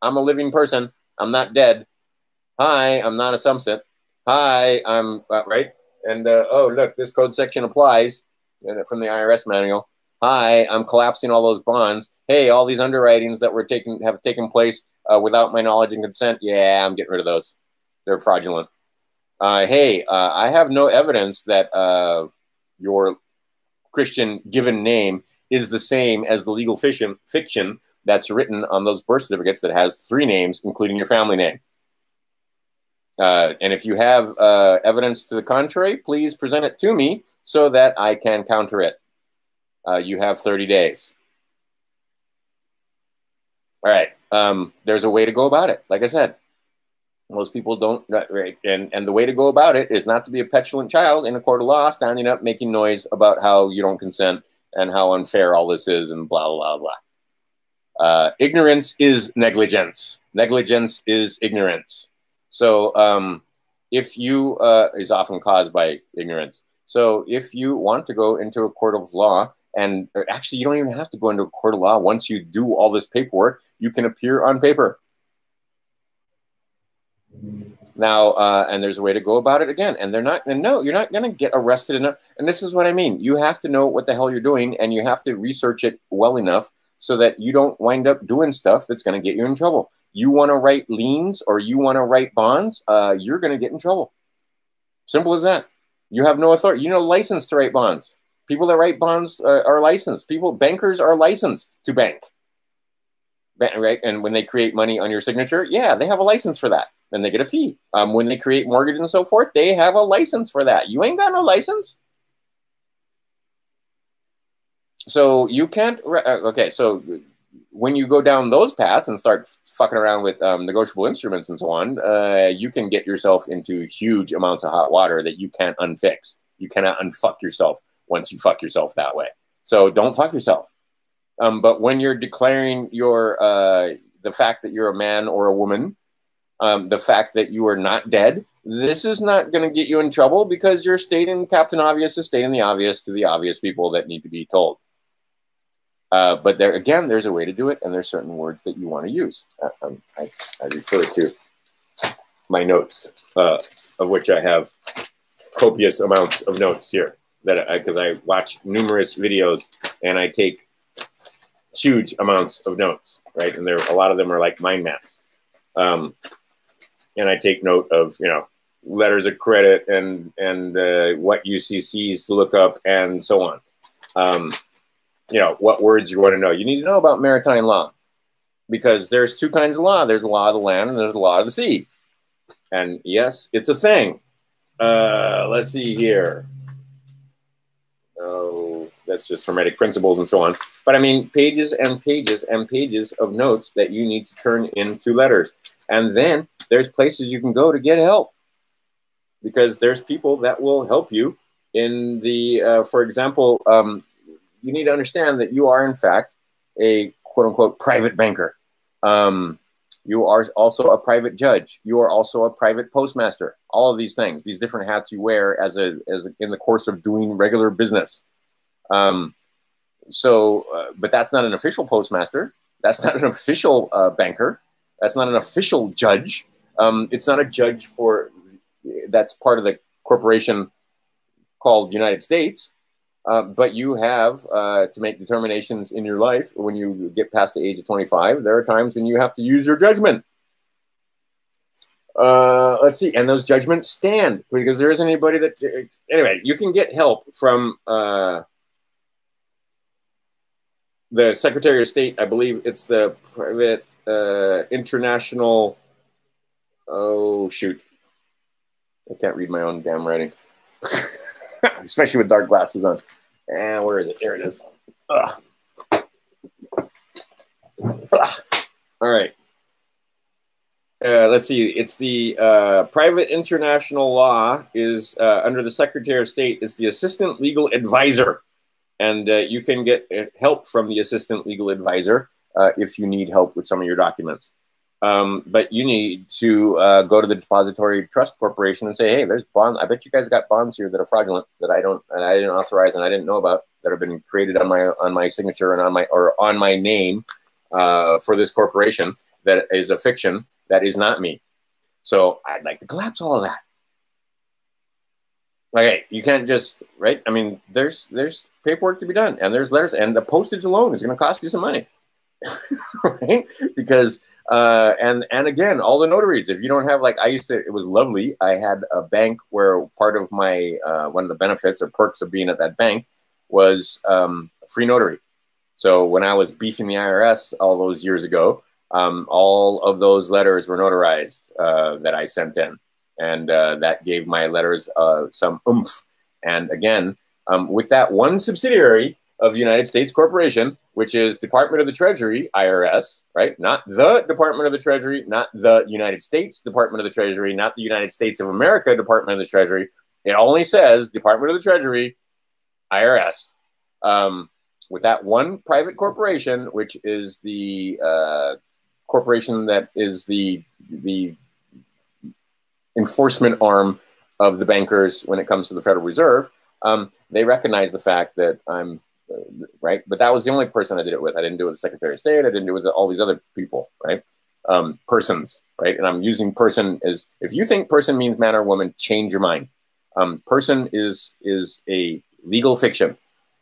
I'm a living person. I'm not dead. Hi, I'm not a subset. Hi, I'm, right? And, oh, look, this code section applies from the IRS manual. Hi, I'm collapsing all those bonds. Hey, all these underwritings that have taken place without my knowledge and consent. Yeah, I'm getting rid of those. they're fraudulent. Hey, I have no evidence that your Christian given name is the same as the legal fiction that's written on those birth certificates that has 3 names, including your family name. And if you have evidence to the contrary, please present it to me so that I can counter it. You have 30 days. All right. There's a way to go about it. Like I said, most people don't, right? And the way to go about it is not to be a petulant child in a court of law, standing up, making noise about how you don't consent and how unfair all this is and blah, blah, blah. Ignorance is negligence. Negligence is ignorance. So if you, is often caused by ignorance. So if you want to go into a court of law, and actually you don't even have to go into a court of law. Once you do all this paperwork, you can appear on paper. Now, and there's a way to go about it again. And they're not, and no, you're not going to get arrested enough. And this is what I mean. You have to know what the hell you're doing, and you have to research it well enough so that you don't wind up doing stuff that's going to get you in trouble. You want to write liens or you want to write bonds, you're going to get in trouble. Simple as that. You have no authority. You know, license to write bonds. People that write bonds are licensed. Bankers are licensed to bank. Right? And when they create money on your signature, yeah, they have a license for that. And they get a fee. When they create mortgage and so forth, they have a license for that. You ain't got no license. So you can't, okay, so when you go down those paths and start fucking around with negotiable instruments and so on, you can get yourself into huge amounts of hot water that you can't unfix. You cannot unfuck yourself once you fuck yourself that way. So don't fuck yourself. But when you're declaring your the fact that you're a man or a woman, the fact that you are not dead, this is not going to get you in trouble because you're stating, Captain Obvious is stating the obvious to the obvious people that need to be told. But there again, there's a way to do it, and there's certain words that you want to use. I refer to my notes, of which I have copious amounts of notes here, that because I watch numerous videos and I take huge amounts of notes, right? And there a lot of them are like mind maps. And I take note of, you know, letters of credit and what UCCs to look up and so on. You know, what words you want to know. You need to know about maritime law because there's 2 kinds of law. There's a law of the land and there's a law of the sea. And yes, it's a thing. Let's see here. Oh, that's just hermetic principles and so on. But I mean, pages and pages and pages of notes that you need to turn into letters. And then there's places you can go to get help because there's people that will help you in the, for example, you need to understand that you are, in fact, a quote-unquote private banker. You are also a private judge. You are also a private postmaster. All of these things, these different hats you wear as in the course of doing regular business. But that's not an official postmaster. That's not an official banker. That's not an official judge. It's not a judge that's part of the corporation called United States. But you have to make determinations in your life when you get past the age of 25. There are times when you have to use your judgment. Let's see. And those judgments stand because there isn't anybody that... Anyway, you can get help from the Secretary of State. I believe it's the private international... Oh, shoot. I can't read my own damn writing. Especially with dark glasses on. And where is it? There it is. Ugh. Ugh. All right. Let's see. It's the private international law is under the Secretary of State is the assistant legal advisor. And you can get help from the assistant legal advisor if you need help with some of your documents. But you need to go to the Depository Trust Corporation and say, hey, there's bonds. I bet you guys got bonds here that are fraudulent that I didn't authorize and I didn't know about that have been created on my signature and on my name for this corporation that is a fiction that is not me. So I'd like to collapse all of that. Okay, you can't just, right? I mean, there's paperwork to be done and there's letters and the postage alone is going to cost you some money, right? Because And again, all the notaries, if you don't have, like, I used to, it was lovely. I had a bank where part of my, one of the benefits or perks of being at that bank was free notary. So when I was beefing the IRS all those years ago, all of those letters were notarized that I sent in. And that gave my letters some oomph. And again, with that one subsidiary of the United States Corporation, which is Department of the Treasury, IRS, right? Not the Department of the Treasury, not the United States Department of the Treasury, not the United States of America Department of the Treasury. It only says Department of the Treasury, IRS. With that one private corporation, which is the corporation that is the enforcement arm of the bankers when it comes to the Federal Reserve, they recognize the fact that I'm right. But that was the only person I did it with. I didn't do it with the Secretary of State. I didn't do it with all these other people, right? Persons, right? And I'm using person as, if you think person means man or woman, change your mind. Person is a legal fiction.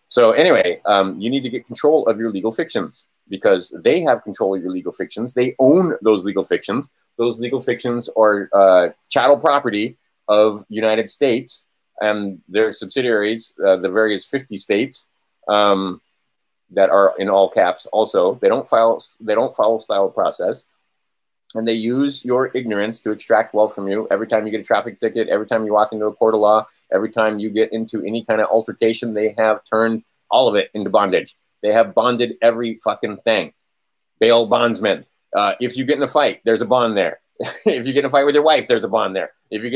So anyway, you need to get control of your legal fictions because they have control of your legal fictions. They own those legal fictions. Those legal fictions are chattel property of United States and their subsidiaries, the various 50 states that are in all caps. Also, they don't follow style process, and they use your ignorance to extract wealth from you. Every time you get a traffic ticket, every time you walk into a court of law, every time you get into any kind of altercation, they have turned all of it into bondage. They have bonded every fucking thing. Bail bondsmen. If you get in a fight, there's a bond there. If you get in a fight with your wife, there's a bond there. If you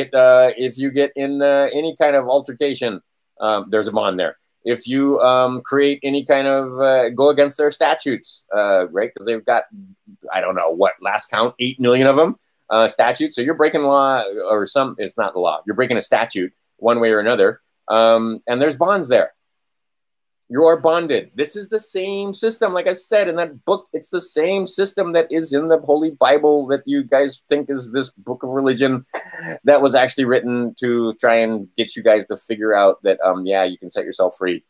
get in any kind of altercation, there's a bond there. If you create any kind of go against their statutes, right? Because they've got, I don't know what, last count, 8 million of them statutes. So you're breaking law or it's not the law. You're breaking a statute one way or another. And there's bonds there. You are bonded. This is the same system. Like I said in that book, it's the same system that is in the Holy Bible that you guys think is this book of religion that was actually written to try and get you guys to figure out that, yeah, you can set yourself free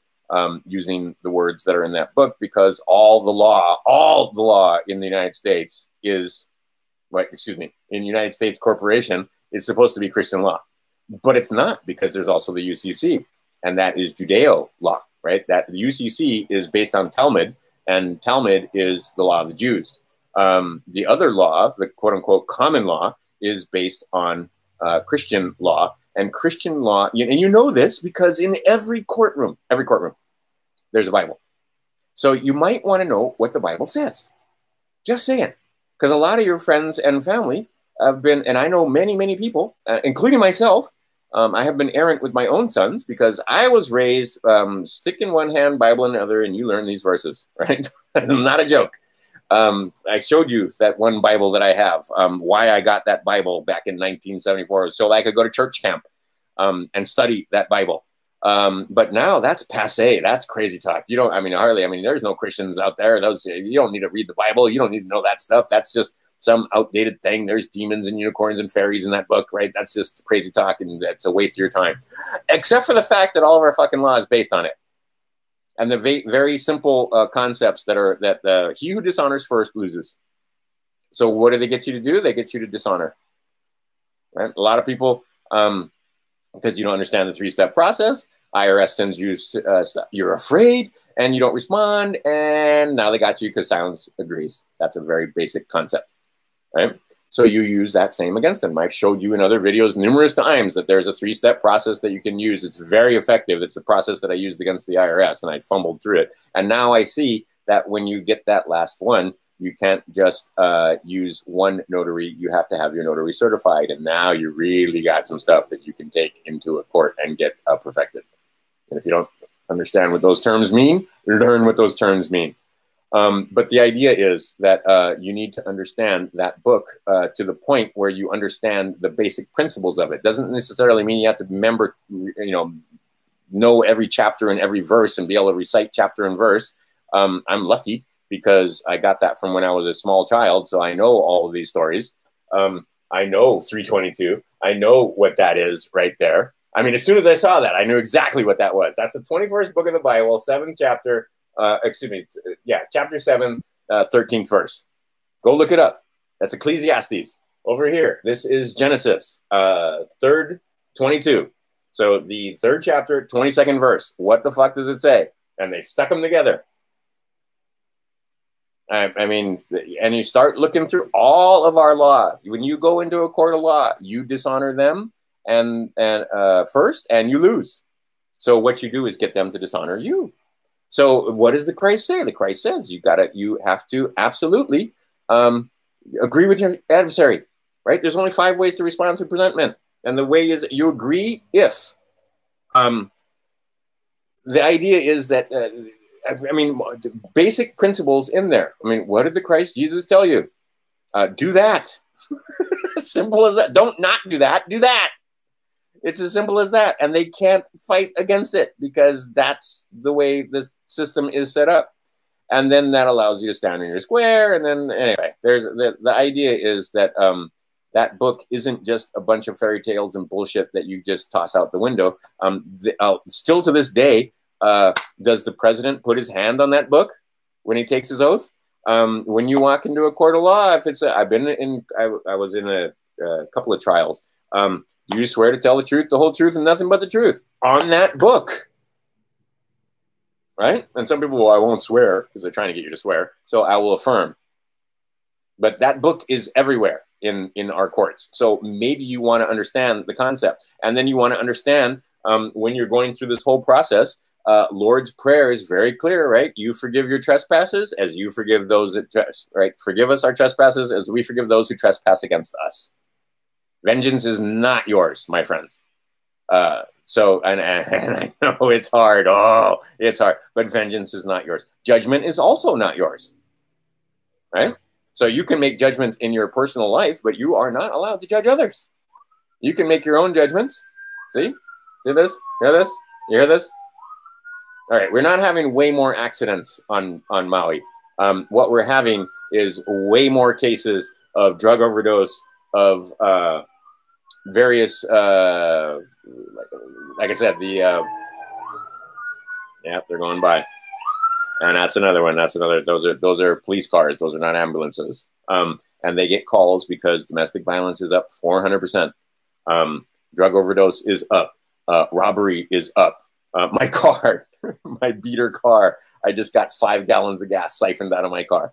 using the words that are in that book, because all the law in the United States is, right, excuse me, in United States Corporation is supposed to be Christian law. But it's not, because there's also the UCC, and that is Judeo law. Right, that the UCC is based on Talmud, and Talmud is the law of the Jews. The other law, the quote unquote common law, is based on Christian law. And Christian law, and you know this because in every courtroom, there's a Bible. So you might want to know what the Bible says. Just saying, because a lot of your friends and family have been, and I know many, many people, including myself. I have been errant with my own sons because I was raised stick in one hand, Bible in the other, and you learn these verses, right? That's not a joke. I showed you that one Bible that I have, why I got that Bible back in 1974, so I could go to church camp and study that Bible. But now that's passé. That's crazy talk. You don't, hardly, there's no Christians out there. You don't need to read the Bible. You don't need to know that stuff. That's just some outdated thing. There's demons and unicorns and fairies in that book, right? That's just crazy talk, and that's a waste of your time. Except for the fact that all of our fucking law is based on it. And the very simple concepts that he who dishonors first loses. So what do they get you to do? They get you to dishonor. Right? A lot of people, because you don't understand the three-step process, IRS sends you, you're afraid, and you don't respond, and now they got you because silence agrees. That's a very basic concept. Right? So you use that same against them. I've showed you in other videos numerous times that there's a three-step process that you can use. It's very effective. It's the process that I used against the IRS, and I fumbled through it. And now I see that when you get that last one, you can't just use one notary. You have to have your notary certified. And now you really got some stuff that you can take into a court and get perfected. And if you don't understand what those terms mean, learn what those terms mean. But the idea is that you need to understand that book to the point where you understand the basic principles of it. Doesn't necessarily mean you have to remember, know every chapter and every verse and be able to recite chapter and verse. I'm lucky because I got that from when I was a small child. So I know all of these stories. I know 322. I know what that is right there. As soon as I saw that, I knew exactly what that was. That's the 21st book of the Bible, 7th chapter. Chapter 7, 13th verse. Go look it up. That's Ecclesiastes. Over here, this is Genesis, 3rd, 22. So the 3rd chapter, 22nd verse. What the fuck does it say? And they stuck them together. I mean, and you start looking through all of our law. When you go into a court of law, you dishonor them and first, and you lose. So what you do is get them to dishonor you. So what does the Christ say? The Christ says you have to absolutely agree with your adversary, right? There's only 5 ways to respond to presentment, and the way is you agree if. The idea is that. I mean, basic principles in there. I mean, what did the Christ Jesus tell you? Do that. Simple as that. Don't not do that. Do that. It's as simple as that. And they can't fight against it because that's the way the system is set up. And then that allows you to stand in your square. And then anyway, there's the idea is that that book isn't just a bunch of fairy tales and bullshit that you just toss out the window. Still to this day, does the president put his hand on that book when he takes his oath? When you walk into a court of law, if it's I was in a couple of trials. You swear to tell the truth, the whole truth, and nothing but the truth on that book, right? And some people, well, I won't swear because they're trying to get you to swear, so I will affirm. But that book is everywhere in our courts. So maybe you want to understand the concept, and then you want to understand when you're going through this whole process. Lord's Prayer is very clear, right? You forgive your trespasses as you forgive those that right? Forgive us our trespasses as we forgive those who trespass against us. Vengeance is not yours, my friends. So, and I know it's hard. Oh, it's hard. But vengeance is not yours. Judgment is also not yours, right? So you can make judgments in your personal life, but you are not allowed to judge others. You can make your own judgments. See? See this? Hear this? You hear this? All right, we're not having way more accidents on Maui. What we're having is way more cases of drug overdose, of various, like I said, yeah, they're going by. And that's another one. That's another. Those are police cars. Those are not ambulances. And they get calls because domestic violence is up 400%. Drug overdose is up. Robbery is up. My car. My beater car, I just got 5 gallons of gas siphoned out of my car,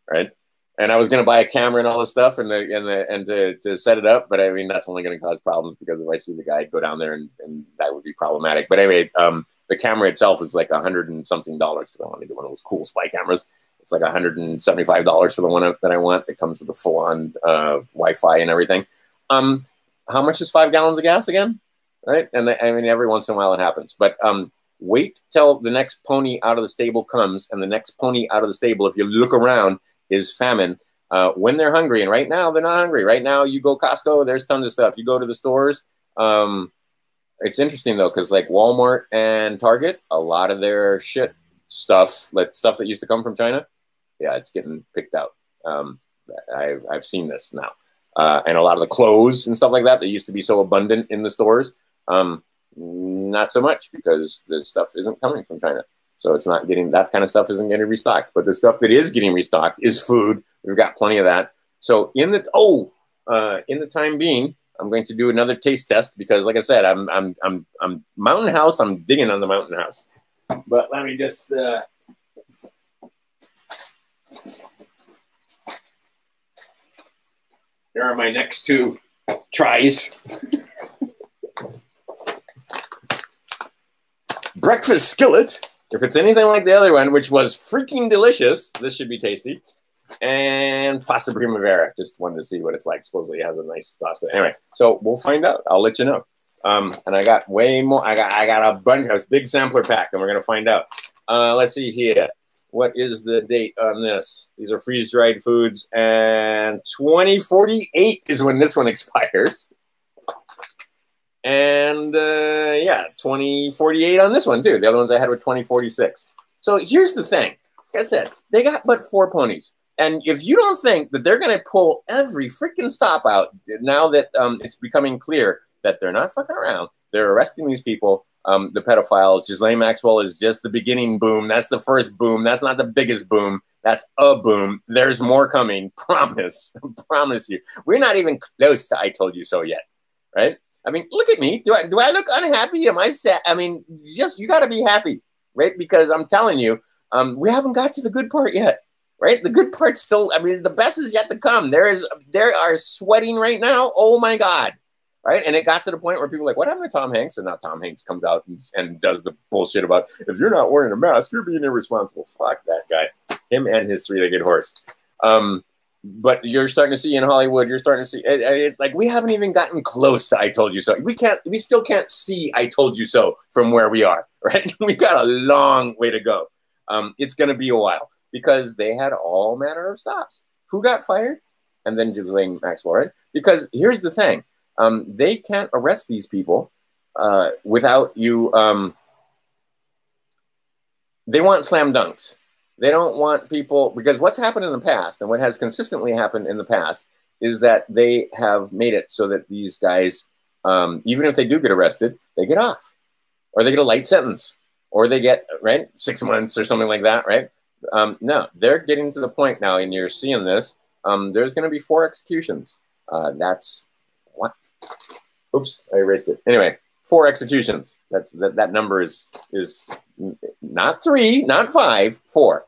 right? And I was going to buy a camera and all this stuff and to set it up, but I mean, that's only going to cause problems because if I see the guy go down there and that would be problematic. But anyway, the camera itself is like $100 and something because I want to get one of those cool spy cameras. It's like $175 for the one that I want. It comes with a full-on Wi-Fi and everything. How much is 5 gallons of gas again? Right? And I mean, every once in a while it happens, but wait till the next pony out of the stable comes, and the next pony out of the stable, if you look around, is famine. When they're hungry, and right now they're not hungry. Right now, you go Costco, there's tons of stuff. You go to the stores. It's interesting though, because like Walmart and Target, a lot of their shit stuff, like stuff that used to come from China, yeah, it's getting picked out. I've seen this now, and a lot of the clothes and stuff like that used to be so abundant in the stores. Not so much because the stuff isn't coming from China. So it's not getting, that kind of stuff isn't getting restocked. But the stuff that is getting restocked is food. We've got plenty of that. So in the time being, I'm going to do another taste test because like I said, I'm Mountain House, I'm digging on the Mountain House. But let me just here are my next 2 tries. Breakfast skillet, if it's anything like the other one, which was freaking delicious, this should be tasty. And pasta primavera, just wanted to see what it's like. Supposedly it has a nice sauce. Anyway, so we'll find out. I'll let you know. And I got way more. I got a bunch of big sampler pack, and we're gonna find out. Let's see here. What is the date on this? These are freeze-dried foods, and 2048 is when this one expires. And yeah, 2048 on this one too. The other ones I had were 2046. So here's the thing. Like I said, they got but 4 ponies. And if you don't think that they're going to pull every freaking stop out now that it's becoming clear that they're not fucking around, they're arresting these people. the pedophiles. Ghislaine Maxwell is just the beginning boom. That's the first boom. That's not the biggest boom. That's a boom. There's more coming. Promise. Promise you. We're not even close to I told you so yet, right? I mean, look at me. Do I look unhappy? Am I sad? I mean, just you got to be happy, right? Because I'm telling you, we haven't got to the good part yet, right? The good part's still, I mean, the best is yet to come. There are sweating right now. Oh my God. Right. And it got to the point where people are like, what happened to Tom Hanks? And now Tom Hanks comes out and does the bullshit about, if you're not wearing a mask, you're being irresponsible. Fuck that guy. Him and his three-legged horse. But you're starting to see in Hollywood, you're starting to see, like, we haven't even gotten close to I told you so. We still can't see I told you so from where we are, right? We got a long way to go. It's going to be a while because they had all manner of stops. Who got fired? And then Ghislaine Maxwell, right? Because here's the thing. They can't arrest these people without you. They want slam dunks. They don't want people, because what's happened in the past and what has consistently happened in the past is that they have made it so that these guys, even if they do get arrested, they get off, or they get a light sentence, or they get, right, 6 months or something like that, right? No, they're getting to the point now, and you're seeing this. There's going to be 4 executions. That's what? Oops, I erased it. Anyway, 4 executions. That number is not 3, not 5, 4.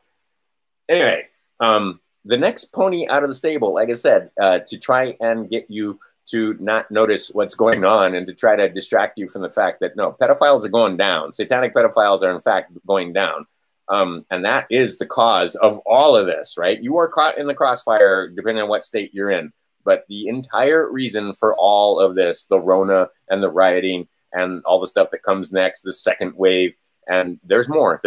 Anyway, the next pony out of the stable, like I said, to try and get you to not notice what's going on and to try to distract you from the fact that, no, pedophiles are going down. Satanic pedophiles are, in fact, going down. And that is the cause of all of this, right? You are caught in the crossfire, depending on what state you're in. But the entire reason for all of this, the Rona and the rioting and all the stuff that comes next, the second wave, and there's more,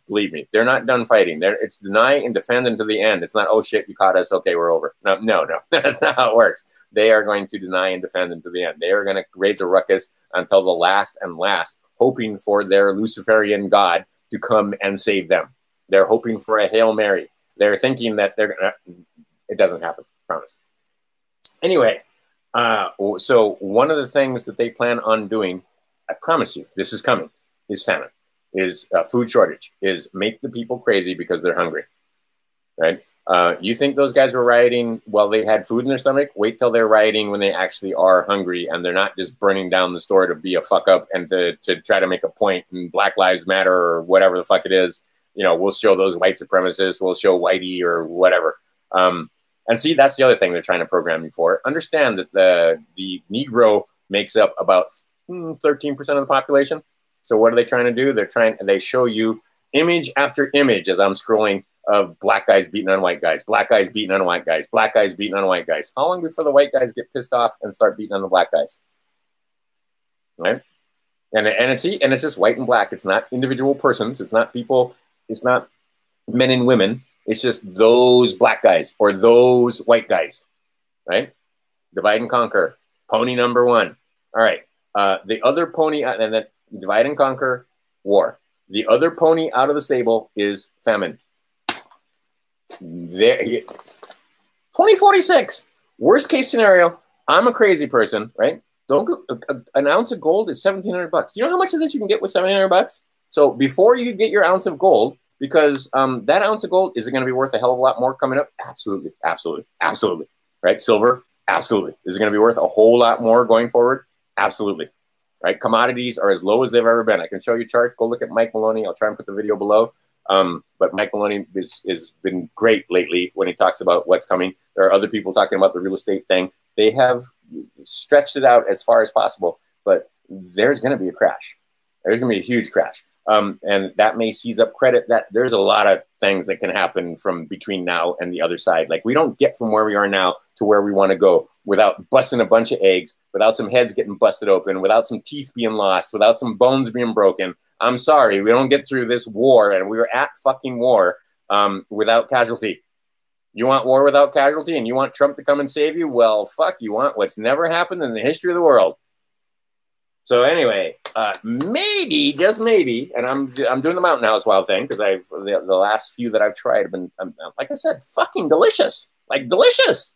believe me. They're not done fighting. It's deny and defend until the end. It's not, oh shit, you caught us, okay, we're over. No, that's not how it works. They are going to deny and defend until the end. They are going to raise a ruckus until the last and last, hoping for their Luciferian God to come and save them. They're hoping for a Hail Mary. They're thinking that they're gonna, it doesn't happen, promise. Anyway, so one of the things that they plan on doing, I promise you, this is coming, is famine, is food shortage, is make the people crazy because they're hungry, right? You think those guys were rioting while they had food in their stomach? Wait till they're rioting when they actually are hungry and they're not just burning down the store to be a fuck up and to try to make a point, and Black Lives Matter or whatever the fuck it is. You know, we'll show those white supremacists, we'll show whitey or whatever. And see, that's the other thing they're trying to program you for. Understand that the Negro makes up about 13% of the population. So what are they trying to do? They show you image after image as I'm scrolling of black guys beating on white guys, black guys beating on white guys, black guys beating on white guys. How long before the white guys get pissed off and start beating on the black guys? Right? And it's just white and black. It's not individual persons. It's not people. It's not men and women. It's just those black guys or those white guys, right? Divide and conquer. Pony number 1. All right. The other pony, and then divide and conquer, war. The other pony out of the stable is famine. There, 2046. Worst case scenario. I'm a crazy person, right? Don't go, an ounce of gold is $1,700. You know how much of this you can get with $1,700? So before you get your ounce of gold, because that ounce of gold, is it going to be worth a hell of a lot more coming up? Absolutely, absolutely, absolutely. Right? Silver, absolutely. Is it going to be worth a whole lot more going forward? Absolutely. Right? Commodities are as low as they've ever been. I can show you charts. Go look at Mike Maloney. I'll try and put the video below. But Mike Maloney has been great lately when he talks about what's coming. There are other people talking about the real estate thing. They have stretched it out as far as possible, but there's going to be a crash. There's going to be a huge crash. And that may seize up credit. That there's a lot of things that can happen from between now and the other side. Like, we don't get from where we are now to where we want to go without busting a bunch of eggs, without some heads getting busted open, without some teeth being lost, without some bones being broken. I'm sorry, we don't get through this war, and we were at fucking war without casualty. You want war without casualty, and you want Trump to come and save you? Well, fuck, you want what's never happened in the history of the world. So anyway, maybe, just maybe, and I'm doing the Mountain House Wild thing because the last few that I've tried have been, like I said, fucking delicious, like delicious.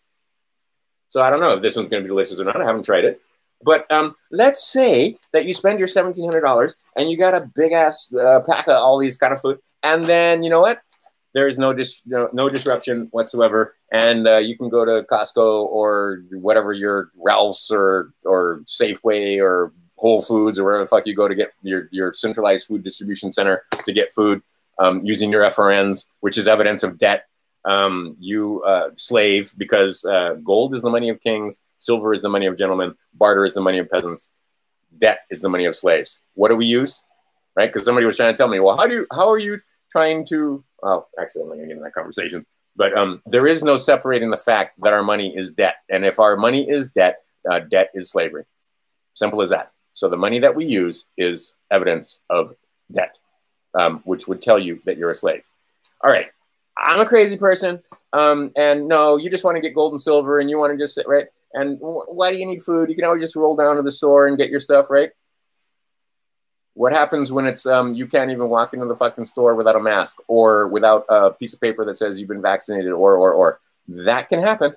So I don't know if this one's going to be delicious or not. I haven't tried it. But let's say that you spend your $1,700 and you got a big ass pack of all these kind of food, and then you know what? There is no disruption whatsoever, and you can go to Costco or whatever your Ralph's or Safeway or Whole Foods or wherever the fuck you go to get your centralized food distribution center to get food using your FRNs, which is evidence of debt. You slave, because gold is the money of kings, silver is the money of gentlemen, barter is the money of peasants, debt is the money of slaves. What do we use? Right? Because somebody was trying to tell me, well, how are you trying to, well, actually, I'm not going to get in that conversation, but there is no separating the fact that our money is debt. And if our money is debt, debt is slavery. Simple as that. So the money that we use is evidence of debt, which would tell you that you're a slave. All right. I'm a crazy person. And no, you just want to get gold and silver and you want to just sit, right? And why do you need food? You can always just roll down to the store and get your stuff, right? What happens when it's you can't even walk into the fucking store without a mask or without a piece of paper that says you've been vaccinated or that can happen.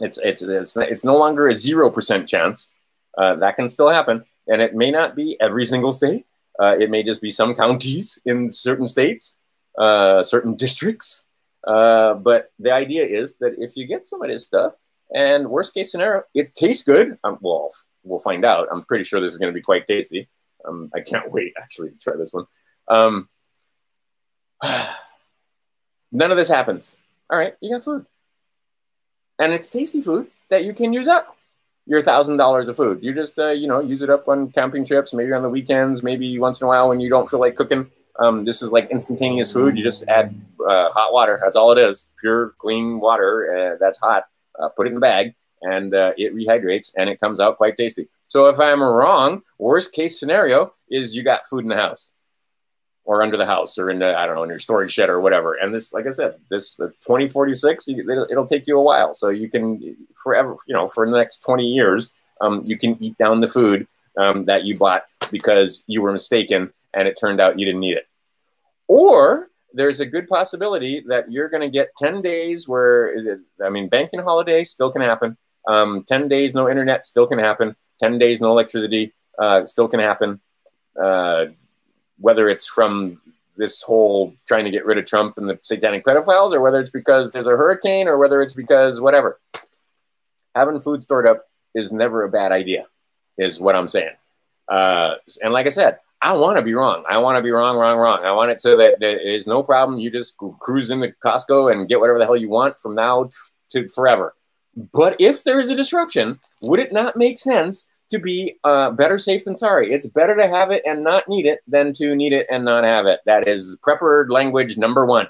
It's no longer a 0% chance. That can still happen, and it may not be every single state. It may just be some counties in certain states, certain districts. But the idea is that if you get some of this stuff, and worst case scenario, it tastes good. Well, we'll find out. I'm pretty sure this is going to be quite tasty. I can't wait, actually, to try this one. None of this happens. All right, you got food. And it's tasty food that you can use up your $1,000 of food. You just, use it up on camping trips, maybe on the weekends, maybe once in a while when you don't feel like cooking. This is like instantaneous food. You just add hot water. That's all it is. Pure, clean water that's hot. Put it in a bag, and it rehydrates, and it comes out quite tasty. So if I'm wrong, worst case scenario is you got food in the house or under the house or in the, I don't know, in your storage shed or whatever. And this, like I said, this 2046, it'll take you a while. So you can forever, for the next 20 years, you can eat down the food that you bought because you were mistaken and it turned out you didn't need it. Or there's a good possibility that you're going to get 10 days where, banking holiday still can happen. 10 days, no internet, still can happen. 10 days, no electricity, still can happen. Whether it's from this whole trying to get rid of Trump and the satanic pedophiles, or whether it's because there's a hurricane, or whether it's because whatever. Having food stored up is never a bad idea, is what I'm saying. And like I said, I want to be wrong. I want to be wrong. I want it so that there is no problem. You just cruise into Costco and get whatever the hell you want from now to forever. But if there is a disruption, would it not make sense to be better safe than sorry? It's better to have it and not need it than to need it and not have it. That is prepper language number 1,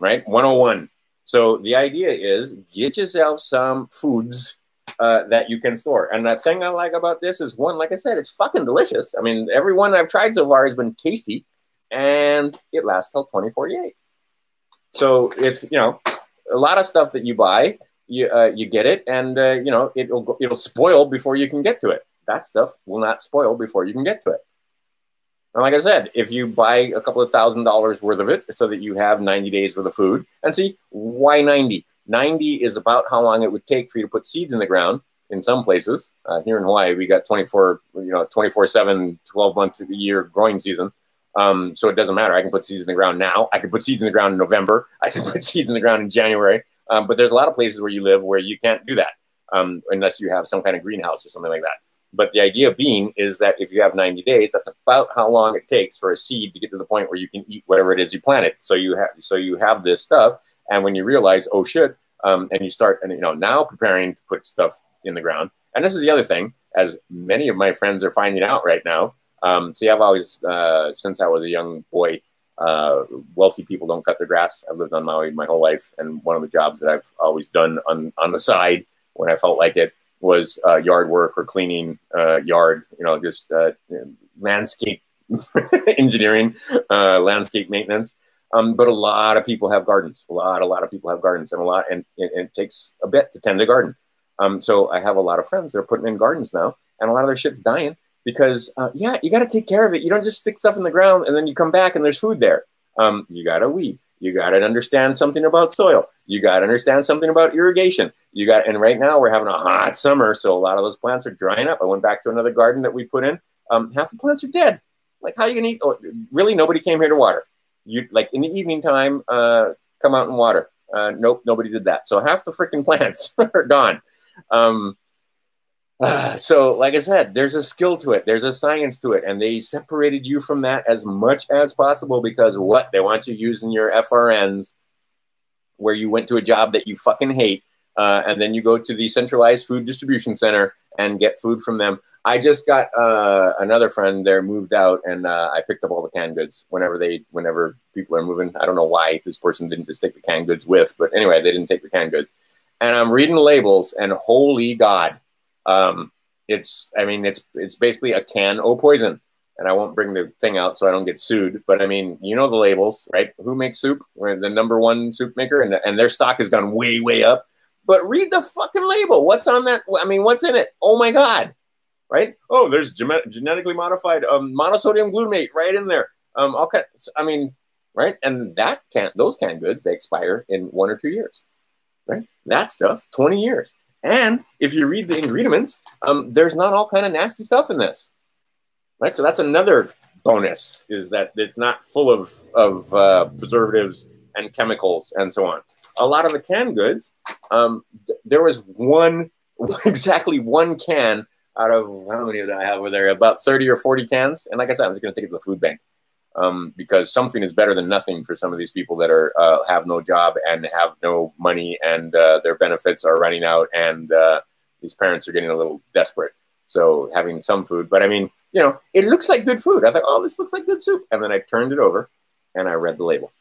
right? 101. So the idea is get yourself some foods that you can store. And the thing I like about this is, one, like I said, it's fucking delicious. I mean, every one I've tried so far has been tasty, and it lasts till 2048. So if, a lot of stuff that you buy, you get it, and it'll spoil before you can get to it. That stuff will not spoil before you can get to it. And like I said, if you buy a couple of $1,000s worth of it so that you have 90 days worth of food, and see, why 90? 90 is about how long it would take for you to put seeds in the ground in some places. Here in Hawaii, we got 24/7, 12-month a year growing season. So it doesn't matter. I can put seeds in the ground now. I can put seeds in the ground in November. I can put seeds in the ground in January. But there's a lot of places where you live where you can't do that unless you have some kind of greenhouse or something like that. But the idea being is that if you have 90 days, that's about how long it takes for a seed to get to the point where you can eat whatever it is you planted. So you have this stuff, and when you realize, oh shit, and you start now preparing to put stuff in the ground. And this is the other thing, as many of my friends are finding out right now. See, I've always, since I was a young boy, wealthy people don't cut their grass. I've lived on Maui my whole life, and one of the jobs that I've always done on the side when I felt like it was yard work or cleaning yard, just landscape engineering, landscape maintenance. But a lot of people have gardens. A lot of people have gardens, and it takes a bit to tend a garden. So I have a lot of friends that are putting in gardens now, and a lot of their shit's dying. Because, you got to take care of it. You don't just stick stuff in the ground and then you come back and there's food there. You got to weed. You got to understand something about soil. You got to understand something about irrigation. And right now we're having a hot summer, so a lot of those plants are drying up. I went back to another garden that we put in. Half the plants are dead. Like, how are you gonna eat? Oh, really, nobody came here to water. You, like, in the evening time, come out and water. Nope, nobody did that. So half the freaking plants are gone. So, like I said, there's a skill to it. There's a science to it. And they separated you from that as much as possible because what? They want you using your FRNs where you went to a job that you fucking hate. And then you go to the centralized food distribution center and get food from them. I just got another friend there moved out, and I picked up all the canned goods whenever people are moving. I don't know why this person didn't just take the canned goods with, but anyway, they didn't take the canned goods. And I'm reading the labels, and holy God, it's basically a can o' poison. And I won't bring the thing out so I don't get sued. But I mean, you know the labels, right? Who makes soup? We're the #1 soup maker, and their stock has gone way, way up. But read the fucking label. What's on that? I mean, what's in it? Oh my God, right? Oh, there's genetically modified monosodium glutamate right in there. Okay, I mean, right? And those canned goods, they expire in 1 or 2 years, right? That stuff, 20 years. And if you read the ingredients, there's not all kind of nasty stuff in this, right? So that's another bonus, is that it's not full of preservatives and chemicals and so on. A lot of the canned goods, there was exactly one can out of, how many did I have over there? About 30 or 40 cans. And like I said, I'm just going to take it to the food bank because something is better than nothing for some of these people that are have no job and have no money, and their benefits are running out, and these parents are getting a little desperate. So having some food, but I mean, you know, it looks like good food. I thought, oh, this looks like good soup. And then I turned it over and I read the label,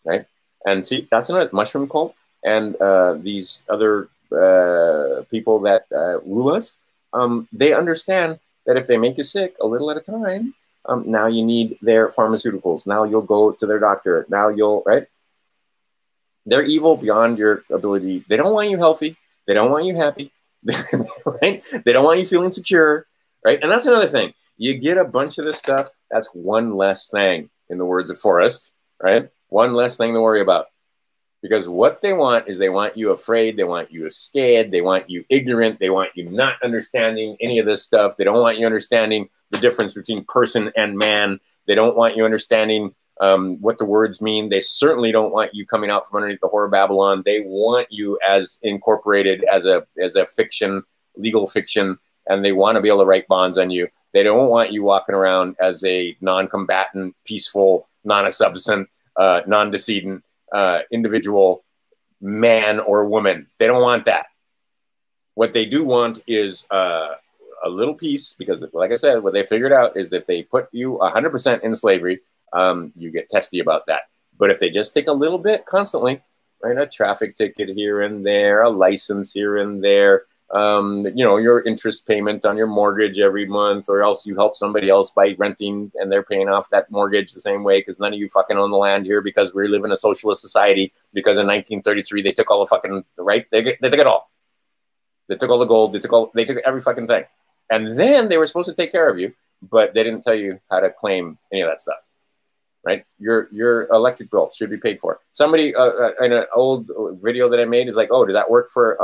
right? And see, that's another mushroom cult. And these other people that rule us, they understand that if they make you sick a little at a time, now you need their pharmaceuticals. Now you'll go to their doctor. Now you'll, right? They're evil beyond your ability. They don't want you healthy. They don't want you happy, right? They don't want you feeling secure, right? And that's another thing. You get a bunch of this stuff. That's one less thing, in the words of Forrest, right? One less thing to worry about. Because what they want is they want you afraid, they want you scared, they want you ignorant, they want you not understanding any of this stuff. They don't want you understanding the difference between person and man. They don't want you understanding what the words mean. They certainly don't want you coming out from underneath the whore of Babylon. They want you as incorporated as a fiction, legal fiction, and they want to be able to write bonds on you. They don't want you walking around as a non-combatant, peaceful, non-subsistent, non-decedent individual man or woman. They don't want that. What they do want is a little piece, because like I said, what they figured out is that if they put you 100% in slavery, you get testy about that. But if they just take a little bit constantly, right, a traffic ticket here and there, a license here and there, you know, your interest payment on your mortgage every month, or else you help somebody else by renting and they're paying off that mortgage the same way because none of you fucking own the land here because we live in a socialist society, because in 1933 they took all the fucking, right? They took it all. They took all the gold. They took every fucking thing. And then they were supposed to take care of you, but they didn't tell you how to claim any of that stuff. Right? Your electric bill should be paid for. Somebody in an old video that I made is like, oh, does that work for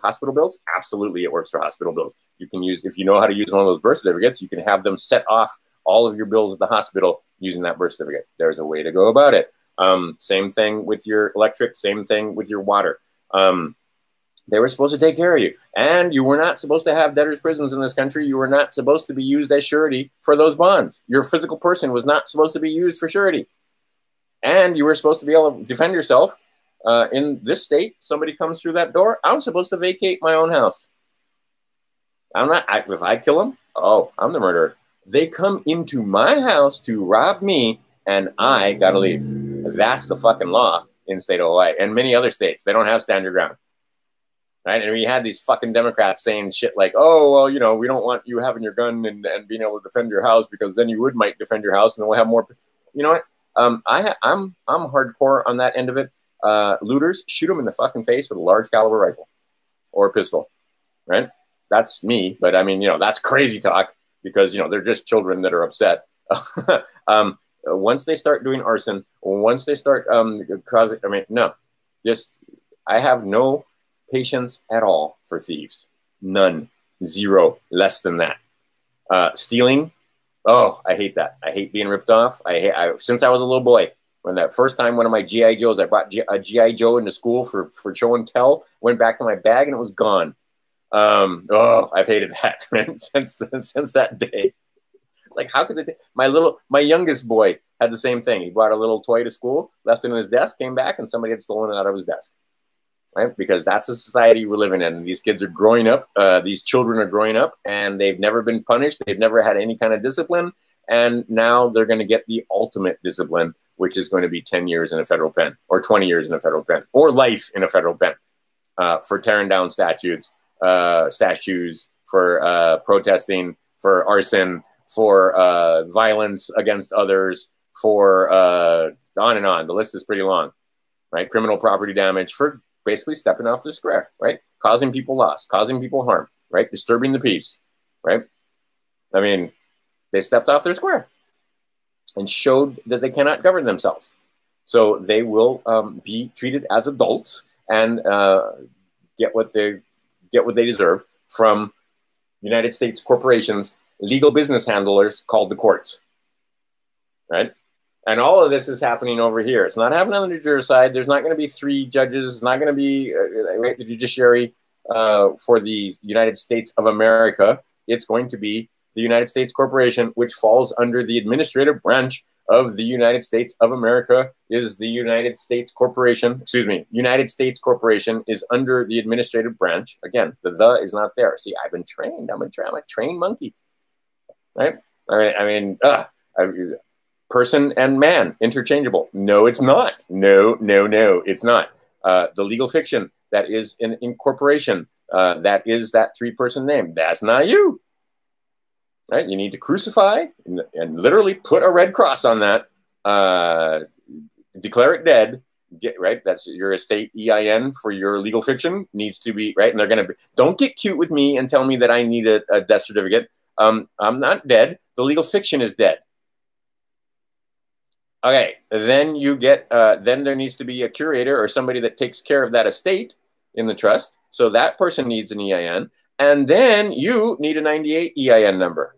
hospital bills? Absolutely, it works for hospital bills. You can use, if you know how to use one of those birth certificates, you can have them set off all of your bills at the hospital using that birth certificate. There's a way to go about it. Same thing with your electric, same thing with your water. They were supposed to take care of you. And you were not supposed to have debtors' prisons in this country. You were not supposed to be used as surety for those bonds. Your physical person was not supposed to be used for surety. And you were supposed to be able to defend yourself. In this state, somebody comes through that door, I'm supposed to vacate my own house. I'm not, if I kill them, oh, I'm the murderer. They come into my house to rob me, and I gotta leave. That's the fucking law in the state of Hawaii. And many other states, they don't have stand your ground. Right? And we had these fucking Democrats saying shit like, oh, well, you know, we don't want you having your gun and being able to defend your house, because then you might defend your house and then we'll have more. You know what? I'm hardcore on that end of it. Looters, shoot them in the fucking face with a large caliber rifle or a pistol. Right? That's me. But I mean, you know, that's crazy talk, because, you know, they're just children that are upset. Once they start doing arson, once they start causing, I mean, no, just I have no patience at all for thieves. None. Zero. Less than that. Stealing. Oh, I hate that. I hate being ripped off. Since I was a little boy, when that first time one of my G.I. Joes, I brought a G.I. Joe into school for show and tell, went back to my bag and it was gone. Oh, I've hated that, man, since that day. It's like, how could they my youngest boy had the same thing. He brought a little toy to school, left it in his desk, came back, and somebody had stolen it out of his desk. Right? Because that's the society we're living in. These kids are growing up, these children are growing up, and they've never been punished. They've never had any kind of discipline. And now they're going to get the ultimate discipline, which is going to be 10 years in a federal pen, or 20 years in a federal pen, or life in a federal pen, for tearing down statues, for protesting, for arson, for violence against others, for on and on. The list is pretty long, right? Criminal property damage, for basically stepping off their square, right? Causing people loss, causing people harm, right? Disturbing the peace, right? I mean, they stepped off their square and showed that they cannot govern themselves. So they will be treated as adults and get what they deserve from United States corporations, legal business handlers called the courts, right? And all of this is happening over here. It's not happening on the juror side. There's not going to be 3 judges. It's not going to be the judiciary for the United States of America. It's going to be the United States Corporation, which falls under the administrative branch of the United States of America. Is the United States Corporation, excuse me, United States Corporation is under the administrative branch. Again, the is not there. See, I've been trained. I'm a trained monkey, right? I mean, person and man, interchangeable. No, it's not. No, it's not. The legal fiction that is an incorporation, that is that 3-person name. That's not you. Right? You need to crucify and literally put a red cross on that, declare it dead, right? That's your estate EIN for your legal fiction needs to be, right? And they're going to don't get cute with me and tell me that I need a death certificate. I'm not dead. The legal fiction is dead. Okay, then you get, then there needs to be a curator or somebody that takes care of that estate in the trust. So that person needs an EIN. And then you need a 98 EIN number.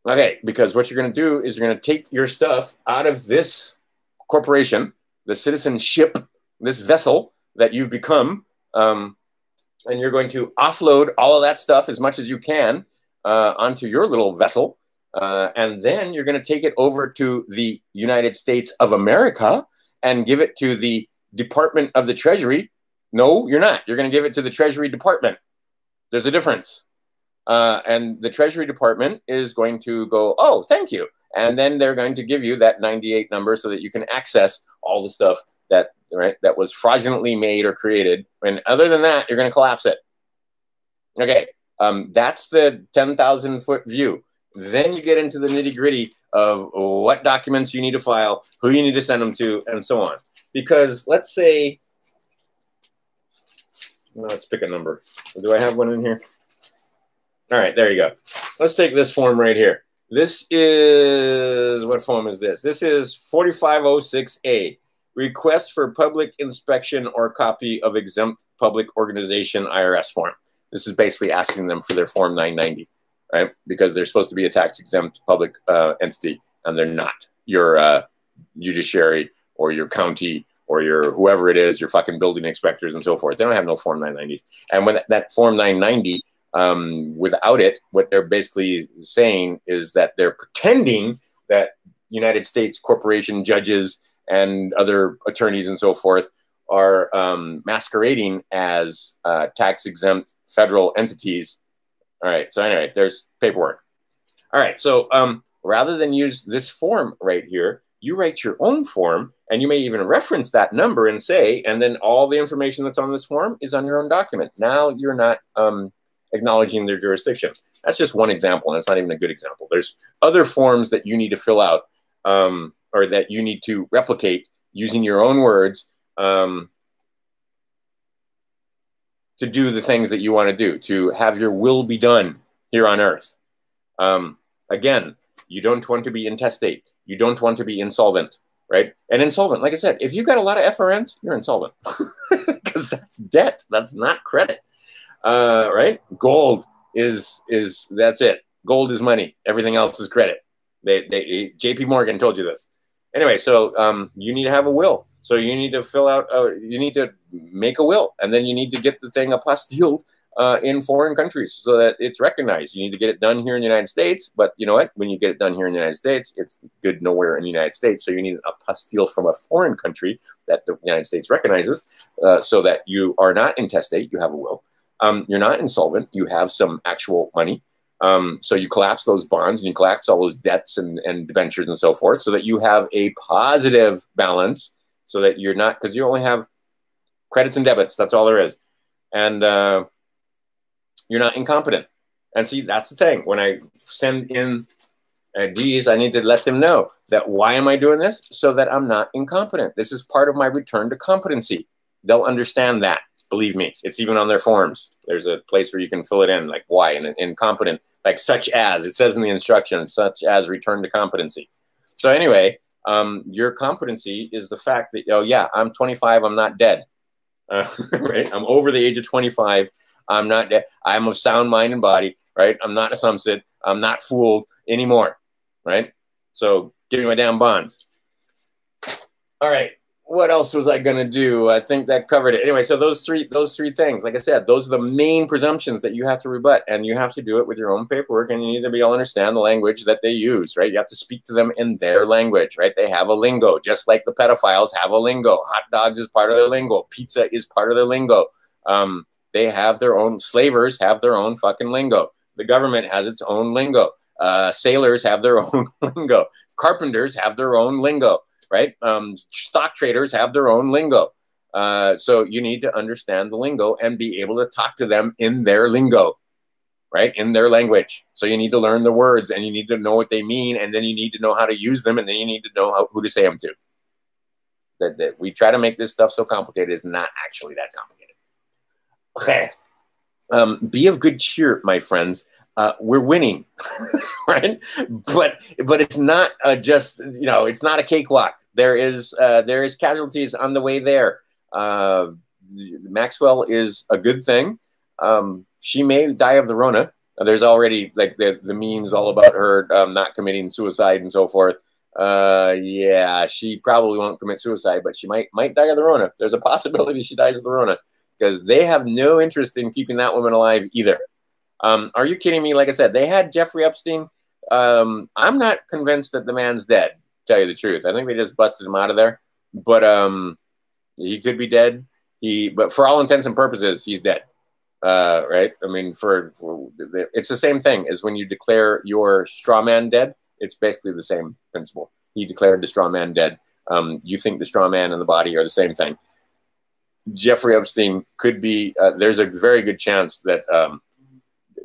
Okay, because what you're going to do is you're going to take your stuff out of this corporation, the citizenship, this vessel that you've become, and you're going to offload all of that stuff as much as you can onto your little vessel. And then you're going to take it over to the United States of America and give it to the Department of the Treasury. No, you're not. You're going to give it to the Treasury Department. There's a difference. And the Treasury Department is going to go, oh, thank you. And then they're going to give you that 98 number so that you can access all the stuff that, right, that was fraudulently made or created. And other than that, you're going to collapse it. Okay, that's the 10,000-foot view. Then you get into the nitty-gritty of what documents you need to file, who you need to send them to, and so on. Because let's say, well, let's pick a number. Do I have one in here? All right, there you go. Let's take this form right here. This is, what form is this? This is 4506A, request for public inspection or copy of exempt public organization IRS form. This is basically asking them for their Form 990. Right? Because they're supposed to be a tax-exempt public entity, and they're not. Your judiciary or your county or your whoever it is, your fucking building inspectors and so forth. They don't have no Form 990s. And when that Form 990, without it, what they're basically saying is that they're pretending that United States corporation judges and other attorneys and so forth are masquerading as tax-exempt federal entities. All right, so anyway, there's paperwork. All right, so rather than use this form right here, you write your own form, and you may even reference that number and say, and then all the information that's on this form is on your own document. Now you're not acknowledging their jurisdiction. That's just one example, and it's not even a good example. There's other forms that you need to fill out or that you need to replicate using your own words to do the things that you want to do, to have your will be done here on earth. Again, you don't want to be intestate. You don't want to be insolvent, right? And insolvent, like I said, if you've got a lot of FRNs, you're insolvent because that's debt. That's not credit, right? Gold is that's it. Gold is money. Everything else is credit. JP Morgan told you this. Anyway, so you need to have a will. So you need to fill out, you need to make a will, and then you need to get the thing apostilled in foreign countries so that it's recognized. You need to get it done here in the United States, but you know what? When you get it done here in the United States, it's good nowhere in the United States. So you need an apostille from a foreign country that the United States recognizes so that you are not intestate, you have a will. You're not insolvent, you have some actual money. So you collapse those bonds and you collapse all those debts and debentures and so forth so that you have a positive balance so that you're not, because you only have credits and debits. That's all there is. And you're not incompetent. And see, that's the thing. When I send in Ds, I need to let them know that why am I doing this? So that I'm not incompetent. This is part of my return to competency. They'll understand that. Believe me, it's even on their forms. There's a place where you can fill it in, like why, and incompetent, like such as, it says in the instructions, such as return to competency. So anyway, your competency is the fact that, oh yeah, I'm 25, I'm not dead. Right? I'm over the age of 25. I'm not dead. I'm of sound mind and body, right? I'm not a sumsit. I'm not fooled anymore, right? So give me my damn bonds. All right. What else was I going to do? I think that covered it. Anyway, so those three things, like I said, those are the main presumptions that you have to rebut, and you have to do it with your own paperwork, and you need to be able to understand the language that they use, right? You have to speak to them in their language, right? They have a lingo, just like the pedophiles have a lingo. Hot dogs is part of their lingo. Pizza is part of their lingo. They have their own, slavers have their own fucking lingo. The government has its own lingo. Sailors have their own lingo. Carpenters have their own lingo. Right? Stock traders have their own lingo. So you need to understand the lingo and be able to talk to them in their lingo, right? In their language. So you need to learn the words and you need to know what they mean, and then you need to know how to use them, and then you need to know who to say them to. That we try to make this stuff so complicated is not actually that complicated. Okay. Be of good cheer, my friends. We're winning, right? But it's not just, you know, it's not a cakewalk. There is casualties on the way there. Maxwell is a good thing. She may die of the Rona. There's already like the memes all about her not committing suicide and so forth. Yeah, she probably won't commit suicide, but she might die of the Rona. There's a possibility she dies of the Rona because they have no interest in keeping that woman alive either. Are you kidding me? Like I said, they had Jeffrey Epstein. I'm not convinced that the man's dead, to tell you the truth. I think they just busted him out of there. But he could be dead. But for all intents and purposes, he's dead. Right? I mean, it's the same thing as when you declare your straw man dead. It's basically the same principle. He declared the straw man dead. You think the straw man and the body are the same thing. Jeffrey Epstein could be, there's a very good chance that,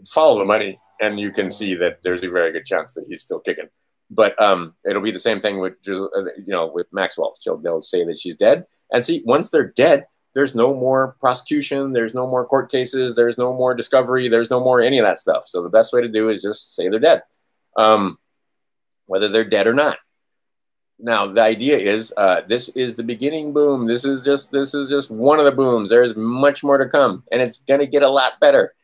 follow the money, and you can see that there's a very good chance that he's still kicking. But it'll be the same thing with, with Maxwell. They'll say that she's dead. And see, once they're dead, there's no more prosecution. There's no more court cases. There's no more discovery. There's no more any of that stuff. So the best way to do is just say they're dead, whether they're dead or not. Now, the idea is this is the beginning boom. This is just one of the booms. There's much more to come, and it's going to get a lot better.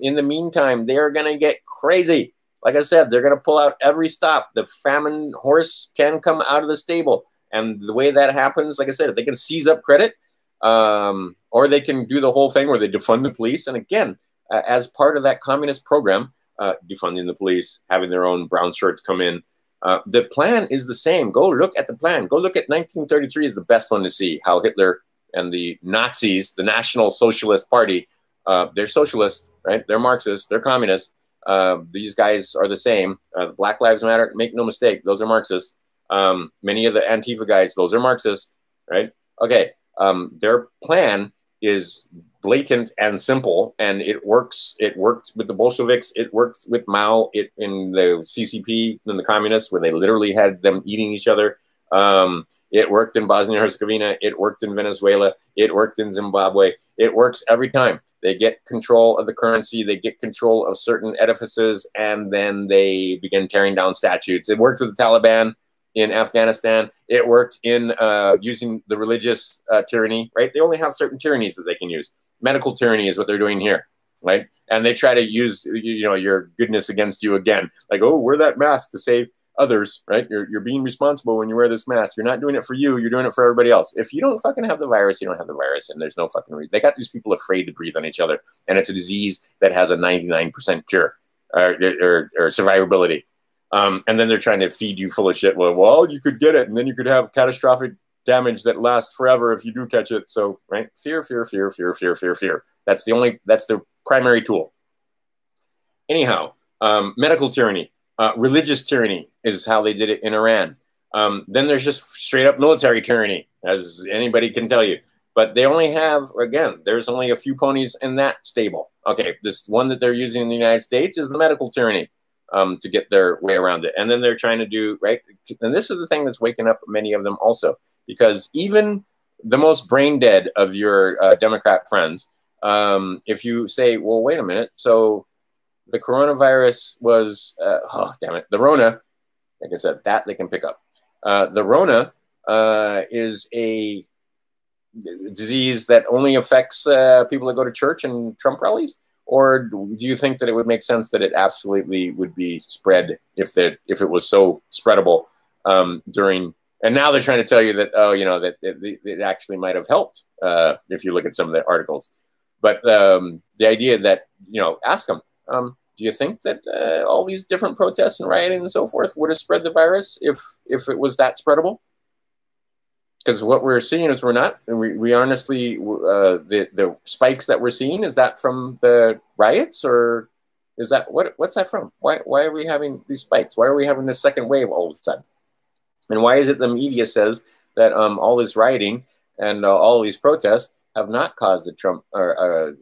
In the meantime, they are going to get crazy. Like I said, they're going to pull out every stop. The famine horse can come out of the stable. And the way that happens, like I said, if they can seize up credit, or they can do the whole thing where they defund the police. And again, as part of that communist program, defunding the police, having their own brown shirts come in, the plan is the same. Go look at the plan. Go look at 1933 is the best one to see how Hitler and the Nazis, the National Socialist Party, they're socialists, right? They're Marxists. They're communists. These guys are the same. Black Lives Matter, make no mistake, those are Marxists. Many of the Antifa guys, those are Marxists, right? Okay, their plan is blatant and simple, and it works. It worked with the Bolsheviks. It worked with Mao in the CCP and the communists, where they literally had them eating each other. It worked in Bosnia-Herzegovina. It worked in Venezuela. It worked in Zimbabwe. It works every time. They get control of the currency. They get control of certain edifices, and then they begin tearing down statues. It worked with the Taliban in Afghanistan. It worked in using the religious tyranny, right? They only have certain tyrannies that they can use. Medical tyranny is what they're doing here, right? And they try to use, you know, your goodness against you again. Like, oh, wear that mask to save others, right? You're being responsible when you wear this mask. You're not doing it for you. You're doing it for everybody else. If you don't fucking have the virus, you don't have the virus, and there's no fucking reason. They got these people afraid to breathe on each other, and it's a disease that has a 99% cure or survivability. And then they're trying to feed you full of shit. Well, you could get it, and then you could have catastrophic damage that lasts forever if you do catch it. So, right? Fear, fear, fear, fear, fear, fear, fear. That's the primary tool. Anyhow, medical tyranny. Religious tyranny is how they did it in Iran. Then there's just straight up military tyranny, as anybody can tell you. But they only have, again, there's only a few ponies in that stable. Okay, this one that they're using in the United States is the medical tyranny to get their way around it. And then they're trying to do, right? And this is the thing that's waking up many of them also, because even the most brain dead of your Democrat friends, if you say, well, wait a minute, so the coronavirus was, oh, damn it, the Rona, like I said, that they can pick up. The Rona is a disease that only affects people that go to church and Trump rallies? Or do you think that it would make sense that it absolutely would be spread if it was so spreadable during, and now they're trying to tell you that, oh, you know, that it actually might have helped if you look at some of the articles. But the idea that, you know, ask them, do you think that all these different protests and rioting and so forth would have spread the virus if it was that spreadable? Because what we're seeing is we honestly, the spikes that we're seeing, is that from the riots, or is that, what's that from? Why are we having these spikes? Why are we having this second wave all of a sudden? And why is it the media says that all this rioting and all these protests have not caused a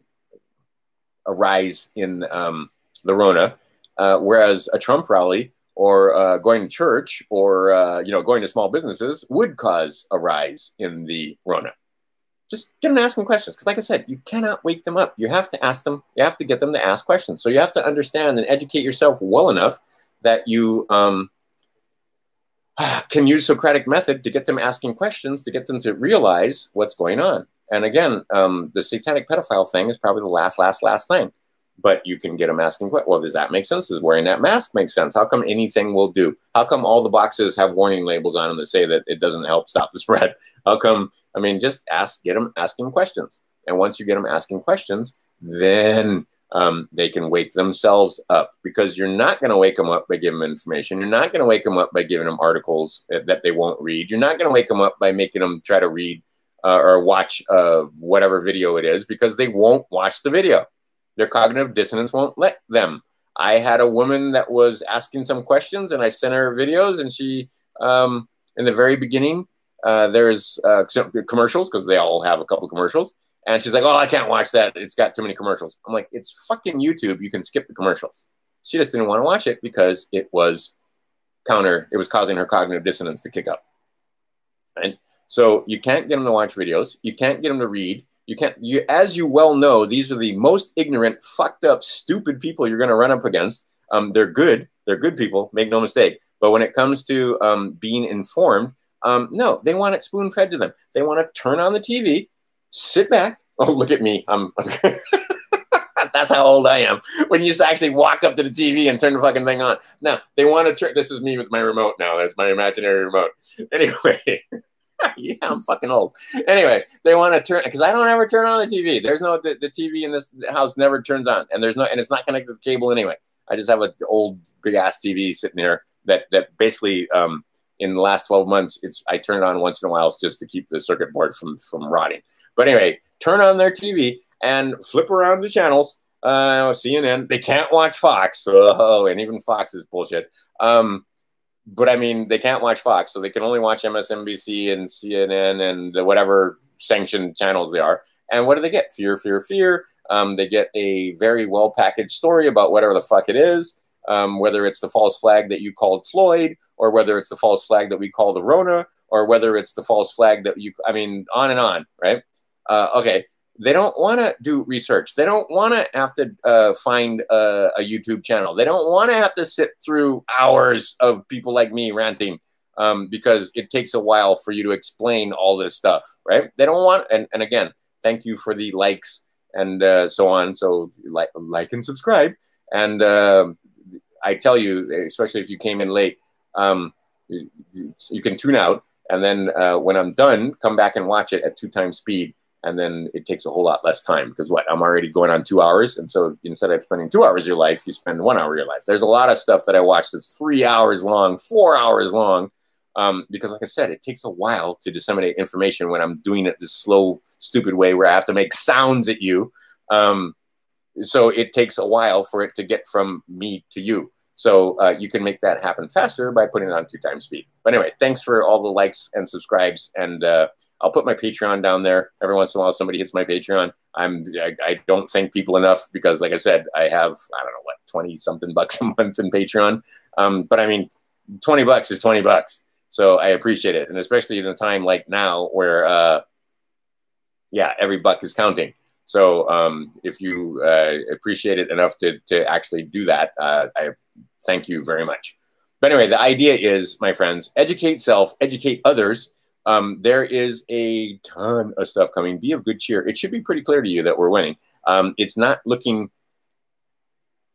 rise in the Rona, whereas a Trump rally or going to church or you know, going to small businesses would cause a rise in the Rona? Just get them asking questions, because like I said, you cannot wake them up. You have to ask them. You have to get them to ask questions. So you have to understand and educate yourself well enough that you can use Socratic method to get them asking questions, to get them to realize what's going on. And again, the satanic pedophile thing is probably the last thing. But you can get them asking, well, does that make sense? Does wearing that mask make sense? How come anything will do? How come all the boxes have warning labels on them that say that it doesn't help stop the spread? How come? I mean, just get them asking questions. And once you get them asking questions, then they can wake themselves up, because you're not going to wake them up by giving them information. You're not going to wake them up by giving them articles that they won't read. You're not going to wake them up by making them try to read or watch whatever video it is, because they won't watch the video. Their cognitive dissonance won't let them. I had a woman that was asking some questions, and I sent her videos, and she, in the very beginning, there's some commercials, because they all have a couple commercials. And she's like, oh, I can't watch that. It's got too many commercials. I'm like, it's fucking YouTube. You can skip the commercials. She just didn't want to watch it because it was causing her cognitive dissonance to kick up. And so you can't get them to watch videos. You can't get them to read. As you well know, these are the most ignorant, fucked up, stupid people you're going to run up against. They're good. They're good people. Make no mistake. But when it comes to being informed, no, they want it spoon-fed to them. They want to turn on the TV, sit back. Oh, look at me. That's how old I am. When you actually walk up to the TV and turn the fucking thing on. Now, they want to turn. This is me with my remote now. There's my imaginary remote. Anyway. Yeah, I'm fucking old. Anyway, they want to turn, because I don't ever turn on the TV. There's no, the TV in this house never turns on, and it's not connected to cable anyway. I just have an old big ass TV sitting here that basically in the last 12 months, I turn it on once in a while just to keep the circuit board from rotting. But anyway, turn on their TV and flip around the channels. CNN, they can't watch Fox. Oh, and even Fox is bullshit. But I mean, they can't watch Fox, so they can only watch MSNBC and CNN and whatever sanctioned channels they are. And what do they get? Fear, fear, fear. They get a very well-packaged story about whatever the fuck it is, whether it's the false flag that you called Floyd, or whether it's the false flag that we call the Rona, or whether it's the false flag that I mean, on and on, right? Okay. They don't want to do research. They don't want to have to find a YouTube channel. They don't want to have to sit through hours of people like me ranting. because it takes a while for you to explain all this stuff, right? They don't want, and again, thank you for the likes and so on. So like and subscribe. And I tell you, especially if you came in late, you can tune out. And then when I'm done, come back and watch it at 2 times speed. And then it takes a whole lot less time because I'm already going on 2 hours. And so instead of spending 2 hours of your life, you spend 1 hour of your life. There's a lot of stuff that I watch that's 3 hours long, 4 hours long. Because like I said, it takes a while to disseminate information when I'm doing it this slow, stupid way where I have to make sounds at you. So it takes a while for it to get from me to you. So you can make that happen faster by putting it on 2 times speed. But anyway, thanks for all the likes and subscribes. And I'll put my Patreon down there. Every once in a while, somebody hits my Patreon. I don't thank people enough because, like I said, I have, I don't know what, 20-something bucks a month in Patreon. But I mean, 20 bucks is 20 bucks. So I appreciate it. And especially in a time like now where, yeah, every buck is counting. So if you appreciate it enough to actually do that, I thank you very much. But anyway, the idea is, my friends, educate self, educate others. There is a ton of stuff coming. Be of good cheer. It should be pretty clear to you that we're winning. It's not looking,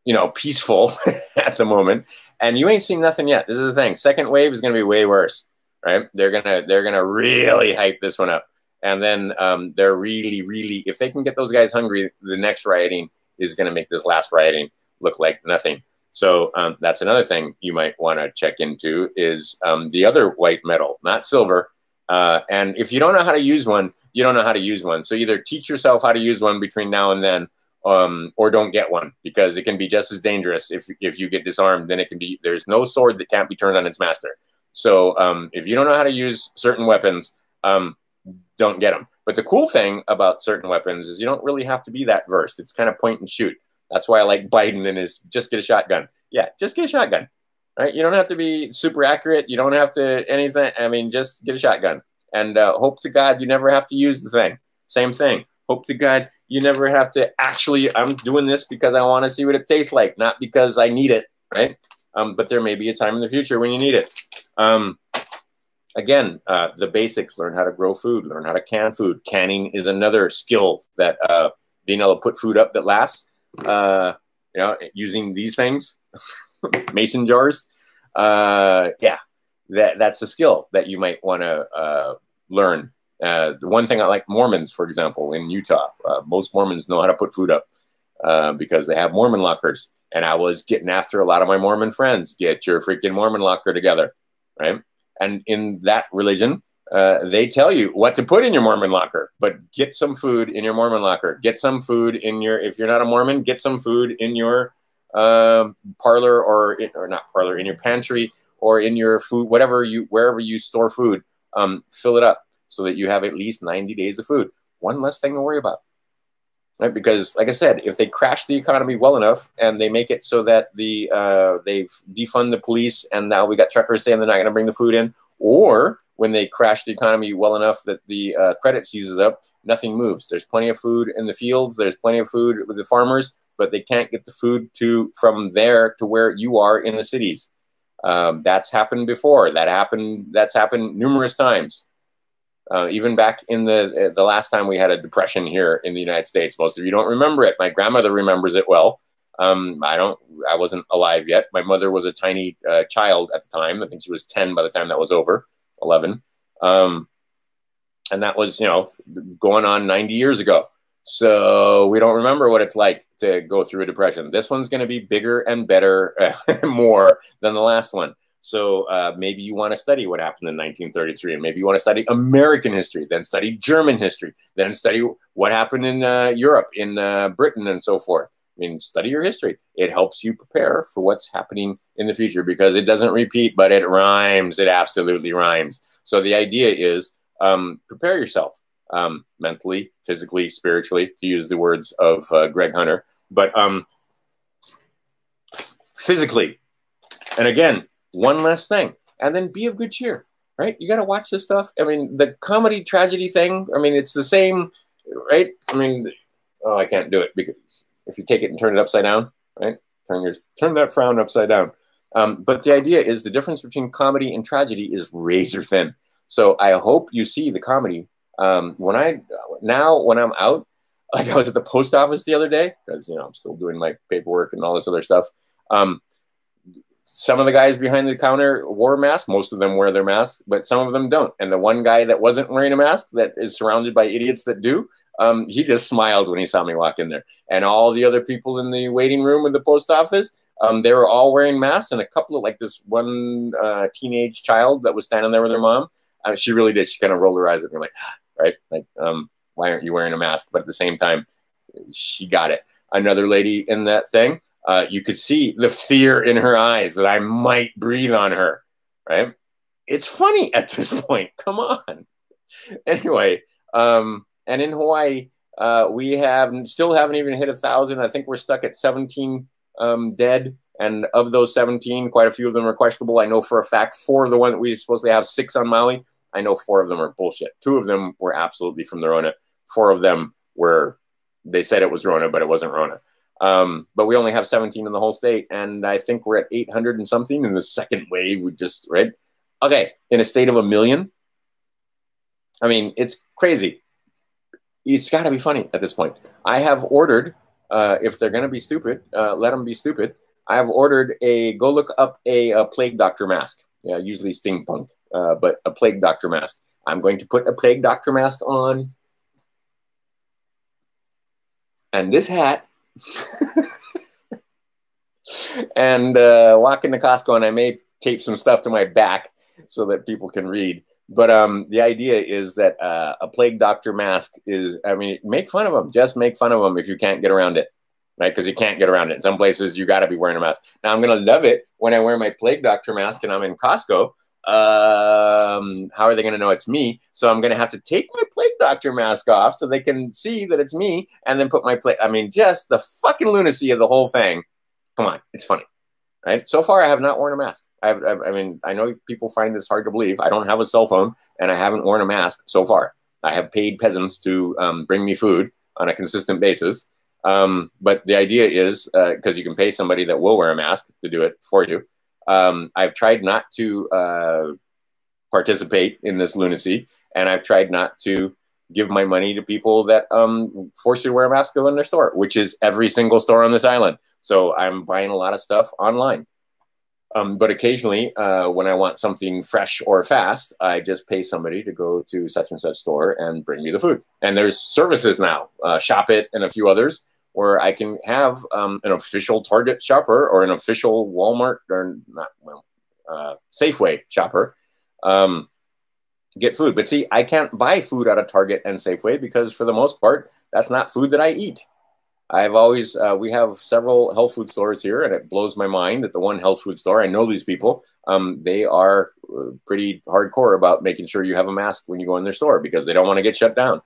you know, peaceful at the moment, and you ain't seen nothing yet. This is the thing. Second wave is going to be way worse, right? They're gonna really hype this one up, and then they're really, if they can get those guys hungry, the next rioting is going to make this last rioting look like nothing. So that's another thing you might want to check into is the other white metal, not silver. And if you don't know how to use one, you don't know how to use one. So either teach yourself how to use one between now and then, or don't get one, because it can be just as dangerous if you get disarmed. Then it can be, there's no sword that can't be turned on its master. So if you don't know how to use certain weapons, don't get them. But the cool thing about certain weapons is you don't really have to be that versed. It's kind of point and shoot. That's why I like Biden and his just get a shotgun. Yeah, just get a shotgun, right? You don't have to be super accurate. You don't have to anything. I mean, just get a shotgun. And hope to God you never have to use the thing. Same thing. Hope to God you never have to actually, I'm doing this because I want to see what it tastes like, not because I need it, right? But there may be a time in the future when you need it. Again, the basics, learn how to grow food, learn how to can food. Canning is another skill that being able to put food up that lasts. You know, using these things, mason jars. Yeah, that's a skill that you might want to learn. The one thing I like, Mormons, for example, in Utah, most Mormons know how to put food up because they have Mormon lockers. And I was getting after a lot of my Mormon friends, get your freaking Mormon locker together, right? And in that religion, they tell you what to put in your Mormon locker, but get some food in your Mormon locker. Get some food in your, if you're not a Mormon, get some food in your parlor or not parlor, in your pantry or in your food, whatever you, wherever you store food, fill it up so that you have at least 90 days of food. One less thing to worry about, right? Because like I said, if they crash the economy well enough and they make it so that they defund the police and now we got truckers saying they're not going to bring the food in, or when they crash the economy well enough that the credit seizes up, nothing moves. There's plenty of food in the fields. There's plenty of food with the farmers, but they can't get the food from there to where you are in the cities. That's happened before. That's happened numerous times. Even back in the last time we had a depression here in the United States. Most of you don't remember it. My grandmother remembers it well. I wasn't alive yet. My mother was a tiny child at the time. I think she was 10 by the time that was over, 11. And that was, you know, going on 90 years ago. So we don't remember what it's like to go through a depression. This one's going to be bigger and better, more than the last one. So maybe you want to study what happened in 1933, and maybe you want to study American history, then study German history, then study what happened in Europe, in Britain, and so forth. I mean, study your history. It helps you prepare for what's happening in the future because it doesn't repeat, but it rhymes. It absolutely rhymes. So the idea is prepare yourself mentally, physically, spiritually, to use the words of Greg Hunter, but physically. And again, one less thing, and then be of good cheer, right? You got to watch this stuff. I mean, the comedy tragedy thing, I mean, it's the same, right? I mean, oh, I can't do it because if you take it and turn it upside down, right? Turn that frown upside down. But the idea is the difference between comedy and tragedy is razor thin. So I hope you see the comedy. When I'm out, like I was at the post office the other day, because I'm still doing my paperwork and all this other stuff. Some of the guys behind the counter wore a mask. Most of them wear their masks, but some of them don't. And the one guy that wasn't wearing a mask, that is surrounded by idiots that do, he just smiled when he saw me walk in there. And all the other people in the waiting room of the post office, they were all wearing masks. And a couple of, like, this one teenage child that was standing there with her mom, she really did. She kind of rolled her eyes at me like, right? Like, why aren't you wearing a mask? But at the same time, she got it. Another lady in that thing, you could see the fear in her eyes that I might breathe on her, right? It's funny at this point. Come on. Anyway, and in Hawaii, we still haven't even hit 1,000. I think we're stuck at 17 dead. And of those 17, quite a few of them are questionable. I know for a fact 4 of the one that we supposed to have 6 on Maui, I know 4 of them are bullshit. 2 of them were absolutely from the Rona. 4 of them they said it was Rona, but it wasn't Rona. But we only have 17 in the whole state, and I think we're at 800 and something in the second wave. We just, right? Okay, in a state of 1 million. I mean, it's crazy. It's got to be funny at this point. I have ordered, if they're going to be stupid, let them be stupid. I have ordered go look up a plague doctor mask. Yeah, usually steampunk, but a plague doctor mask. I'm going to put a plague doctor mask on. And this hat. And walk into Costco, and I may tape some stuff to my back so that people can read. But the idea is that a plague doctor mask is, I mean, make fun of them. Just make fun of them if you can't get around it, right? Because you can't get around it. In some places, you got to be wearing a mask. Now, I'm going to love it when I wear my plague doctor mask and I'm in Costco. How are they going to know it's me? So I'm going to have to take my plague doctor mask off so they can see that it's me, and then put my I mean, just the fucking lunacy of the whole thing. Come on, it's funny, right? So far, I have not worn a mask. I mean, I know people find this hard to believe. I don't have a cell phone, and I haven't worn a mask so far. I have paid peasants to bring me food on a consistent basis. But the idea is, because you can pay somebody that will wear a mask to do it for you. I've tried not to participate in this lunacy, and I've tried not to give my money to people that force you to wear a mask to go in their store, which is every single store on this island. So I'm buying a lot of stuff online. But occasionally, when I want something fresh or fast, I just pay somebody to go to such and such store and bring me the food. And there's services now, Shop It and a few others, where I can have an official Target shopper or an official Walmart or Safeway shopper get food. But see, I can't buy food out of Target and Safeway because for the most part, that's not food that I eat. I've always, we have several health food stores here, and it blows my mind that the one health food store, I know these people, they are pretty hardcore about making sure you have a mask when you go in their store because they don't want to get shut down.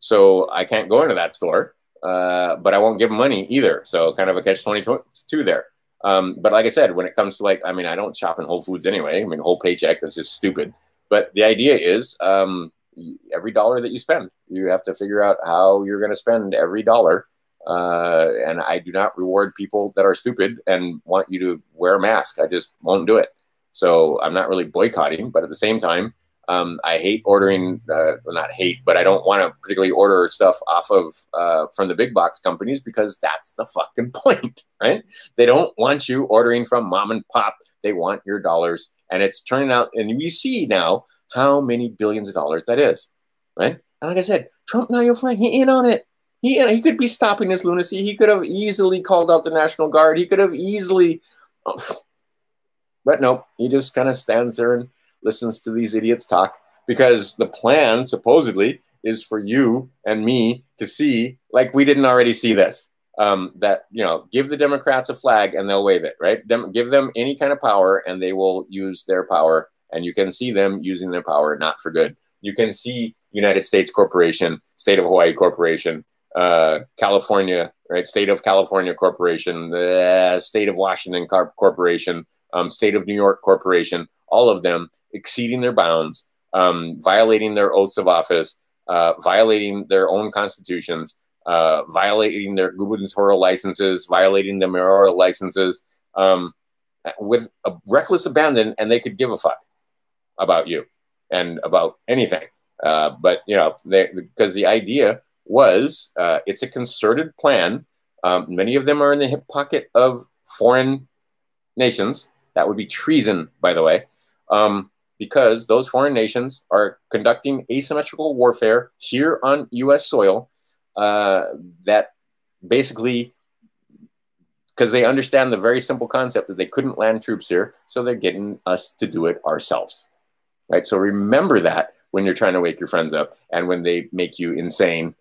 So I can't go into that store, but I won't give them money either. So kind of a catch-22 there. But like I said, when it comes to I mean, I don't shop in Whole Foods anyway. I mean, whole paycheck, that's just stupid. But the idea is every dollar that you spend, you have to figure out how you're going to spend every dollar. And I do not reward people that are stupid and want you to wear a mask. I just won't do it. So I'm not really boycotting, but at the same time, I hate ordering, well, not hate, but I don't want to particularly order stuff off of from the big box companies because that's the fucking point, right? They don't want you ordering from mom and pop. They want your dollars. And it's turning out, and we see now how many billions of dollars that is, right? And like I said, Trump, now your friend, he in on it. He could be stopping this lunacy. He could have easily called out the National Guard. He could have easily, but no, he just kind of stands there and listens to these idiots talk because the plan supposedly is for you and me to see, like we didn't already see this, that, give the Democrats a flag and they'll wave it, right? Give them any kind of power and they will use their power, and you can see them using their power not for good. You can see United States Corporation, State of Hawaii Corporation, California, right? State of California Corporation, State of Washington Corporation, State of New York Corporation, all of them exceeding their bounds, violating their oaths of office, violating their own constitutions, violating their gubernatorial licenses, violating the mayoral licenses, with a reckless abandon, and they could give a fuck about you and about anything. But, you know, because the idea was it's a concerted plan. Many of them are in the hip pocket of foreign nations. That would be treason, by the way, because those foreign nations are conducting asymmetrical warfare here on U.S. soil that basically, because they understand the very simple concept that they couldn't land troops here, so they're getting us to do it ourselves. Right? So remember that when you're trying to wake your friends up and when they make you insane,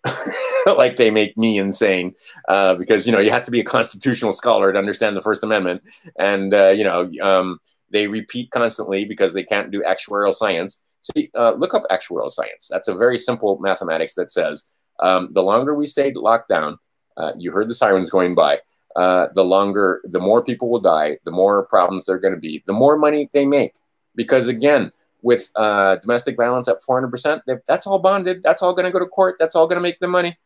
like they make me insane, because, you know, you have to be a constitutional scholar to understand the First Amendment. And, you know, they repeat constantly because they can't do actuarial science. So look up actuarial science. That's a very simple mathematics that says the longer we stay locked down, you heard the sirens going by, the more people will die, the more problems there are going to be, the more money they make. Because again, with domestic violence up 400%, that's all bonded. That's all going to go to court. That's all going to make them money.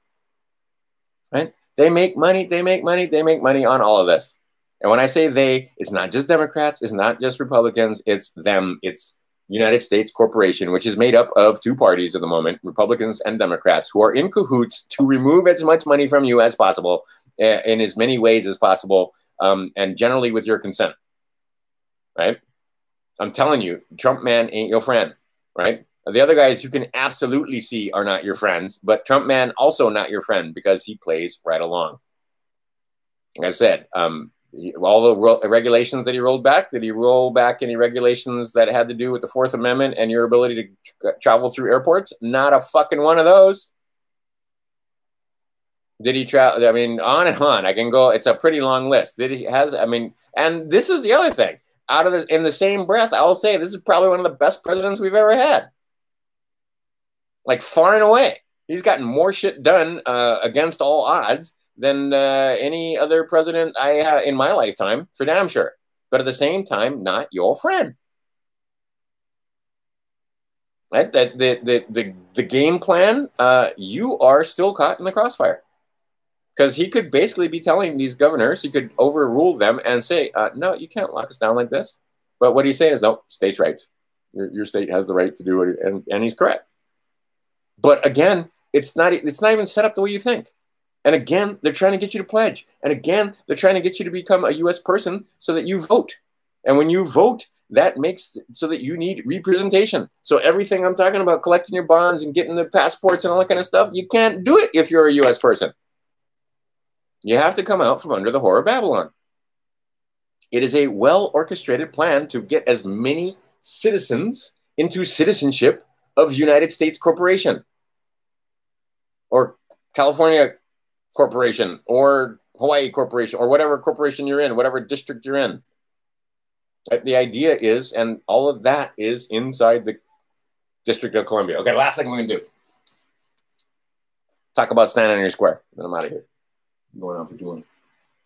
Right? They make money. They make money. They make money on all of this. And when I say they, it's not just Democrats. It's not just Republicans. It's them. It's United States Corporation, which is made up of two parties at the moment, Republicans and Democrats, who are in cahoots to remove as much money from you as possible in as many ways as possible, and generally with your consent. Right? I'm telling you, Trump man ain't your friend, right? The other guys you can absolutely see are not your friends, but Trump man also not your friend because he plays right along. Like I said, all the regulations that he rolled back, did he roll back any regulations that had to do with the Fourth Amendment and your ability to travel through airports? Not a fucking one of those. Did he travel? I mean, on and on. I can go. It's a pretty long list. And this is the other thing. Out of this, in the same breath, I'll say this is probably one of the best presidents we've ever had. Like far and away. He's gotten more shit done against all odds than any other president I had in my lifetime, for damn sure. But at the same time, not your friend. Right? The game plan, you are still caught in the crossfire. Because he could basically be telling these governors, he could overrule them and say, no, you can't lock us down like this. But what he's saying is, no, states' rights. Your state has the right to do it, and he's correct. But again, it's not even set up the way you think. And again, they're trying to get you to pledge. And again, they're trying to get you to become a U.S. person so that you vote. And when you vote, that makes so that you need representation. So everything I'm talking about, collecting your bonds and getting the passports and all that kind of stuff, you can't do it if you're a U.S. person. You have to come out from under the whore of Babylon. It is a well-orchestrated plan to get as many citizens into citizenship of United States Corporation or California Corporation or Hawaii Corporation or whatever corporation you're in, whatever district you're in. The idea is, and all of that is inside the District of Columbia. Okay, last thing we're going to do. Talk about standing in your square. Then I'm out of here. I'm going on for too long.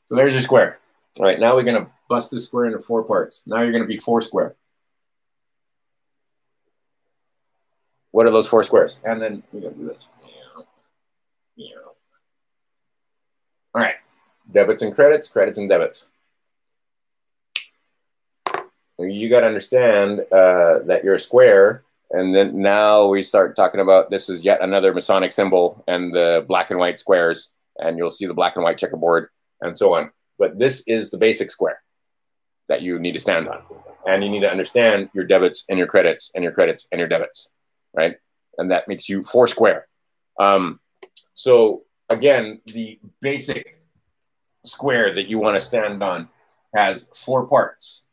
So there's your square. All right, now we're going to bust this square into 4 parts. Now you're going to be 4 square. What are those 4 squares? And then we're going to do this. All right, debits and credits, credits and debits. You got to understand that you're a square, and then now we start talking about this is yet another Masonic symbol and the black and white squares, and you'll see the black and white checkerboard and so on. But this is the basic square that you need to stand on. And you need to understand your debits and your credits and your credits and your debits, right? And that makes you 4 square. So again, the basic square that you want to stand on has 4 parts.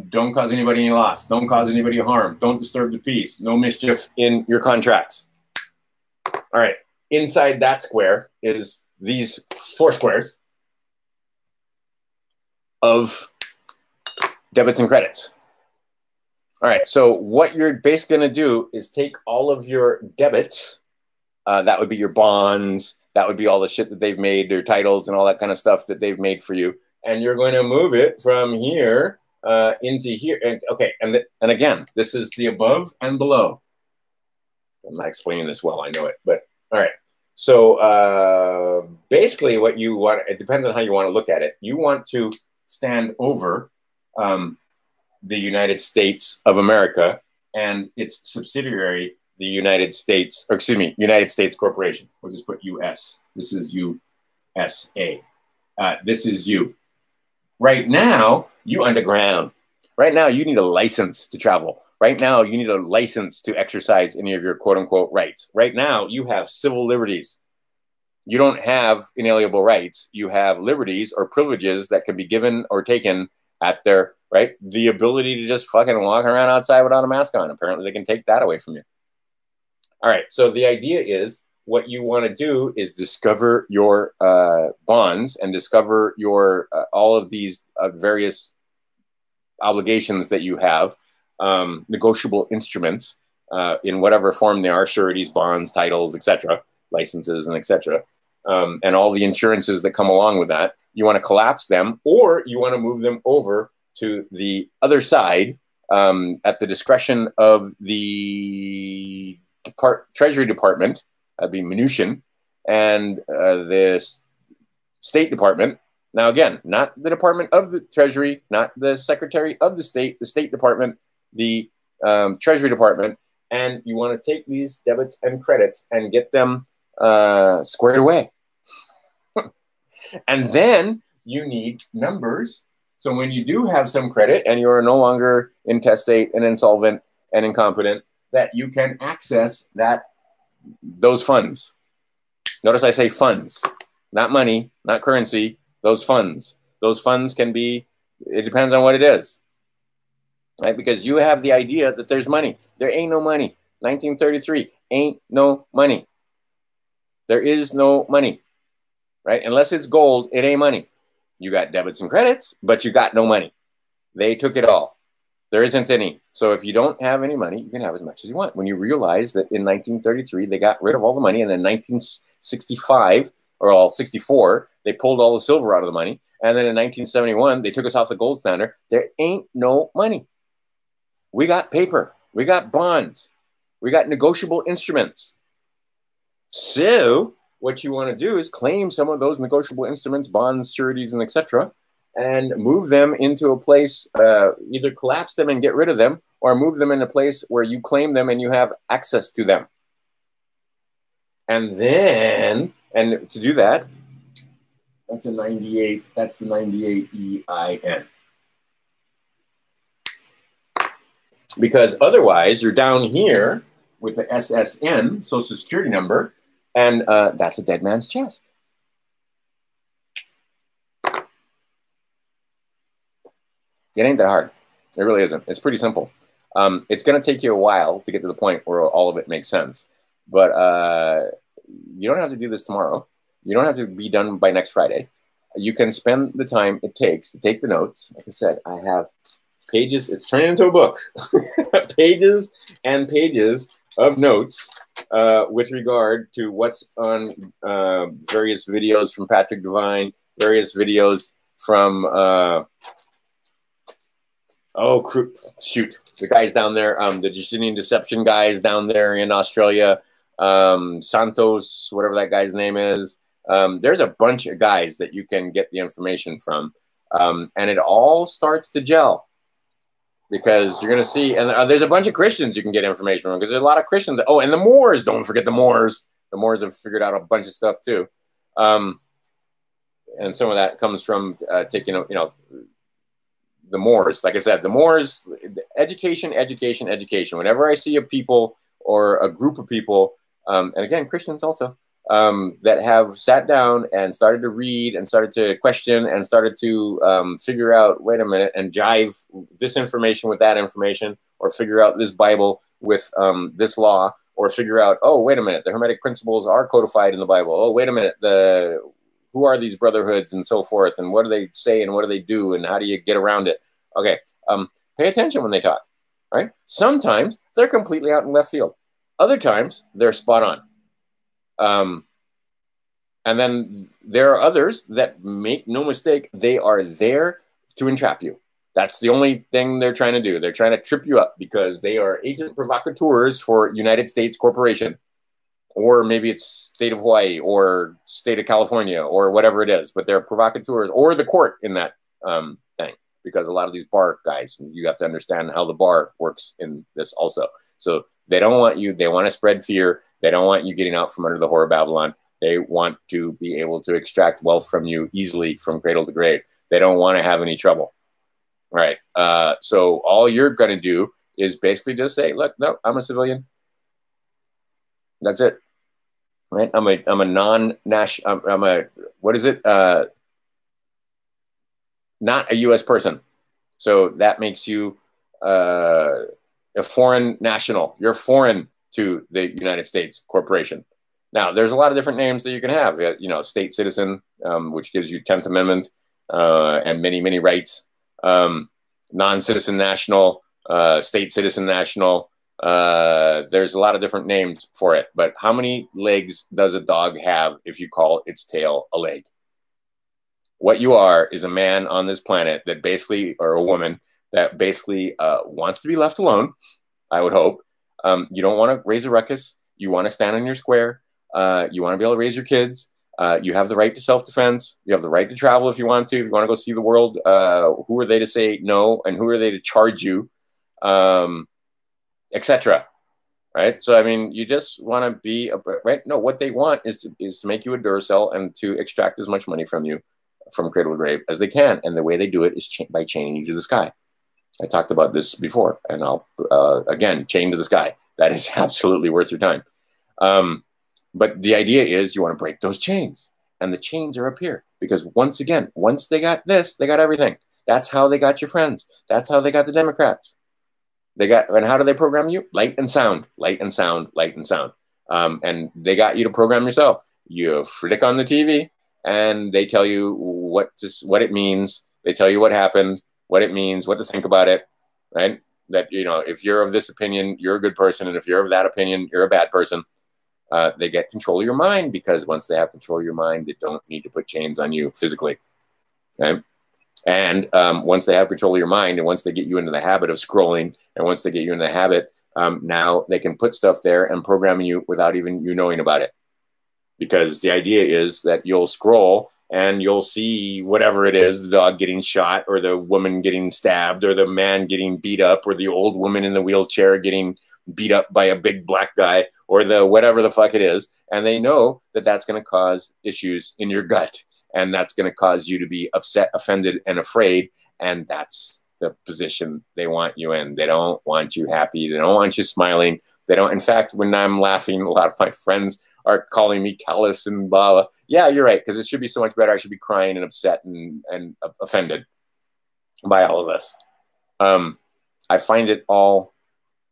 Don't cause anybody any loss. Don't cause anybody harm. Don't disturb the peace. No mischief in your contracts. All right. Inside that square is these 4 squares of debits and credits. All right. So what you're basically going to do is take all of your debits. That would be your bonds. That would be all the shit that they've made, their titles and all that kind of stuff that they've made for you. And you're going to move it from here into here. And, okay. And again, this is the above and below. I'm not explaining this well. I know it. But all right. So basically what you want, it depends on how you want to look at it. You want to stand over the United States of America and its subsidiary, the United States, or excuse me, United States Corporation. We'll just put US. This is USA. This is you. Right now, you underground. Right now, you need a license to travel. Right now, you need a license to exercise any of your quote unquote rights. Right now, you have civil liberties. You don't have inalienable rights. You have liberties or privileges that can be given or taken at their, right? The ability to just fucking walk around outside without a mask on. Apparently, they can take that away from you. All right. So the idea is what you want to do is discover your bonds and discover your all of these various obligations that you have, negotiable instruments in whatever form they are, sureties, bonds, titles, etc., licenses, and etc., and all the insurances that come along with that. You want to collapse them, or you want to move them over to the other side at the discretion of the Treasury Department, that'd be Mnuchin, and the State Department. Now, again, not the Department of the Treasury, not the Secretary of the State Department, the Treasury Department, and you want to take these debits and credits and get them squared away. And then you need numbers. So when you do have some credit and you are no longer intestate and insolvent and incompetent, that you can access those funds. Notice I say funds, not money, not currency, those funds. Those funds can be, it depends on what it is, right? Because you have the idea that there's money. There ain't no money. 1933, ain't no money. There is no money, right? Unless it's gold, it ain't money. You got debits and credits, but you got no money. They took it all. There isn't any. So if you don't have any money, you can have as much as you want. When you realize that in 1933, they got rid of all the money, and in 1965, or 64, they pulled all the silver out of the money. And then in 1971, they took us off the gold standard. There ain't no money. We got paper. We got bonds. We got negotiable instruments. So what you want to do is claim some of those negotiable instruments, bonds, sureties, and etc., and move them into a place, either collapse them and get rid of them, or move them in a place where you claim them and you have access to them. And then, and to do that, that's a 98, that's the 98 EIN. Because otherwise, you're down here with the SSN, Social Security number, and that's a dead man's chest. It ain't that hard. It really isn't. It's pretty simple. It's going to take you a while to get to the point where all of it makes sense. But you don't have to do this tomorrow. You don't have to be done by next Friday. You can spend the time it takes to take the notes. Like I said, I have pages. It's turning into a book. Pages and pages of notes with regard to what's on various videos from Patrick Devine, various videos from... the guys down there, the Justinian Deception guys down there in Australia, Santos, whatever that guy's name is. There's a bunch of guys that you can get the information from. And it all starts to gel because you're going to see, and there's a bunch of Christians you can get information from because there's a lot of Christians. Oh, and the Moors, don't forget the Moors. The Moors have figured out a bunch of stuff too. And some of that comes from taking, the Moors. Like I said, the Moors, education, education, education. Whenever I see a people or a group of people, and again, Christians also, that have sat down and started to read and started to question and started to figure out, wait a minute, and jive this information with that information, or figure out this Bible with this law, or figure out, oh, wait a minute, the Hermetic principles are codified in the Bible. Oh, wait a minute, who are these brotherhoods and so forth, and what do they say and what do they do, and how do you get around it? Okay, pay attention when they talk, right? Sometimes they're completely out in left field. Other times they're spot on. And then there are others that, make no mistake, they are there to entrap you. That's the only thing they're trying to do. They're trying to trip you up because they are agent provocateurs for United States Corporation. Or maybe it's state of Hawaii or state of California or whatever it is. But they're provocateurs, or the court in that thing, because a lot of these Barr guys, you have to understand how the Barr works in this also. So they don't want you, they want to spread fear. They don't want you getting out from under the whore of Babylon. They want to be able to extract wealth from you easily from cradle to grave. They don't want to have any trouble. Right. So all you're going to do is basically just say, look, no, I'm a civilian. That's it. Right. I'm a non-national, I'm a, what is it? Not a U.S. person. So that makes you a foreign national. You're foreign to the United States corporation. Now, there's a lot of different names that you can have. You know, state citizen, which gives you 10th Amendment and many, many rights. Non-citizen national, state citizen national. There's a lot of different names for it. But how many legs does a dog have if you call its tail a leg? What you are is a man on this planet that basically, or a woman that basically wants to be left alone, I would hope. You don't want to raise a ruckus. You want to stand on your square. You want to be able to raise your kids. You have the right to self-defense. You have the right to travel if you want to. If you want to go see the world, who are they to say no? And who are they to charge you, etc. Right? So, I mean, you just want to be, right? No, what they want is to make you a Duracell and to extract as much money from you from cradle to grave as they can. And the way they do it is by chaining you to the sky. I talked about this before, and I'll, again, chain to the sky. That is absolutely worth your time. But the idea is you want to break those chains, and the chains are up here because once again, once they got this, they got everything. That's how they got your friends. That's how they got the Democrats. They got, and how do they program you? Light and sound, light and sound, light and sound. And they got you to program yourself. You flick on the TV and they tell you what it means. They tell you what happened, what it means, what to think about it, right? That, you know, if you're of this opinion, you're a good person. And if you're of that opinion, you're a bad person. They get control of your mind, because once they have control of your mind, they don't need to put chains on you physically. Okay? And once they have control of your mind, and once they get you into the habit of scrolling, and once they get you into the habit, now they can put stuff there and program you without even you knowing about it. Because the idea is that you'll scroll and you'll see whatever it is, the dog getting shot, or the woman getting stabbed, or the man getting beat up, or the old woman in the wheelchair getting beat up by a big black guy, or the whatever the fuck it is. And they know that that's going to cause issues in your gut. And that's going to cause you to be upset, offended, and afraid. And that's the position they want you in. They don't want you happy. They don't want you smiling. They don't. In fact, when I'm laughing, a lot of my friends are calling me callous and blah, blah. Yeah, you're right, because it should be so much better. I should be crying and upset and offended by all of this. I find it all,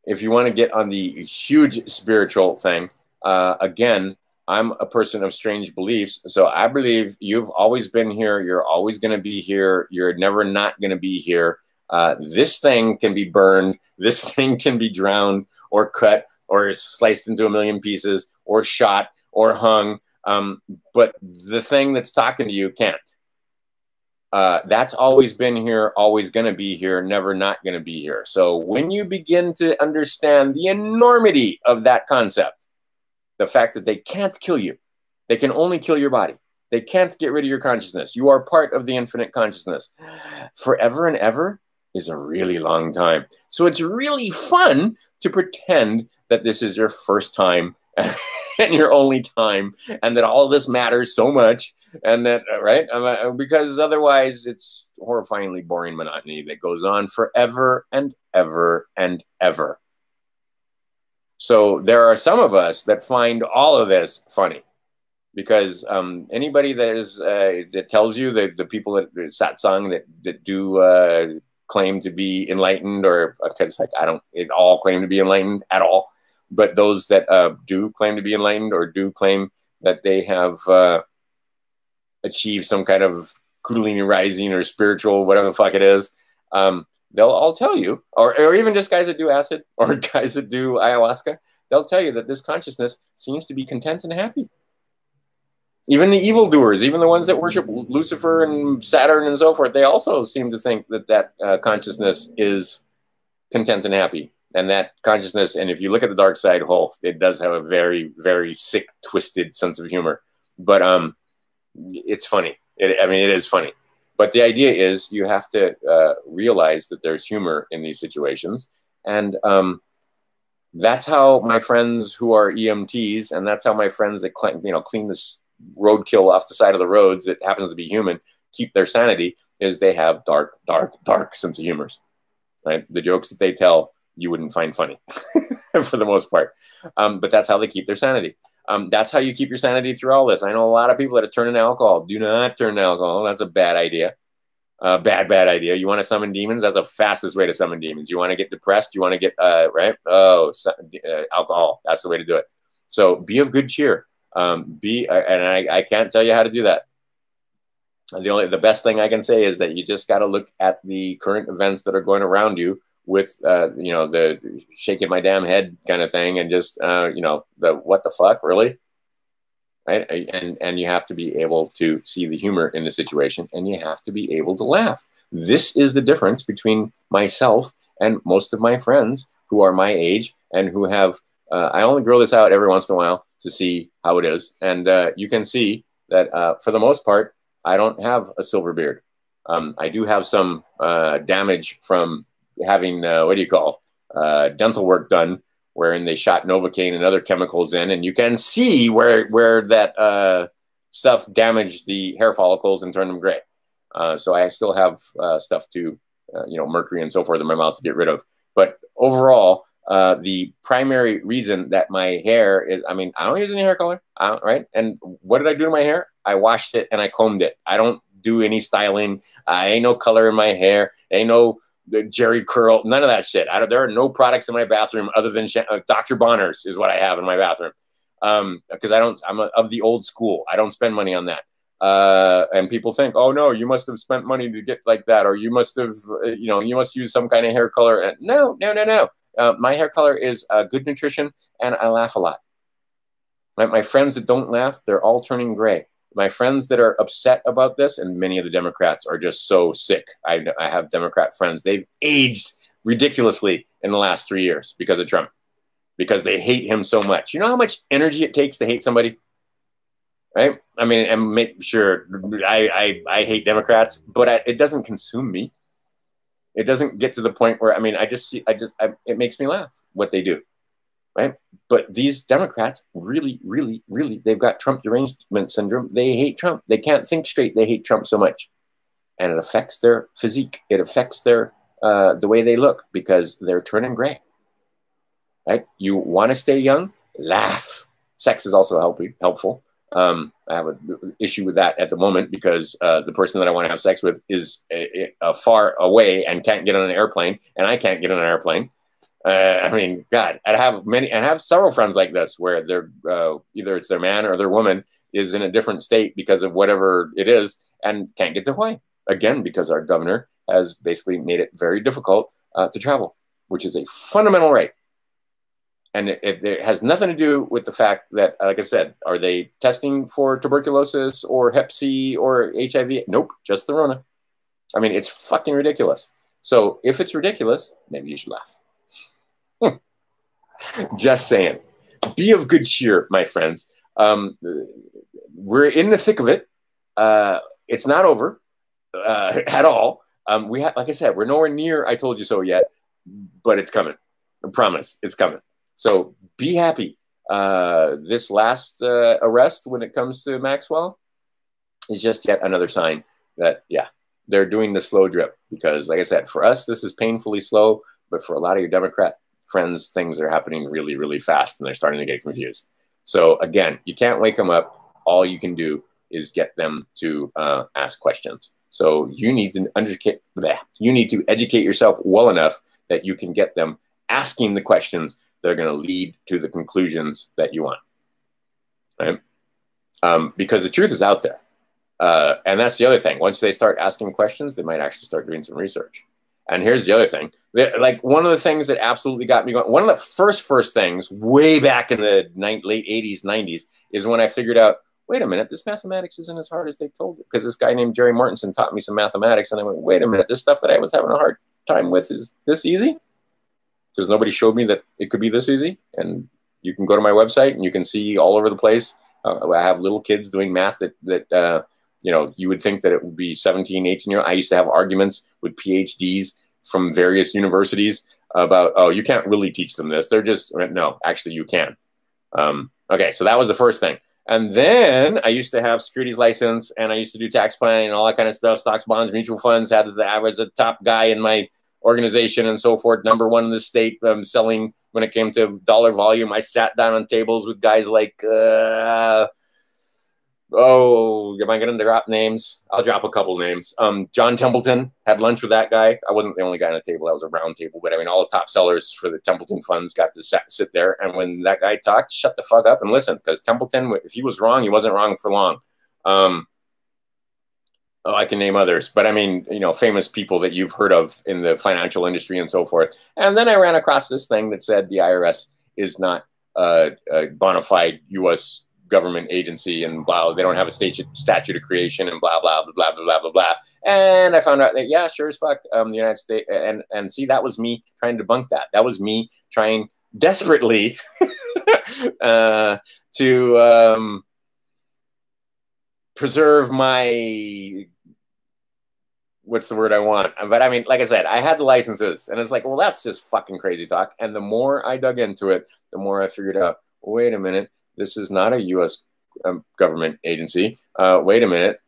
if you want to get on the huge spiritual thing, again, I'm a person of strange beliefs. So I believe you've always been here. You're always going to be here. You're never not going to be here. This thing can be burned. This thing can be drowned or cut or sliced into a million pieces or shot or hung. But the thing that's talking to you can't. That's always been here, always going to be here, never not going to be here. So when you begin to understand the enormity of that concept, the fact that they can't kill you, they can only kill your body. They can't get rid of your consciousness. You are part of the infinite consciousness. Forever and ever is a really long time. So it's really fun to pretend that this is your first time and your only time, and that all this matters so much, and that, right? Because otherwise it's horrifyingly boring monotony that goes on forever and ever and ever. So there are some of us that find all of this funny, because anybody that is that tells you that the people that satsang that do claim to be enlightened, or because like I don't at all claim to be enlightened at all, but those that do claim to be enlightened or do claim that they have achieved some kind of Kundalini rising or spiritual, whatever the fuck it is, they'll all tell you, or even just guys that do acid or guys that do ayahuasca, they'll tell you that this consciousness seems to be content and happy. Even the evildoers, even the ones that worship Lucifer and Saturn and so forth, they also seem to think that that consciousness is content and happy. And that consciousness, and if you look at the dark side, oh, it does have a very, very sick, twisted sense of humor. But it's funny. I mean, it is funny. But the idea is you have to realize that there's humor in these situations. And that's how my friends who are EMTs, and that's how my friends that clean this roadkill off the side of the roads that happens to be human, keep their sanity, is they have dark sense of humors. Right? The jokes that they tell, you wouldn't find funny for the most part. But that's how they keep their sanity. That's how you keep your sanity through all this. I know a lot of people that have turned to alcohol. Do not turn to alcohol. That's a bad idea. Bad idea. You want to summon demons? That's the fastest way to summon demons. You want to get depressed? You want to get, right? Alcohol. That's the way to do it. So be of good cheer. And I can't tell you how to do that. The best thing I can say is that you just got to look at the current events that are going around you with, the shaking my damn head kind of thing, and just, the what the fuck, really? Right? And you have to be able to see the humor in the situation, and you have to be able to laugh. This is the difference between myself and most of my friends who are my age and who have, I only grow this out every once in a while to see how it is. And you can see that for the most part, I don't have a silver beard. I do have some damage from having, dental work done, wherein they shot Novocaine and other chemicals in, and you can see where that stuff damaged the hair follicles and turned them gray. So I still have stuff to, mercury and so forth in my mouth to get rid of. But overall, the primary reason that my hair is, I don't use any hair color, right? And what did I do to my hair? I washed it and I combed it. I don't do any styling. Ain't no color in my hair. Ain't no Jerry curl, none of that shit. There are no products in my bathroom other than Dr. Bonner's is what I have in my bathroom. Because I'm of the old school. I don't spend money on that. And people think, oh no, you must have spent money to get like that, or you must have, you must use some kind of hair color. And no. My hair color is good nutrition, and I laugh a lot. My friends that don't laugh, they're all turning gray. My friends that are upset about this, and many of the Democrats are just so sick. I have Democrat friends. They've aged ridiculously in the last 3 years because of Trump, because they hate him so much. You know how much energy it takes to hate somebody? Right? And make sure I hate Democrats, but it doesn't consume me. It doesn't get to the point where, it makes me laugh what they do. Right? But these Democrats really, they've got Trump derangement syndrome. They hate Trump. They can't think straight. They hate Trump so much. And it affects their physique. It affects their the way they look, because they're turning gray. Right? You want to stay young? Laugh. Sex is also helpful. I have an issue with that at the moment, because the person that I want to have sex with is far away and can't get on an airplane, and I can't get on an airplane. God, I have several friends like this where they're either it's their man or their woman is in a different state because of whatever it is and can't get to Hawaii. Again, because our governor has basically made it very difficult to travel, which is a fundamental right. And it has nothing to do with the fact that, like I said, are they testing for tuberculosis or Hep C or HIV? Nope, just the Rona. It's fucking ridiculous. So if it's ridiculous, maybe you should laugh. Just saying. Be of good cheer, my friends. We're in the thick of it. It's not over at all. Like I said, we're nowhere near I told you so yet, but it's coming. I promise, it's coming. So be happy. This last arrest, when it comes to Maxwell, is just yet another sign that, they're doing the slow drip. Because, like I said, for us, this is painfully slow, but for a lot of your Democrat friends, things are happening really, really fast, and they're starting to get confused. So again, you can't wake them up. All you can do is get them to ask questions. So you need to educate yourself well enough that you can get them asking the questions that are going to lead to the conclusions that you want. Right? Because the truth is out there. And that's the other thing. Once they start asking questions, they might actually start doing some research. And here's the other thing. Like, one of the things that absolutely got me going, one of the first things way back in the late 80s, 90s, is when I figured out, wait a minute, this mathematics isn't as hard as they told it. Because this guy named Jerry Martinson taught me some mathematics, and I went, wait a minute, this stuff that I was having a hard time with is this easy? Because nobody showed me that it could be this easy. And you can go to my website and you can see all over the place. I have little kids doing math that you know, you would think that it would be 17, 18 years. I used to have arguments with PhDs from various universities about, oh, you can't really teach them this. They're just, no, actually you can. Okay, so that was the first thing. And then I used to have securities license, and I used to do tax planning and all that kind of stuff, stocks, bonds, mutual funds. I was a top guy in my organization and so forth, #1 in the state, selling when it came to dollar volume. I sat down on tables with guys like, oh, am I going to drop names? I'll drop a couple names. John Templeton, had lunch with that guy. I wasn't the only guy on the table. That was a round table. But I mean, all the top sellers for the Templeton funds got to sit there. And when that guy talked, shut the fuck up and listen. Because Templeton, if he was wrong, he wasn't wrong for long. Oh, I can name others. But I mean, you know, famous people that you've heard of in the financial industry and so forth. And then I ran across this thing that said the IRS is not a bona fide U.S. government agency and blah, they don't have a statute of creation and blah, blah, blah, blah, blah, blah, blah. And I found out that, yeah, sure as fuck, the United States, and see, that was me trying to debunk that. That was me trying desperately to preserve my, what's the word I want? But I mean, like I said, I had the licenses, and it's like, well, that's just fucking crazy talk. And the more I dug into it, the more I figured out, wait a minute, this is not a U.S. government agency. Wait a minute.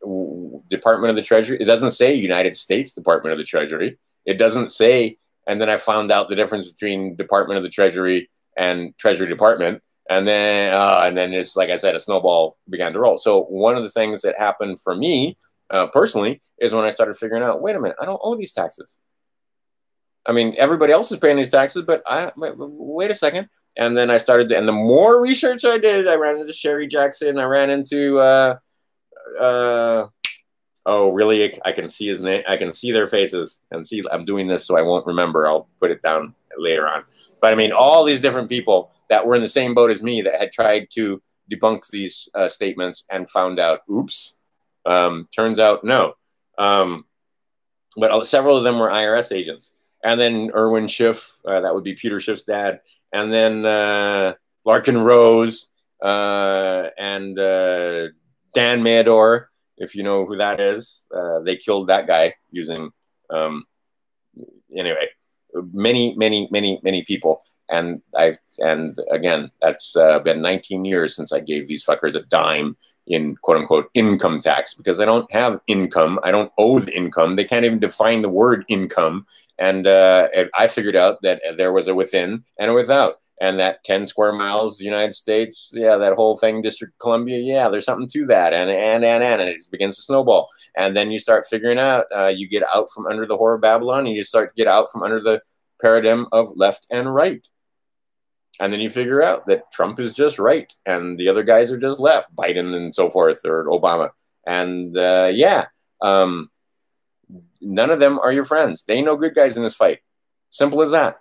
Department of the Treasury. It doesn't say United States Department of the Treasury. It doesn't say. And then I found out the difference between Department of the Treasury and Treasury Department. And then it's, like I said, a snowball began to roll. So one of the things that happened for me personally is when I started figuring out, wait a minute, I don't owe these taxes. I mean, everybody else is paying these taxes, but wait a second. And then I started, and the more research I did, I ran into Sherry Jackson. I ran into, oh, really? I can see his name. I can see their faces. And see, I'm doing this so I won't remember. I'll put it down later on. But I mean, all these different people that were in the same boat as me that had tried to debunk these statements and found out, oops, turns out no. But several of them were IRS agents. And then Erwin Schiff, that would be Peter Schiff's dad. And then Larkin Rose and Dan Meador, if you know who that is. They killed that guy using, anyway, many people. And again, that's been 19 years since I gave these fuckers a dime in quote unquote income tax, because I don't have income. I don't owe the income. They can't even define the word income. And I figured out that there was a within and a without, and that 10 square miles, United States, yeah, that whole thing, District of Columbia, yeah, there's something to that, and it begins to snowball. And then you start figuring out, you get out from under the whore of Babylon, and you start to get out from under the paradigm of left and right. And then you figure out that Trump is just right, and the other guys are just left, Biden and so forth, or Obama. And none of them are your friends. They ain't no good guys in this fight. Simple as that.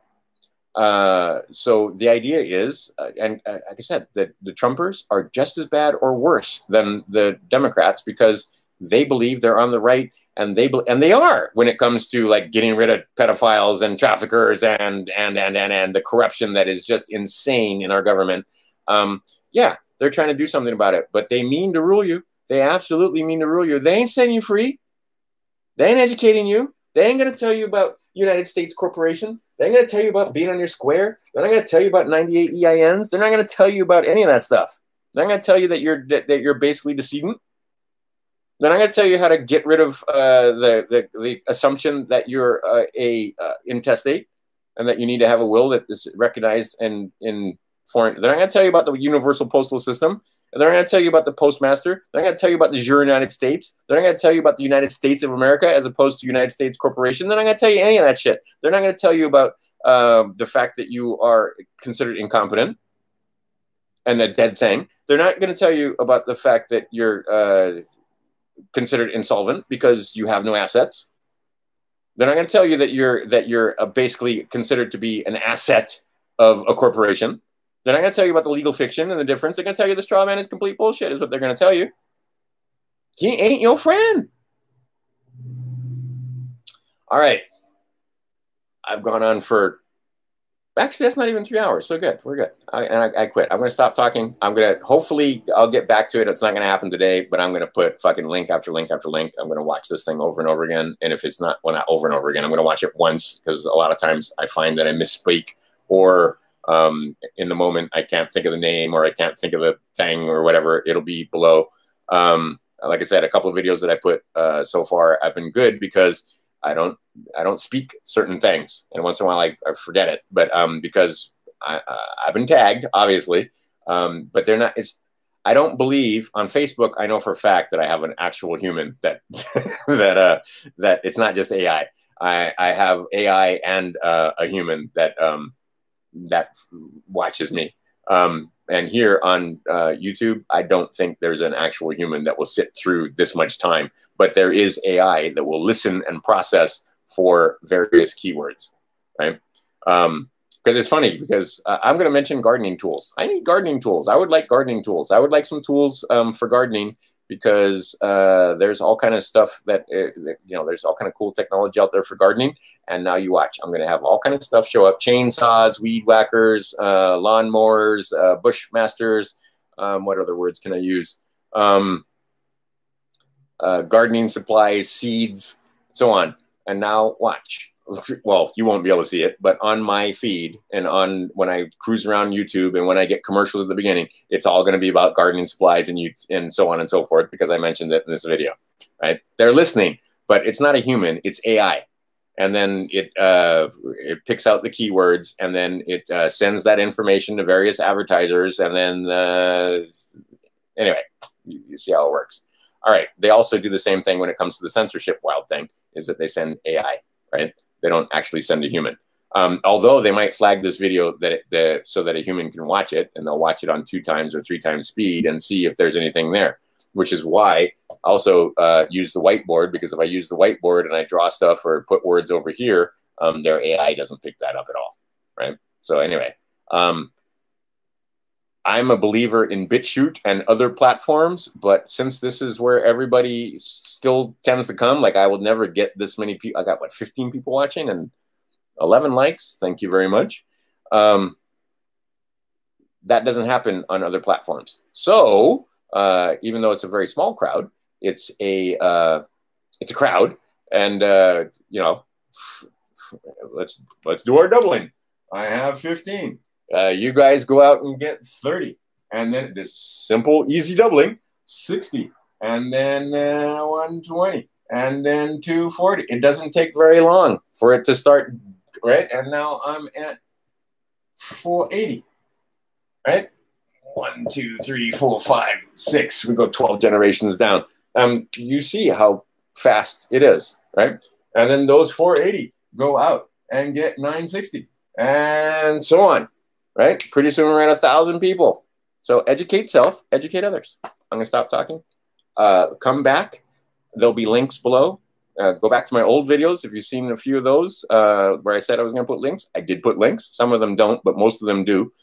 So the idea is, and like I said, that the Trumpers are just as bad or worse than the Democrats, because they believe they're on the right, and they are when it comes to like getting rid of pedophiles and traffickers and the corruption that is just insane in our government. Yeah, they're trying to do something about it, but they mean to rule you. They absolutely mean to rule you. They ain't setting you free. They ain't educating you. They ain't going to tell you about United States Corporation. They ain't going to tell you about being on your square. They're not going to tell you about 98 EINs. They're not going to tell you about any of that stuff. They're not going to tell you that you're basically decedent. They're not going to tell you how to get rid of the assumption that you're intestate and that you need to have a will that is recognized in foreign. They're not going to tell you about the universal postal system. They're not going to tell you about the postmaster. They're not going to tell you about the jure United States. They're not going to tell you about the United States of America as opposed to United States Corporation. They're not going to tell you any of that shit. They're not going to tell you about the fact that you are considered incompetent and a dead thing. They're not going to tell you about the fact that you're considered insolvent because you have no assets. They're not going to tell you that you're basically considered to be an asset of a corporation. They're not going to tell you about the legal fiction and the difference. They're going to tell you the straw man is complete bullshit is what they're going to tell you. He ain't your friend. All right. I've gone on for Actually, that's not even 3 hours. So good. We're good. I quit. I'm going to stop talking. Hopefully, I'll get back to it. It's not going to happen today, but I'm going to put fucking link after link after link. I'm going to watch this thing over and over again. And if it's not, well, not over and over again, I'm going to watch it once, because a lot of times I find that I misspeak, or in the moment I can't think of the name, or I can't think of the thing, or whatever. It'll be below. Like I said, a couple of videos that I put so far have been good, because I don't speak certain things, and once in a while I forget it. But because I've been tagged, obviously, but they're not. I don't believe on Facebook. I know for a fact that I have an actual human that that it's not just AI. I have AI and a human that that watches me. And here on YouTube, I don't think there's an actual human that will sit through this much time, but there is AI that will listen and process for various keywords, right? Because it's funny, because I'm going to mention gardening tools. I need gardening tools. I would like gardening tools. I would like some tools for gardening, because there's all kind of stuff that, there's all kind of cool technology out there for gardening. And now you watch, I'm going to have all kind of stuff show up: chainsaws, weed whackers, lawnmowers, bushmasters. What other words can I use? Gardening supplies, seeds, so on. And now watch. Well, you won't be able to see it, but on my feed and on when I cruise around YouTube and when I get commercials at the beginning, it's all going to be about gardening supplies and so on and so forth, because I mentioned it in this video, right? They're listening, but it's not a human, it's AI. And then it picks out the keywords, and then it sends that information to various advertisers. And then, anyway, you see how it works. All right. They also do the same thing when it comes to the censorship wild thing, is that they send AI, right? They don't actually send a human. Although they might flag this video so that a human can watch it, and they'll watch it on 2 times or 3 times speed and see if there's anything there, which is why I also use the whiteboard, because if I use the whiteboard and I draw stuff or put words over here, their AI doesn't pick that up at all, right? So anyway, I'm a believer in BitChute and other platforms, but since this is where everybody still tends to come, like I will never get this many people. I got, what, 15 people watching and 11 likes. Thank you very much. That doesn't happen on other platforms. So even though it's a very small crowd, it's a crowd, and let's do our doubling. I have 15. You guys go out and get 30, and then this simple, easy doubling, 60, and then 120, and then 240. It doesn't take very long for it to start, right? And now I'm at 480, right? 1, 2, 3, 4, 5, 6. We go 12 generations down. You see how fast it is, right? And then those 480 go out and get 960, and so on. Right? Pretty soon we're at 1,000 people. So educate self, educate others. I'm going to stop talking. Come back. There'll be links below. Go back to my old videos if you've seen a few of those where I said I was going to put links. I did put links. Some of them don't, but most of them do.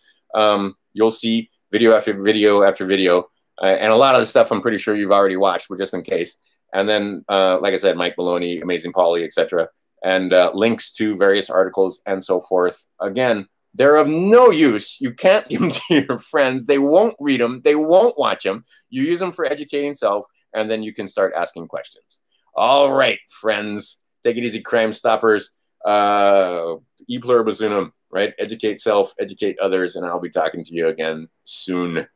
You'll see video after video after video. And a lot of the stuff I'm pretty sure you've already watched, but just in case. And then, like I said, Mike Maloney, Amazing Polly, etc. And links to various articles and so forth. Again, they're of no use. You can't give them to your friends. They won't read them. They won't watch them. You use them for educating self, and then you can start asking questions. All right, friends. Take it easy, Crime Stoppers. E pluribus unum, right? Educate self, educate others, and I'll be talking to you again soon.